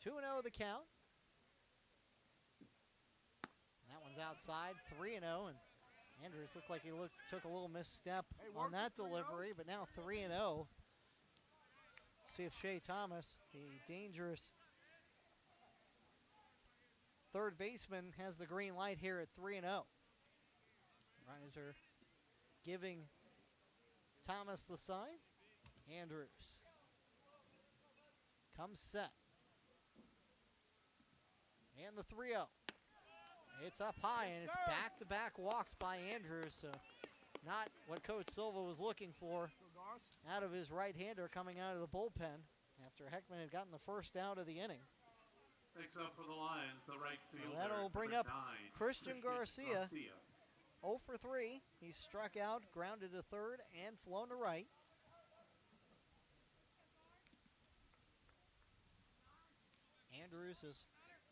Two 2-0 the count. That one's outside, 3-0, and Andrews looked like he took a little misstep on that delivery, but now 3-0. See if Shea Thomas, the dangerous third baseman, has the green light here at 3-0. Reiser giving Thomas the sign. Andrews comes set. And the 3-0. It's up high, and it's back-to-back walks by Andrews, so not what Coach Silva was looking for out of his right-hander coming out of the bullpen after Heckman had gotten the first out of the inning. Picks up for the Lions, the right fielder. So that'll bring up Christian Garcia. 0 for 3. He struck out, grounded to third, and flown to right. Andrews has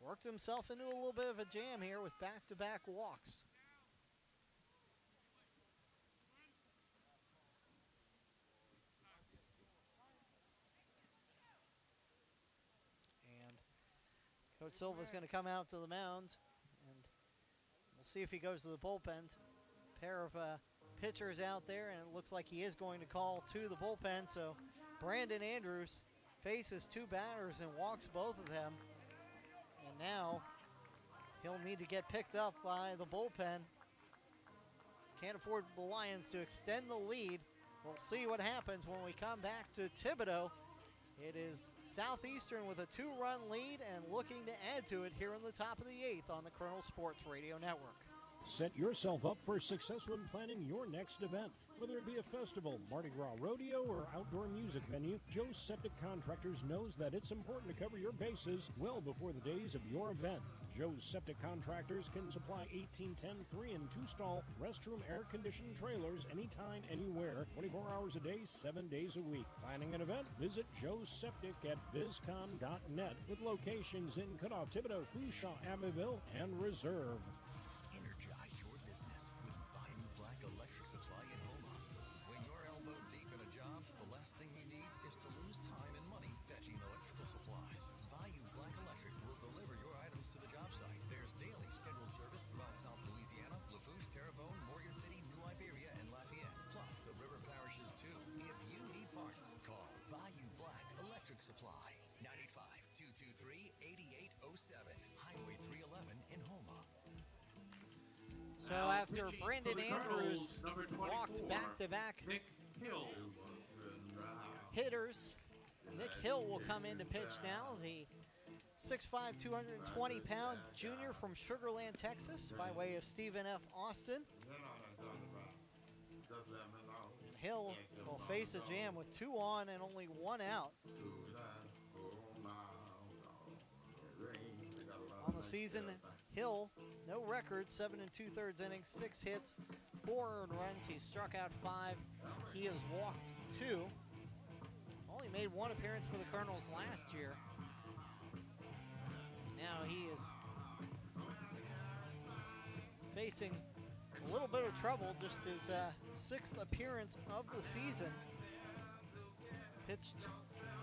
worked himself into a little bit of a jam here with back-to-back walks. And Coach Silva's going to come out to the mound, and we'll see if he goes to the bullpen. Pair of pitchers out there, and it looks like he is going to call to the bullpen. So Brandon Andrews faces two batters and walks both of them. And now he'll need to get picked up by the bullpen. Can't afford the Lions to extend the lead. We'll see what happens when we come back to Thibodaux. It is Southeastern with a 2-run lead and looking to add to it here in the top of the 8th on the Colonel Sports Radio Network. Set yourself up for success when planning your next event. Whether it be a festival, Mardi Gras rodeo, or outdoor music venue, Joe's Septic Contractors knows that it's important to cover your bases well before the days of your event. Joe's Septic Contractors can supply 1810 3- and 2-stall restroom air-conditioned trailers anytime, anywhere, 24 hours a day, 7 days a week. Planning an event? Visit Joe's Septic at bizcom.net with locations in Cudahy, Thibodaux, Fouchon, Abbeville, and Reserve. Energize your business with Bayou Black Electric Supply in Homa. When you're elbow deep in a job, the last thing you need is to lose time and money fetching electrical supplies. Bayou Black Electric will deliver your items to the job site. There's daily scheduled service throughout South Louisiana, Lafourche, Terrebonne, Morgan City, New Iberia, and Lafayette, plus the river parishes too. If you need parts, call Bayou Black Electric Supply. 985-223-8807, Highway 311 in Homa. So after Brandon Andrews walked back-to-back hitters, Nick Hill will come in to pitch now. The 6'5", 220-pound junior from Sugar Land, Texas, by way of Stephen F. Austin. Hill will face a jam with 2 on and only 1 out. On the season, Hill, no record, 7 2/3 innings, 6 hits, 4 earned runs. He struck out 5. He has walked 2. Only made 1 appearance for the Colonels last year. Now he is facing a little bit of trouble, just his 6th appearance of the season. Pitched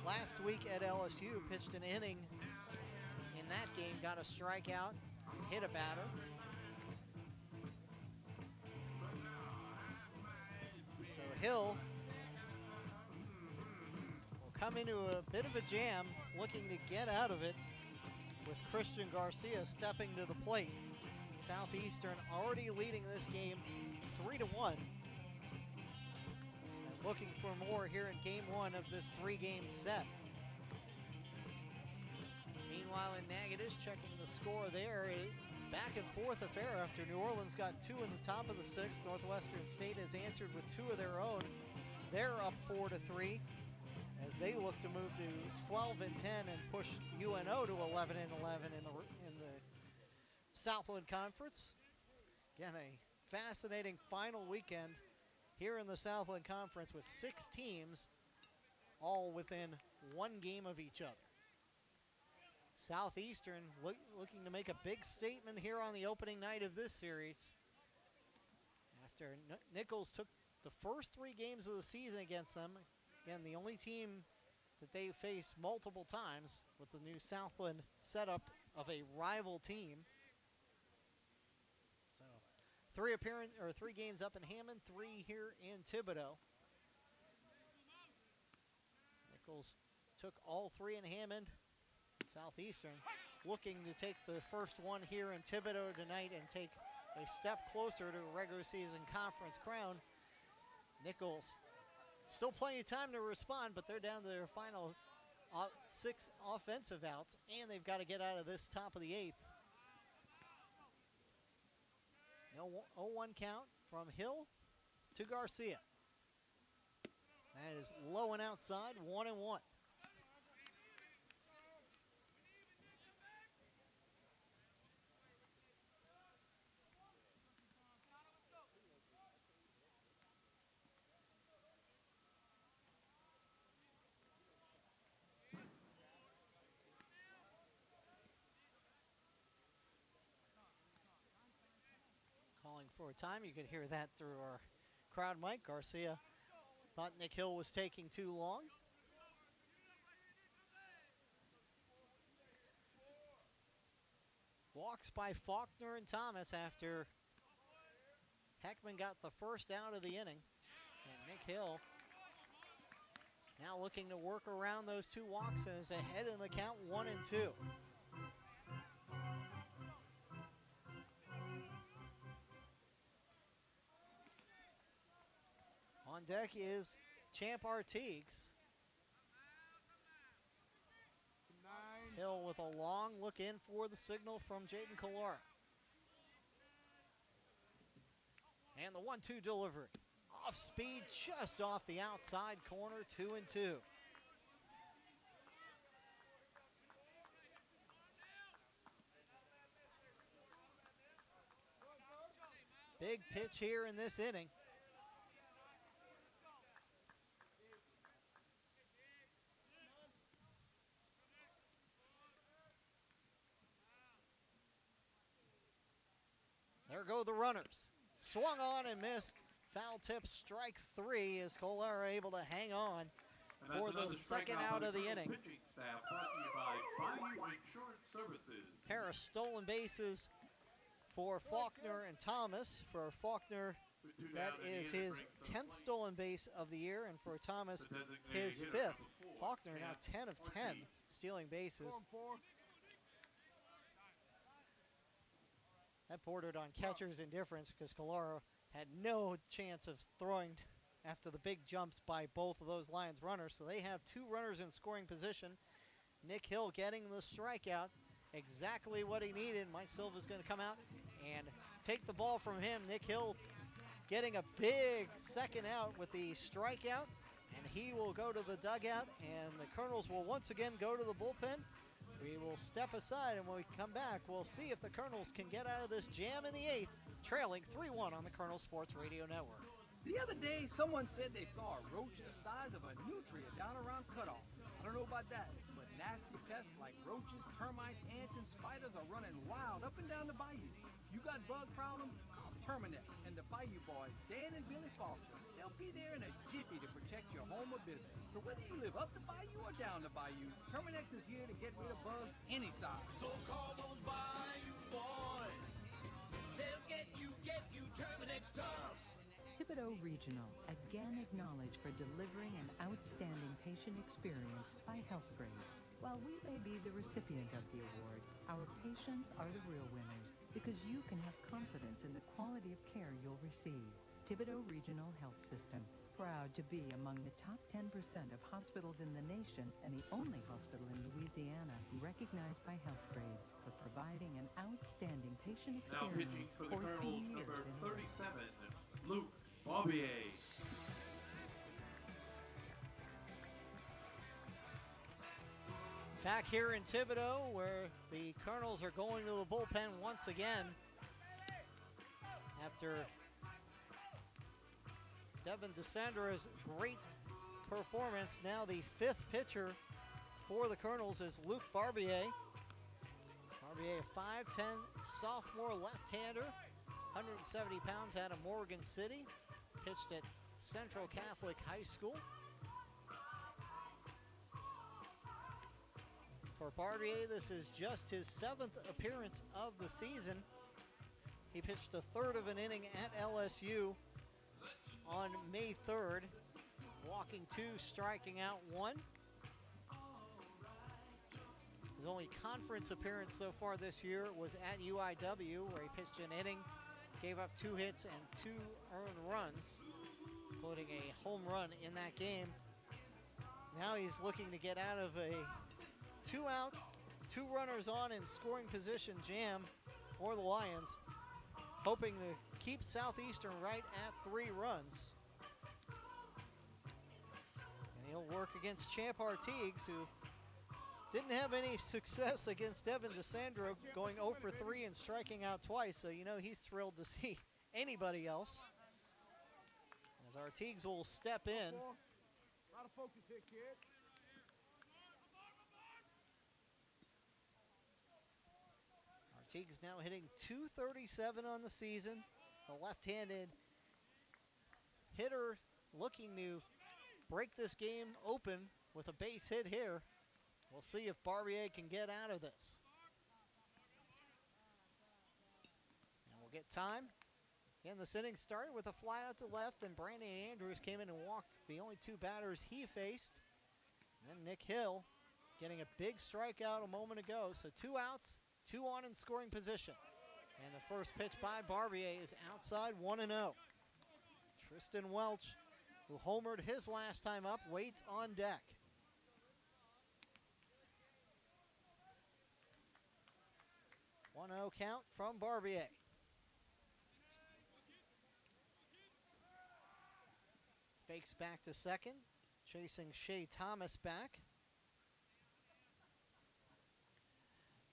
last week at LSU, pitched an inning in that game, got a strikeout, hit a batter. So Hill will come into a bit of a jam, looking to get out of it, with Christian Garcia stepping to the plate. Southeastern already leading this game 3-1. And looking for more here in game 1 of this 3-game set. Meanwhile, in Natchitoches, checking the score there, a back and forth affair after New Orleans got 2 in the top of the 6th. Northwestern State has answered with 2 of their own. They're up 4-3 as they look to move to 12-10 and push UNO to 11-11 in the Southland Conference. Again, a fascinating final weekend here in the Southland Conference with 6 teams all within 1 game of each other. Southeastern looking to make a big statement here on the opening night of this series. After Nicholls took the first 3 games of the season against them, again, the only team that they face multiple times with the new Southland setup of a rival team. So 3 games up in Hammond, 3 here in Thibodaux. Nicholls took all 3 in Hammond. Southeastern looking to take the first one here in Thibodaux tonight and take a step closer to a regular season conference crown. Nicholls still plenty of time to respond, but they're down to their final 6 offensive outs, and they've got to get out of this top of the 8th. No 0-1 count from Hill to Garcia. That is low and outside, 1-1. For a time, you could hear that through our crowd mic. Garcia thought Nick Hill was taking too long. Walks by Faulkner and Thomas after Heckman got the first out of the inning. And Nick Hill now looking to work around those 2 walks and is ahead in the count 1-2. On deck is Champ Artigues. Hill with a long look in for the signal from Jaden Kalara. And the 1-2 delivery. Off speed, just off the outside corner, 2-2. Big pitch here in this inning. There go the runners. Swung on and missed. Foul tip, strike 3 as Kalara able to hang on for the second out of the inning. Pitching staff brought to you by Bayou Insurance Services. Pair of stolen bases for Faulkner and Thomas. For Faulkner, that is his 10th stolen base of the year, and for Thomas, his 5th. Faulkner now 10 of 10 stealing bases. That bordered on catcher's indifference because Kalara had no chance of throwing after the big jumps by both of those Lions runners. So they have 2 runners in scoring position Nick Hill getting the strikeout. Exactly what he needed. Mike Silva's going to come out and take the ball from him. Nick Hill getting a big second out with the strikeout, and he will go to the dugout, and the Colonels will once again go to the bullpen. We will step aside, and when we come back, we'll see if the Colonels can get out of this jam in the 8th, trailing 3-1 on the Colonel Sports Radio Network. The other day, someone said they saw a roach the size of a nutria down around Cutoff. I don't know about that, but nasty pests like roaches, termites, ants, and spiders are running wild up and down the bayou. You got bug problems? Call Terminex and the Bayou Boys, Dan and Billy Foster. They'll be there in a jiffy to protect your home or business. So whether you live up the bayou or down the bayou, Terminex is here to get rid of bugs any size. So call those Bayou Boys. They'll get you, Terminex tough. Thibodeau Regional, again acknowledged for delivering an outstanding patient experience by Healthgrades. While we may be the recipient of the award, our patients are the real winners because you can have confidence in the quality of care you'll receive. Thibodeau Regional Health System, proud to be among the top 10% of hospitals in the nation and the only hospital in Louisiana recognized by Healthgrades for providing an outstanding patient Now pitching experience for the 14 Colonels, years number in a row. 37, Luke Barbier. Back here in Thibodeau, where the Colonels are going to the bullpen once again after Devin DeSandra's great performance. Now the 5th pitcher for the Colonels is Luke Barbier. Barbier, a 5'10 sophomore left-hander, 170 pounds, out of Morgan City. Pitched at Central Catholic High School. For Barbier, this is just his 7th appearance of the season. He pitched a third of an inning at LSU on May 3rd, walking 2, striking out 1. His only conference appearance so far this year was at UIW, where he pitched an inning, gave up 2 hits and 2 earned runs, including a home run in that game. Now he's looking to get out of a 2-out, 2 runners on in scoring position jam for the Lions, hoping to keep Southeastern right at 3 runs. And he'll work against Champ Artigues, who didn't have any success against Devin DeSandro, going 0 for 3 and striking out twice, so you know he's thrilled to see anybody else. As Artigues will step in. A lot of focus here, kid. Artigues now hitting .237 on the season. The left-handed hitter looking to break this game open with a base hit here. We'll see if Barbier can get out of this. And we'll get time. Again, this inning started with a fly out to left, and Brandon Andrews came in and walked the only 2 batters he faced. And then Nick Hill getting a big strikeout a moment ago. So 2 outs, 2 on in scoring position. And the first pitch by Barbier is outside, 1-0. Tristan Welch, who homered his last time up, waits on deck. One 1-0 count from Barbier. Fakes back to second, chasing Shea Thomas back.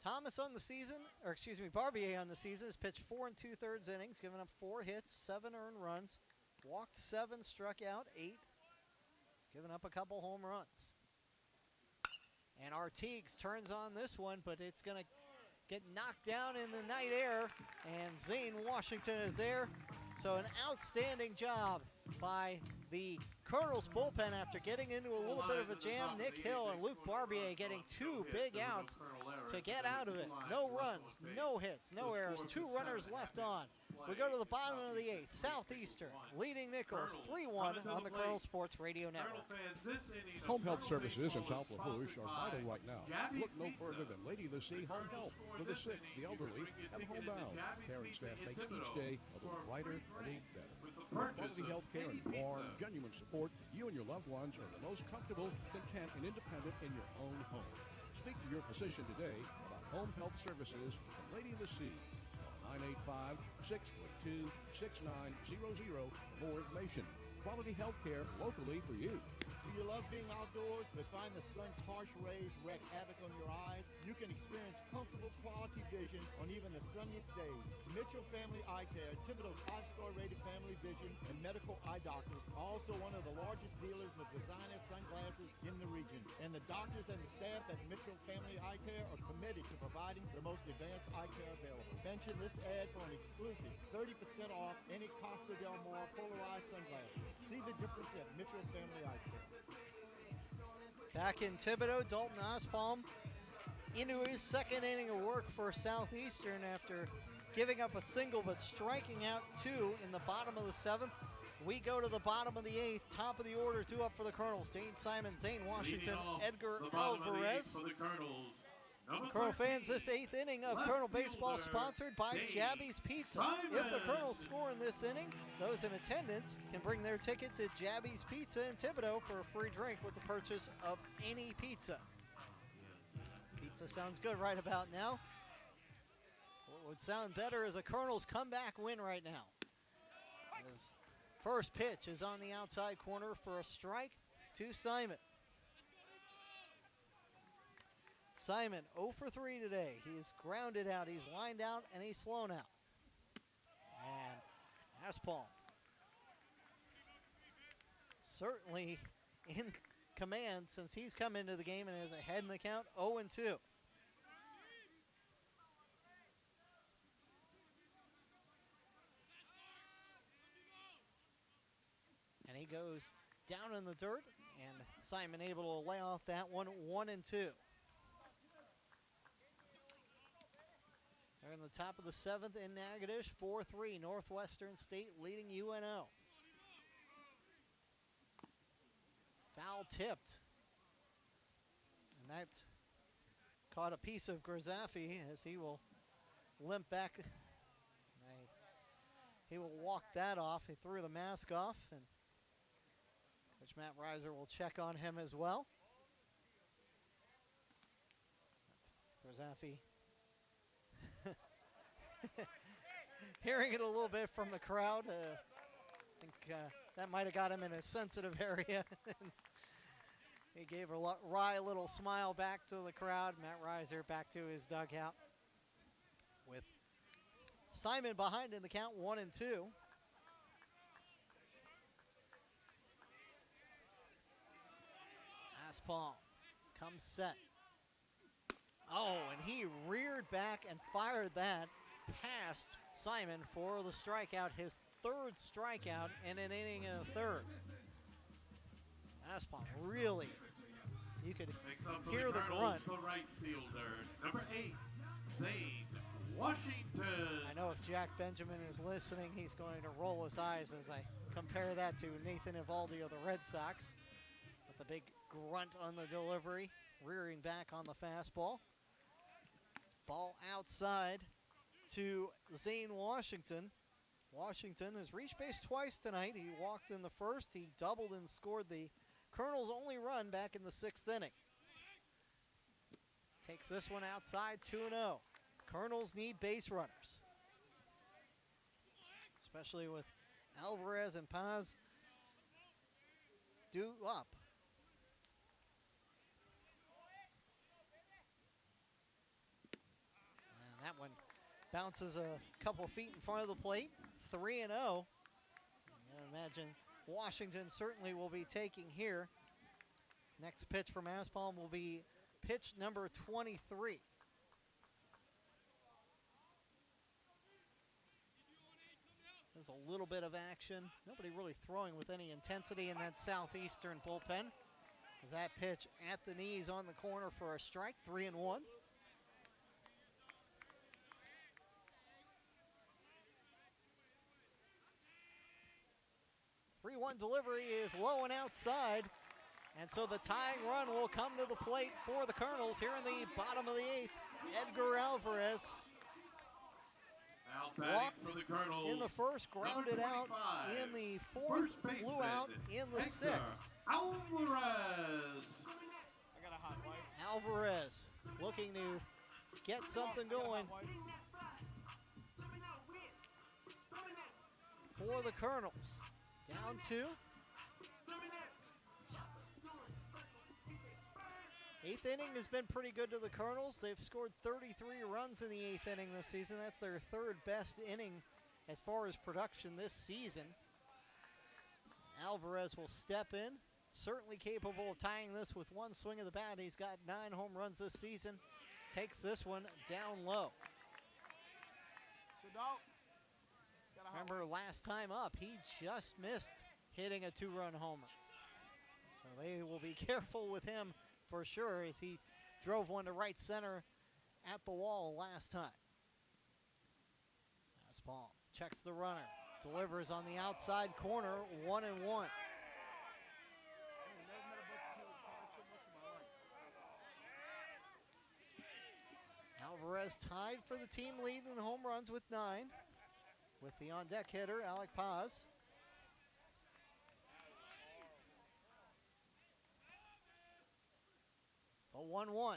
Thomas on the season, or excuse me, Barbier on the season has pitched 4 2/3 innings, given up 4 hits, 7 earned runs, walked 7, struck out 8. He's given up a couple home runs. And Artigues turns on this one, but it's going to get knocked down in the night air, and Zane Washington is there. So an outstanding job by the Colonels bullpen after getting into a little bit of a jam. Nick Hill and Luke Barbier getting 2 big outs to get out of it. No runs, no hits, no errors, 2 runners left on. We go to the bottom of the 8th. Southeastern leading Nicholls 3-1 on the Colonel Sports Radio Network. Home health services in South Lafourche are vital right now. Look no further than Lady of the Sea Home Health for the sick, the elderly, and homebound. Caring staff makes each day a little brighter, a little better. With quality health care and warm, genuine support, you and your loved ones are the most comfortable, content, and independent in your own home. Speak to your physician today about home health services from Lady of the Sea. Call 985-632-6900 for more information. Quality health care locally for you. Do you love being outdoors but find the sun's harsh rays wreak havoc on your eyes? You can experience comfortable quality vision on even the sunniest days. Mitchell Family Eye Care, Thibodeau's 5-star rated family vision and medical eye doctors, are also one of the largest dealers of designer sunglasses in the region. And the doctors and the staff at Mitchell Family Eye Care are committed to providing the most advanced eye care available. Mention this ad for an exclusive 30% off any Costa Del Mar polarized sunglasses. See the difference at Mitchell Family Eye Care. Back in Thibodeau, Dalton Osbaum into his second inning of work for Southeastern after giving up a single but striking out 2 in the bottom of the 7th. We go to the bottom of the 8th, top of the order, 2 up for the Colonels. Dane Simon, Zane Washington, Edgar Alvarez. For the Colonels. Colonel fans, this 8th inning of Colonel Baseball sponsored by Jabby's Pizza. If the Colonels score in this inning, those in attendance can bring their ticket to Jabby's Pizza in Thibodeau for a free drink with the purchase of any pizza. Pizza sounds good right about now. What would sound better is a Colonels comeback win right now. His first pitch is on the outside corner for a strike to Simon. Simon 0 for 3 today. He's grounded out, he's lined out, and he's flown out. And Aspalm certainly in command since he's come into the game and is ahead in the count, 0-2. And he goes down in the dirt, and Simon able to lay off that one, 1-2. They're in the top of the 7th in Natchitoches, 4-3. Northwestern State leading UNO. Foul tipped. And that caught a piece of Grizzaffi as he will limp back. He will walk that off. He threw the mask off, and Coach Matt Reiser will check on him as well. Grizzaffi hearing it a little bit from the crowd. I think that might have got him in a sensitive area. He gave a wry little smile back to the crowd. Matt Reiser back to his dugout with Simon behind in the count, 1-2. Aspalm comes set. Oh, and he reared back and fired that past Simon for the strikeout, his 3rd strikeout in an inning and a 3rd. Aspalm really, you could hear the grunt. The right fielder, number 8, Zane Washington. I know if Jack Benjamin is listening, he's going to roll his eyes as I compare that to Nathan Evaldi of the Red Sox with the big grunt on the delivery, rearing back on the fastball. Ball outside to Zane Washington. Washington has reached base twice tonight. He walked in the 1st. He doubled and scored the Colonels' only run back in the 6th inning. Takes this one outside, 2-0. Colonels need base runners, especially with Alvarez and Paz due up. That one bounces a couple feet in front of the plate, 3-0. I imagine Washington certainly will be taking here. Next pitch from Aspalm will be pitch number 23. There's a little bit of action. Nobody really throwing with any intensity in that Southeastern bullpen. As that pitch at the knees on the corner for a strike, 3-1. 3-1 delivery is low and outside. And so the tying run will come to the plate for the Colonels here in the bottom of the 8th. Edgar Alvarez walked for the Colonels, in the 1st, grounded out in the 4th, flew out in the 6th. Alvarez. I got a hot wife. Alvarez looking to get something going for the Colonels. Down 2. 8th inning has been pretty good to the Colonels. They've scored 33 runs in the 8th inning this season. That's their 3rd best inning as far as production this season. Alvarez will step in. Certainly capable of tying this with one swing of the bat. He's got 9 home runs this season. Takes this one down low. Remember last time up, he just missed hitting a 2-run homer. So they will be careful with him for sure as he drove one to right center at the wall last time. Fastball checks the runner, delivers on the outside corner, 1-1. Alvarez tied for the team lead in home runs with 9, with the on-deck hitter, Alec Paz. The 1-1.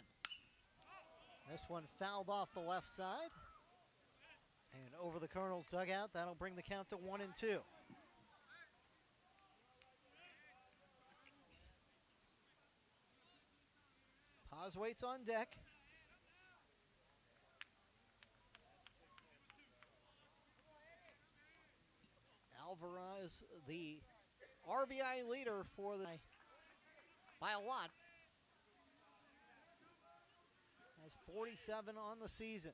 This one fouled off the left side. And over the Colonels' dugout, that'll bring the count to 1-2. Paz waits on deck. Alvarez, the RBI leader for the by a lot. Has 47 on the season.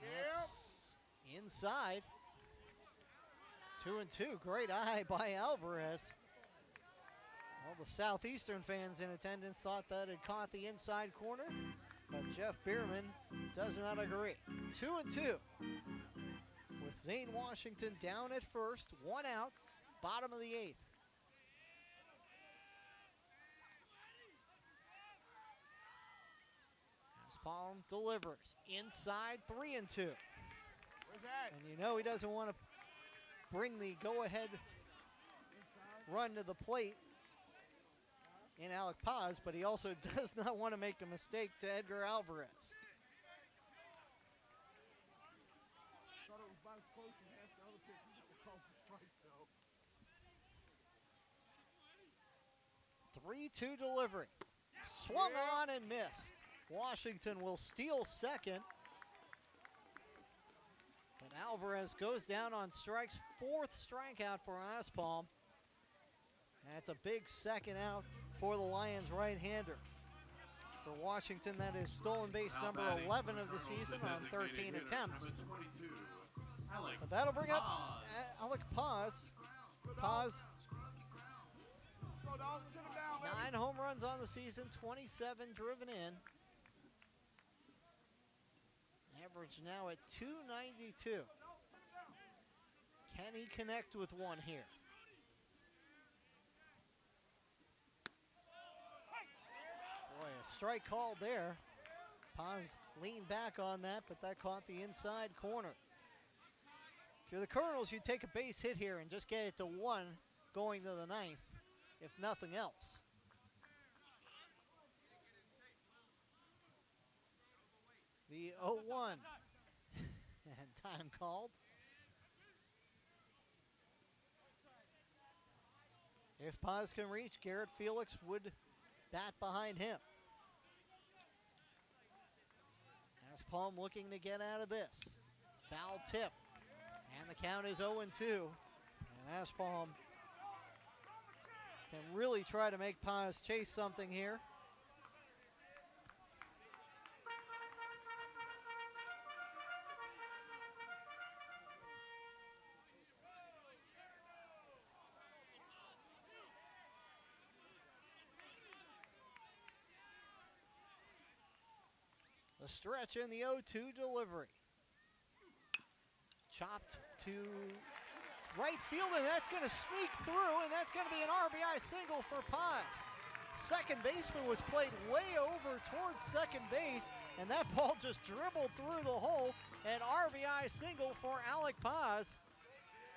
That's inside. 2-2. Great eye by Alvarez. All the Southeastern fans in attendance thought that had caught the inside corner, but Jeff Bierman does not agree. 2-2. With Zane Washington down at first, 1 out, bottom of the 8th. Palm delivers inside, 3-2. Where's that? And you know he doesn't want to bring the go-ahead run to the plate in Alec Paz, but he also does not want to make a mistake to Edgar Alvarez. Thought it was about as close as half the other pitch. You get the call for strike, though. 3-2 delivery. Swung on and missed. Washington will steal second. But Alvarez goes down on strikes. 4th strikeout for Aspalm. That's a big second out for the Lions right-hander. For Washington, that is stolen base number 11 of the season on 13 attempts. But that'll bring up Alec Paz. Paz, 9 home runs on the season, 27 driven in. Average now at 292. Can he connect with one here? Boy, a strike called there. Paz leaned back on that, but that caught the inside corner. If you're the Colonels, you take a base hit here and just get it to 1 going to the 9th, if nothing else. The 0-1. And time called. If Paz can reach, Garrett Felix would bat behind him. Aspalm looking to get out of this. Foul tip. And the count is 0-2. And Aspalm can really try to make Paz chase something here. The stretch in the 0-2 delivery. Chopped to right field, and that's going to sneak through, and that's going to be an RBI single for Paz. Second baseman was played way over towards second base, and that ball just dribbled through the hole. An RBI single for Alec Paz.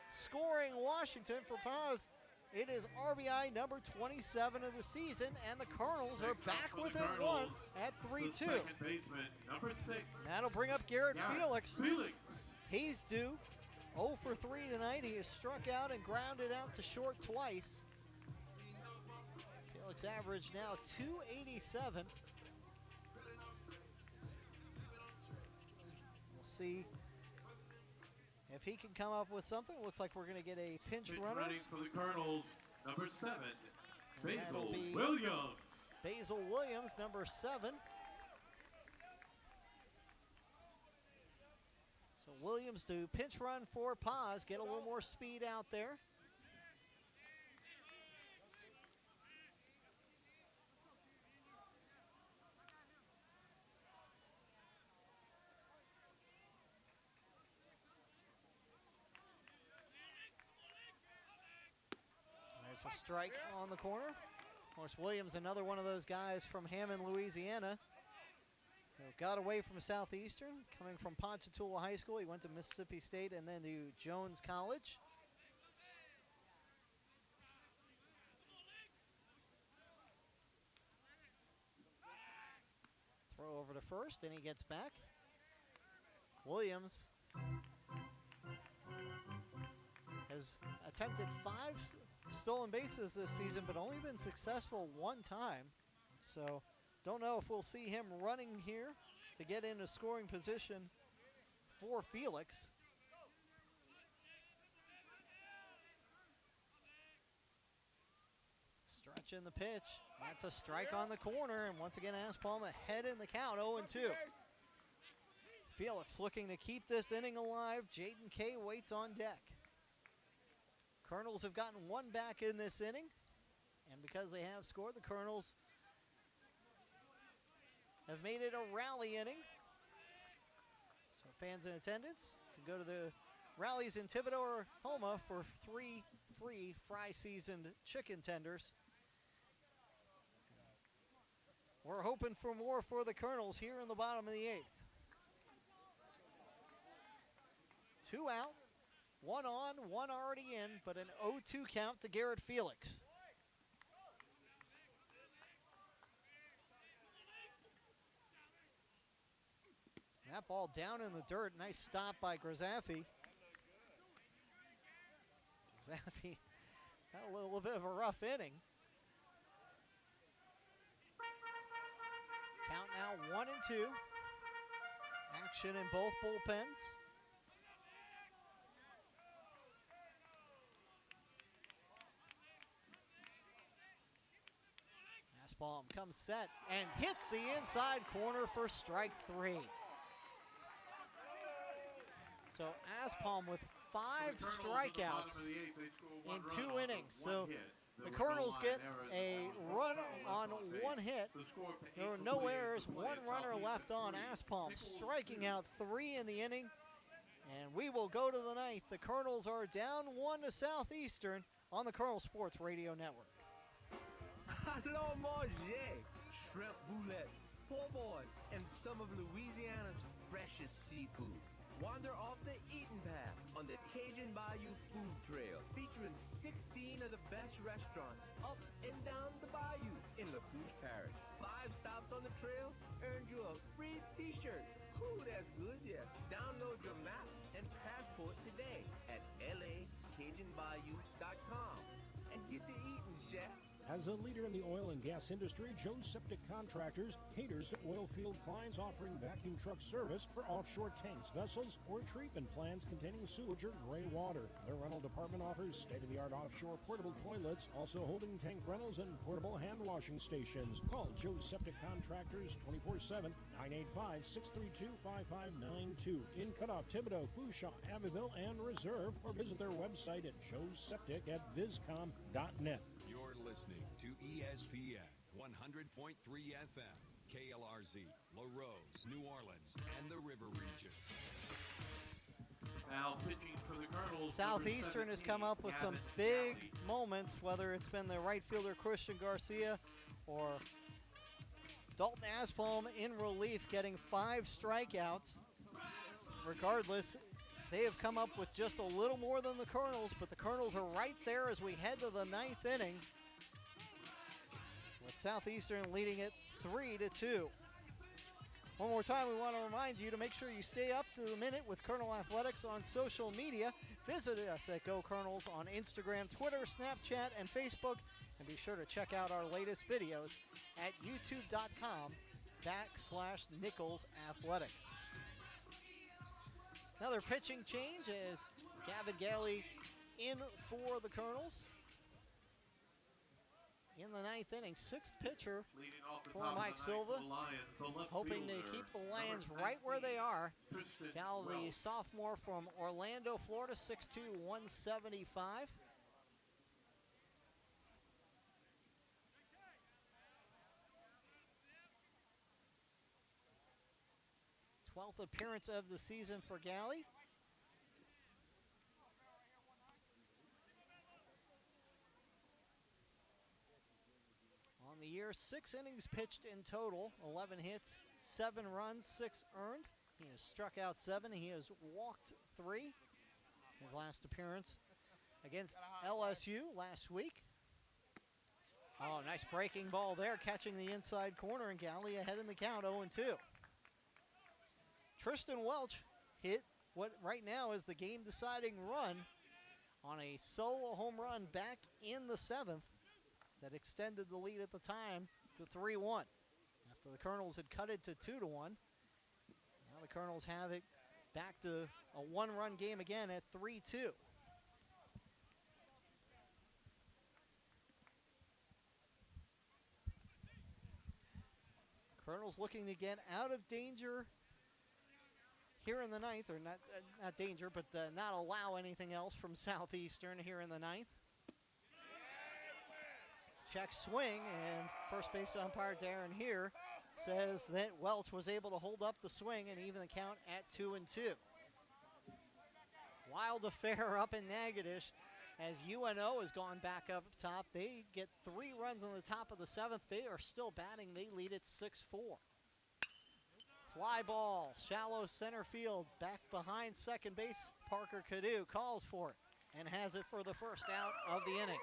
Scoring Washington for Paz It is RBI number 27 of the season, and the Colonels are back within one at 3-2. Second baseman, number 6. That'll bring up Garrett Felix. He's due 0 for 3 tonight. He has struck out and grounded out to short twice. Felix average now 287. We'll see if he can come up with something. Looks like we're going to get a pinch runner. Running for the Colonels, number 7, And Basil Williams. Basil Williams, number 7. So Williams to pinch run for Paz, get a little more speed out there. There's a strike on the corner. Of course, Williams, another one of those guys from Hammond, Louisiana, who got away from Southeastern, coming from Ponchatoula High School. He went to Mississippi State and then to Jones College. Throw over to first, and he gets back. Williams has attempted 5 stolen bases this season, but only been successful 1 time. So don't know if we'll see him running here to get into scoring position for Felix. Stretch in the pitch. That's a strike on the corner, and once again Aspalm ahead in the count, 0-2. Felix looking to keep this inning alive. Jaden Kay waits on deck. Colonels have gotten 1 back in this inning, and because they have scored, the Colonels have made it a rally inning. So fans in attendance can go to the rallies in Thibodaux or Homa for 3 free fry-seasoned chicken tenders. We're hoping for more for the Colonels here in the bottom of the 8th. 2 out. 1 on, 1 already in, but an 0-2 count to Garrett Felix. That ball down in the dirt. Nice stop by Grazaffi. Grazaffi had a little bit of a rough inning. Count now 1-2. Action in both bullpens. Aspalm comes set and hits the inside corner for strike 3. So Aspalm with 5 strikeouts in 2 innings. So the Colonels get a run on 1 hit. There were no errors, 1 runner left on. Aspalm striking out 3 in the inning. And we will go to the 9th. The Colonels are down 1 to Southeastern on the Colonel Sports Radio Network. Allons manger! Shrimp boulettes, po' boys, and some of Louisiana's freshest seafood. Wander off the eating path on the Cajun Bayou Food Trail, featuring 16 of the best restaurants up and down the bayou in Lafourche Parish. 5 stops on the trail earned you a free t-shirt. Ooh, that's good, yeah. Download your map and passport today at lacajunbayou.com and get to eating, chef. As a leader in the oil and gas industry, Joe's Septic Contractors caters to oil field clients offering vacuum truck service for offshore tanks, vessels, or treatment plants containing sewage or gray water. Their rental department offers state-of-the-art offshore portable toilets, also holding tank rentals and portable hand washing stations. Call Joe's Septic Contractors 24/7, 985-632-5592 in Cutoff, Thibodaux, Fouchon, Abbeville, and Reserve, or visit their website at joeseptic@viscom.net. You're listening to ESPN 100.3 FM, KLRZ, LaRose, New Orleans, and the River Region. Now pitching for the Colonels. Southeastern has come up with some big moments, whether it's been the right fielder Christian Garcia or Dalton Aspalm in relief getting 5 strikeouts. Regardless, They have come up with just a little more than the Colonels, but the Colonels are right there as we head to the 9th inning, with Southeastern leading it 3-2. One more time, we want to remind you to make sure you stay up to the minute with Colonel Athletics on social media. Visit us at Go Colonels on Instagram, Twitter, Snapchat, and Facebook. And be sure to check out our latest videos at youtube.com/Nicholls Athletics. Another pitching change as Gavin Galley in for the Colonels. In the 9th inning, 6th pitcher for Mike Silva, hoping to keep the Lions right where they are. Cal, the sophomore from Orlando, Florida, 6'2", 175. Twelfth appearance of the season for Galley. On the year, 6 innings pitched in total, 11 hits, 7 runs, 6 earned. He has struck out 7. He has walked 3. His last appearance against LSU last week. Oh, nice breaking ball there, catching the inside corner, and Galley ahead in the count, 0-2. Tristan Welch hit what right now is the game-deciding run on a solo home run back in the 7th that extended the lead at the time to 3-1. After the Colonels had cut it to 2-1, now the Colonels have it back to a 1-run game again at 3-2. Colonels looking to get out of danger here in the 9th, or not danger, but not allow anything else from Southeastern here in the 9th. Check swing, and first base umpire Darren here says that Welch was able to hold up the swing and even the count at 2-2. Wild affair up in Natchitoches as UNO has gone back up top. They get 3 runs on the top of the 7th. They are still batting. They lead at 6-4. Fly ball, shallow center field, back behind second base. Parker Cadu calls for it and has it for the first out of the inning.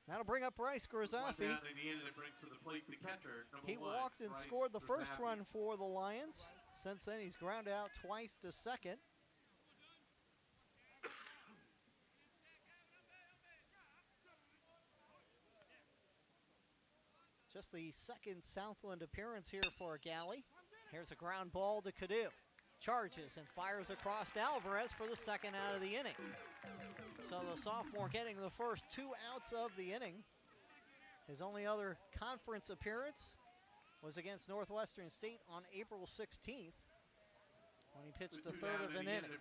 That'll bring up Bryce Grisafi. He walked and scored the first run for the Lions. Since then, he's grounded out twice to second. Just the second Southland appearance here for Galley. Here's a ground ball to Cadu. Charges and fires across to Alvarez for the second out of the inning. So the sophomore getting the first 2 outs of the inning. His only other conference appearance was against Northwestern State on April 16th when he pitched the third of an inning.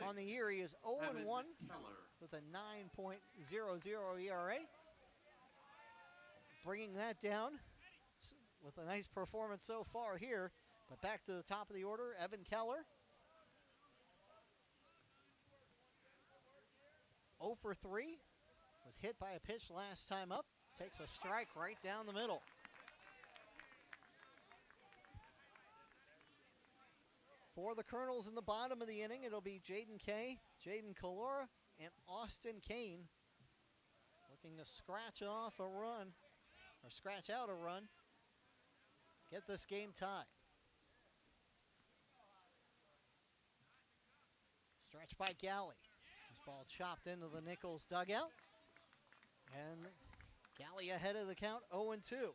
On the year, he is 0-1 with a 9.00 ERA. Bringing that down with a nice performance so far here. But back to the top of the order, Evan Keller. 0 for 3. Was hit by a pitch last time up. Takes a strike right down the middle. For the Colonels in the bottom of the inning, it'll be Jaden Kay, Jaden Kalora, and Austin Kane looking to scratch off a run, or scratch out a run. Get this game tied. Stretch by Galley. This ball chopped into the Nicholls dugout. And Galley ahead of the count, 0-2.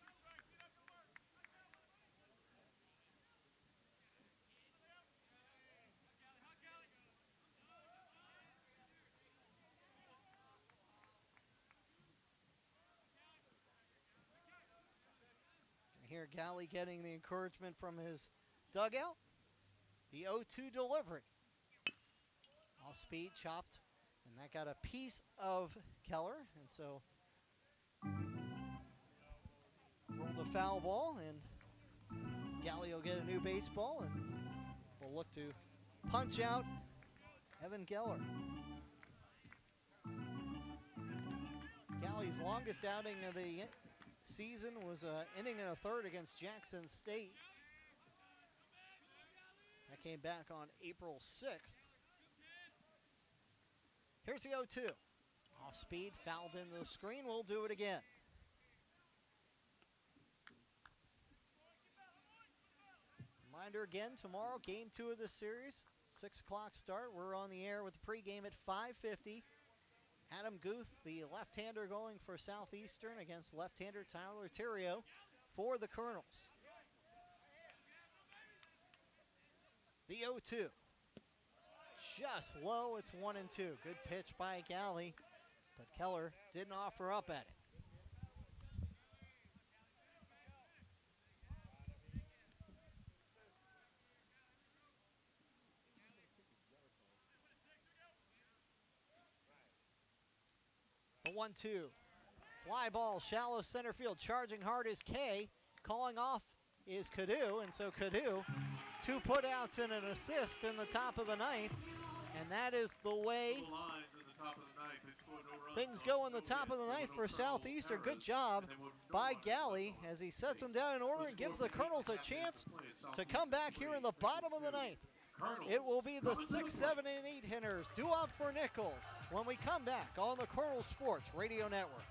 Here Galley getting the encouragement from his dugout. The 0-2 delivery. Off speed, chopped, and that got a piece of Keller, and so rolled a foul ball, and Galley will get a new baseball, and we'll look to punch out Evan Keller. Galley's longest outing of the season was an inning and a third against Jackson State. That came back on April 6th. Here's the 0-2. Off speed, fouled into the screen. We'll do it again. Reminder again, tomorrow, game 2 of this series. 6 o'clock start. We're on the air with the pregame at 5:50. Adam Guth, the left-hander, going for Southeastern against left-hander Tyler Terrio for the Colonels. The 0-2. Just low, it's 1-2. Good pitch by Galley, but Keller didn't offer up at it. The 1-2. Fly ball, shallow center field. Charging hard is Kay. Calling off is Cadu, and so Cadu, 2 putouts and an assist in the top of the ninth, and that is the way things go in the top of the ninth for Southeastern. Good job by Galley as he sets them down in order and gives the Colonels a chance to come back here in the bottom of the ninth. It will be the 6, 7, and 8 hitters due up for Nicholls when we come back on the Colonel Sports Radio Network.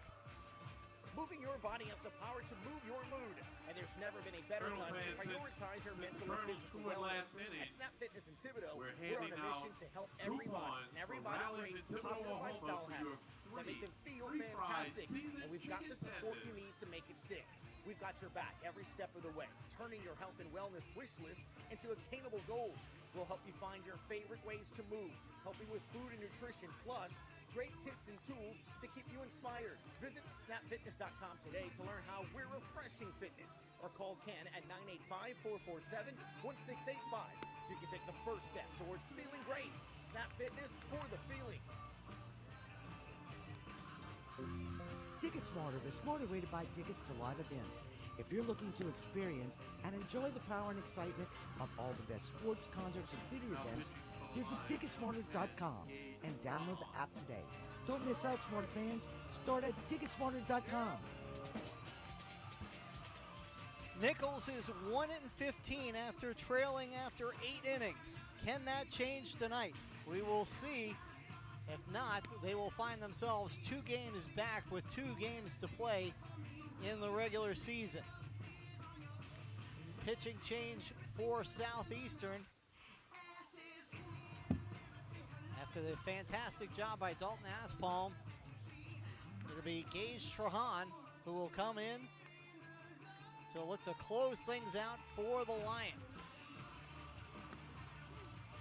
Moving your body has the power to move your mood, and there's never been a better time to prioritize your mental and physical wellness. At Snap Fitness in Thibodaux, we're on a mission to help everybody create positive lifestyle habits that make them feel fantastic, and we've got the support you need to make it stick. We've got your back every step of the way, turning your health and wellness wish list into attainable goals. We'll help you find your favorite ways to move, help you with food and nutrition, plus great tips and tools to keep you inspired. Visit snapfitness.com today to learn how we're refreshing fitness, or call Ken at 985-447-1685 so you can take the first step towards feeling great. Snap Fitness for the feeling. Ticket Smarter, the smarter way to buy tickets to live events. If you're looking to experience and enjoy the power and excitement of all the best sports, concerts, and theater events, visit Ticketsmarter.com and download the app today. Don't miss out, Smart fans. Start at Ticketsmarter.com. Nicholls is 1-15 after trailing after 8 innings. Can that change tonight? We will see. If not, they will find themselves 2 games back with 2 games to play in the regular season. Pitching change for Southeastern. After the fantastic job by Dalton Aspalm, it'll be Gage Trahan who will come in to look to close things out for the Lions.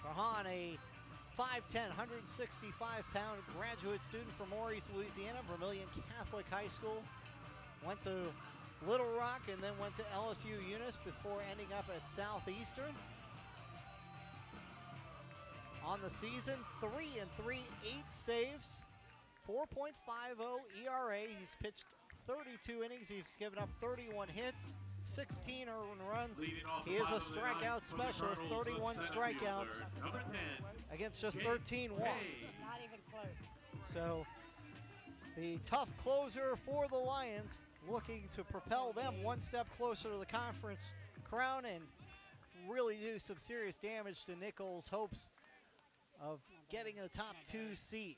Trahan, a 5'10", 165-pound graduate student from Maurice, Louisiana, Vermilion Catholic High School. Went to Little Rock and then went to LSU Eunice before ending up at Southeastern. On the season, 3-3, 8 saves, 4.50 ERA. He's pitched 32 innings. He's given up 31 hits, 16 earned runs. He is a strikeout specialist, 31 strikeouts against just 13 walks. Not even close. So the tough closer for the Lions, looking to propel them one step closer to the conference crown and really do some serious damage to Nicholls' hopes of getting a top 2 seed.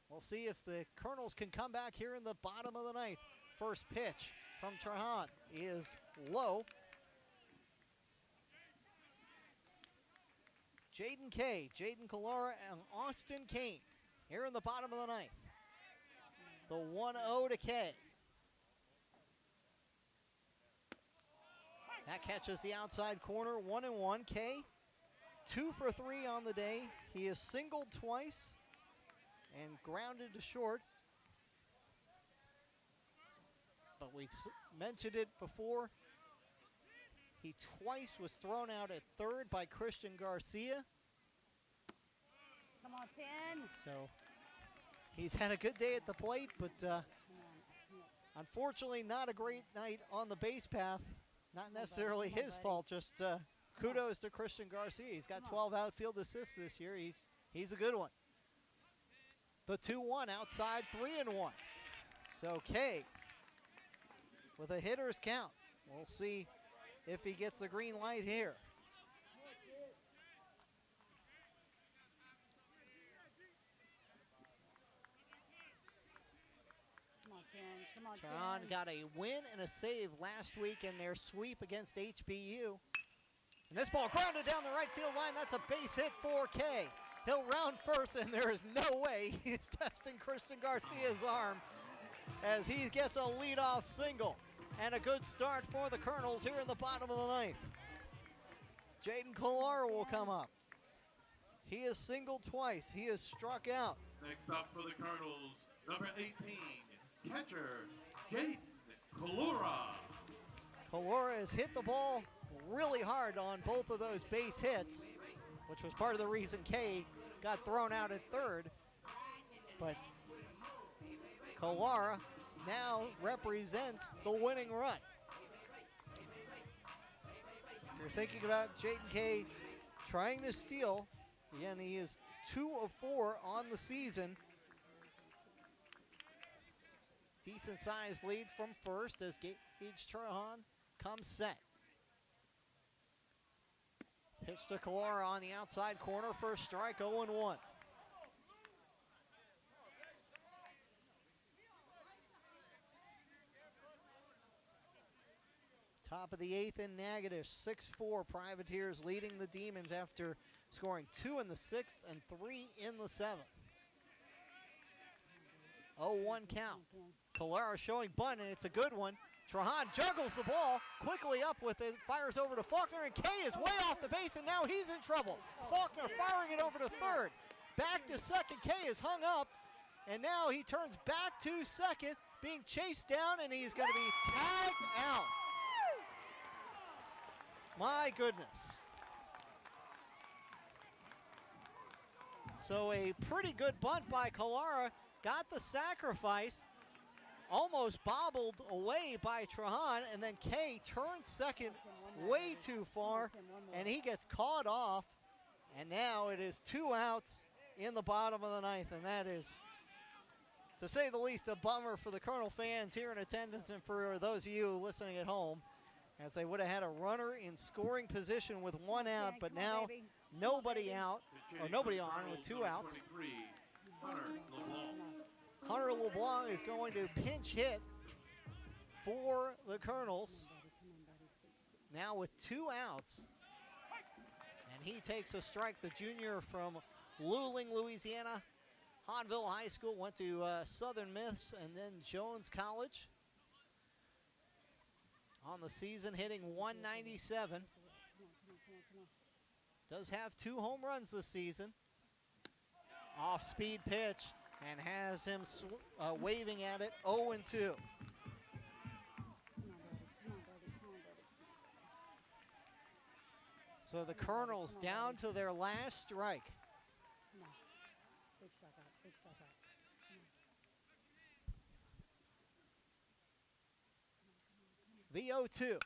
We'll see if the Colonels can come back here in the bottom of the ninth. First pitch from Trahan is low. Jaden Kay, Jaden Kalara, and Austin Kane here in the bottom of the ninth. The 1-0 to Kay. That catches the outside corner, 1-1. Kay, 2 for 3 on the day. He is singled twice and grounded to short. But we mentioned it before. He twice was thrown out at third by Christian Garcia. Come on, 10. So he's had a good day at the plate, but unfortunately not a great night on the base path. Not necessarily his fault, just kudos to Christian Garcia. He's got 12 outfield assists this year. He's a good one. The 2-1 outside, 3-1. So Kay with a hitter's count. We'll see if he gets the green light here. Come on, Tron got a win and a save last week in their sweep against HBU. And this ball grounded down the right field line. That's a base hit for K. He'll round first, and there is no way he's testing Christian Garcia's arm as he gets a leadoff single. And a good start for the Colonels here in the bottom of the ninth. Jaden Kolar will come up. He has singled twice. He has struck out. Next up for the Colonels, number 18, catcher Jaden Kalura. Kalura has hit the ball really hard on both of those base hits, which was part of the reason Kay got thrown out at third. But Kalara now represents the winning run. If you're thinking about Jaden Kay trying to steal, again, he is 2 of 4 on the season. Decent sized lead from first as Gage Trahan comes set. Pitch to Kalara on the outside corner, first strike, 0-1. Top of the 8th in Natchitoches, 6-4 Privateers leading the Demons after scoring 2 in the 6th and 3 in the 7th. 0-1 count. Kalara showing bunt, and it's a good one. Trahan juggles the ball, quickly up with it, fires over to Faulkner, and Kay is way off the base, and now he's in trouble. Faulkner firing it over to third. Back to second, Kay is hung up, and now he turns back to second, being chased down, and he's going to be tagged out. My goodness. So a pretty good bunt by Kalara, got the sacrifice, almost bobbled away by Trahan, and then Kay turns second way too far, and he gets caught off, and now it is 2 outs in the bottom of the 9th, and that is, to say the least, a bummer for the Colonel fans here in attendance and for those of you listening at home, as they would have had a runner in scoring position with 1 out, but now nobody out, or nobody on with 2 outs. Hunter LeBlanc is going to pinch hit for the Colonels. Now with 2 outs. And he takes a strike, the junior from Luling, Louisiana. Hahnville High School, went to Southern Miss and then Jones College. On the season, hitting 197. Does have 2 home runs this season. Off-speed pitch, and has him waving at it, 0-2. So the Colonels down to their last strike. The 0-2.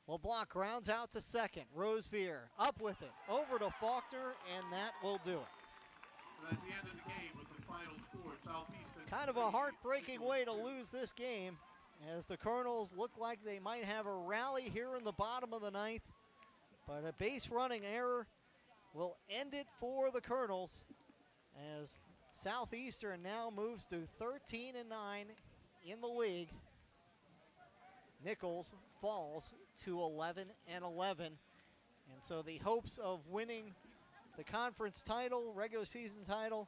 LeBlanc grounds out to second. Rosevear up with it, over to Faulkner, and that will do it. At the end of the game with the final score, Southeastern. Kind of a heartbreaking way to lose this game, as the Colonels look like they might have a rally here in the bottom of the 9th, but a base running error will end it for the Colonels, as Southeastern now moves to 13-9 in the league. Nicholls falls to 11-11, and so the hopes of winning the conference title, regular season title,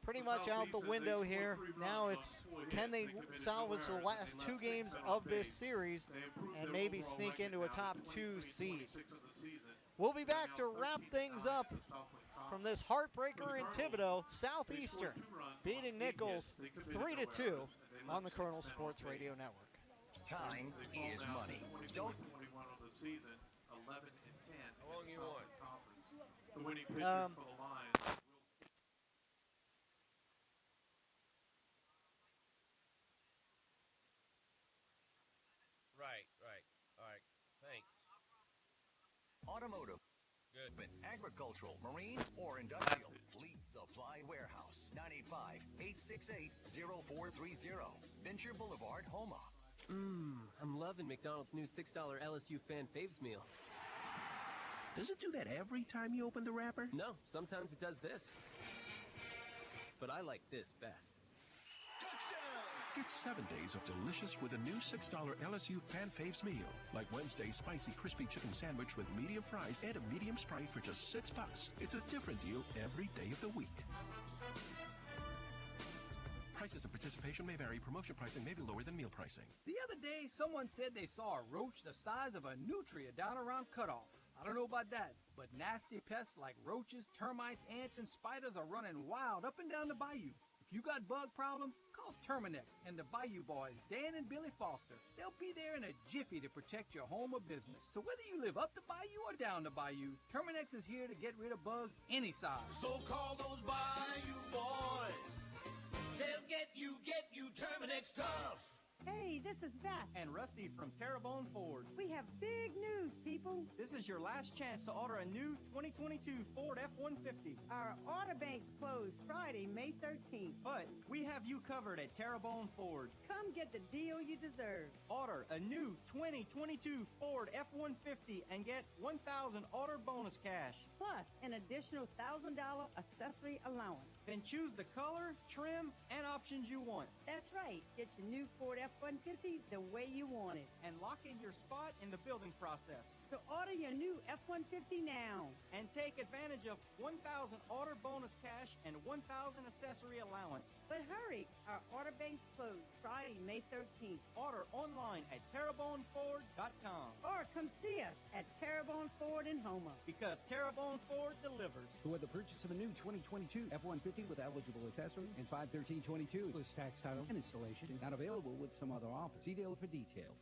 pretty much out the window here. Now it's, can they salvage the last 2 games of this series and maybe sneak into a top 2 seed? We'll be back to wrap things up from this heartbreaker in Thibodaux. Southeastern beating Nicholls 3-2 on the Colonel Sports Radio Network. Time is money. Don't. 21 of the season, 11-10. How long you want? The winning pitcher for the Lions. Right. All right. Thanks. Automotive. Good. Agricultural, marine, or industrial. Fleet Supply Warehouse. 985-868-0430. Venture Boulevard, Homa. I'm loving McDonald's new $6 LSU Fan Faves meal. Does it do that every time you open the wrapper? No, sometimes it does this. But I like this best. Get 7 days of delicious with a new $6 LSU Fan Faves meal. Like Wednesday's spicy crispy chicken sandwich with medium fries and a medium Sprite for just $6. It's a different deal every day of the week. Prices and participation may vary. Promotion pricing may be lower than meal pricing. The other day, someone said they saw a roach the size of a nutria down around Cutoff. I don't know about that, but nasty pests like roaches, termites, ants, and spiders are running wild up and down the bayou. If you got bug problems, call Terminex and the Bayou Boys, Dan and Billy Foster. They'll be there in a jiffy to protect your home or business. So whether you live up the bayou or down the bayou, Terminex is here to get rid of bugs any size. So call those Bayou Boys. They'll get you Terminex tough. Hey, this is Beth. And Rusty from Terrebonne Ford. We have big news, people. This is your last chance to order a new 2022 Ford F-150. Our order bank's closed Friday, May 13th. But we have you covered at Terrebonne Ford. Come get the deal you deserve. Order a new 2022 Ford F-150 and get $1,000 order bonus cash. Plus an additional $1,000 accessory allowance. Then choose the color, trim, and options you want. That's right. Get your new Ford F-150 the way you want it. And lock in your spot in the building process. So order your new F-150 now. And take advantage of $1,000 order bonus cash and $1,000 accessory allowance. But hurry, our order bank's closed Friday, May 13th. Order online at TerrebonneFord.com. Or come see us at Terrebonne Ford in Houma. Because Terrebonne Ford delivers. For the purchase of a new 2022 F-150 with eligible accessories and 51322 plus tax, title, and installation, not available with some other offers. See dealer for details.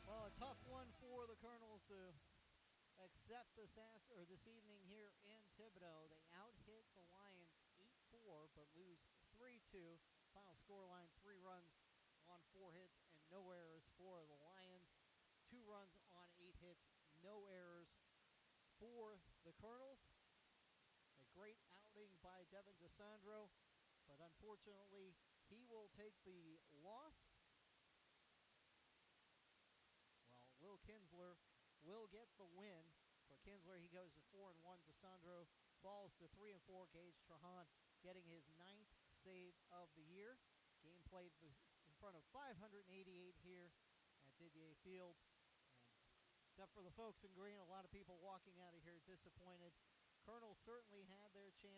Well, a tough one for the Colonels to accept this evening here in Thibodaux. They out-hit the Lions 8-4, but lose 3-2. Final scoreline, 3 runs on 4 hits and no errors for the Lions. 2 runs on 8 hits, no errors for the Colonels. A great outing by Devin DeSandro, but unfortunately, he will take the loss. Well, Will Kinsler will get the win. For Kinsler, he goes to 4-1. DeSandro falls to 3-4. Gage Trahan getting his 9th save of the year. Game played in front of 588 here at Didier Field. And except for the folks in green, a lot of people walking out of here disappointed. Colonels certainly had their chance.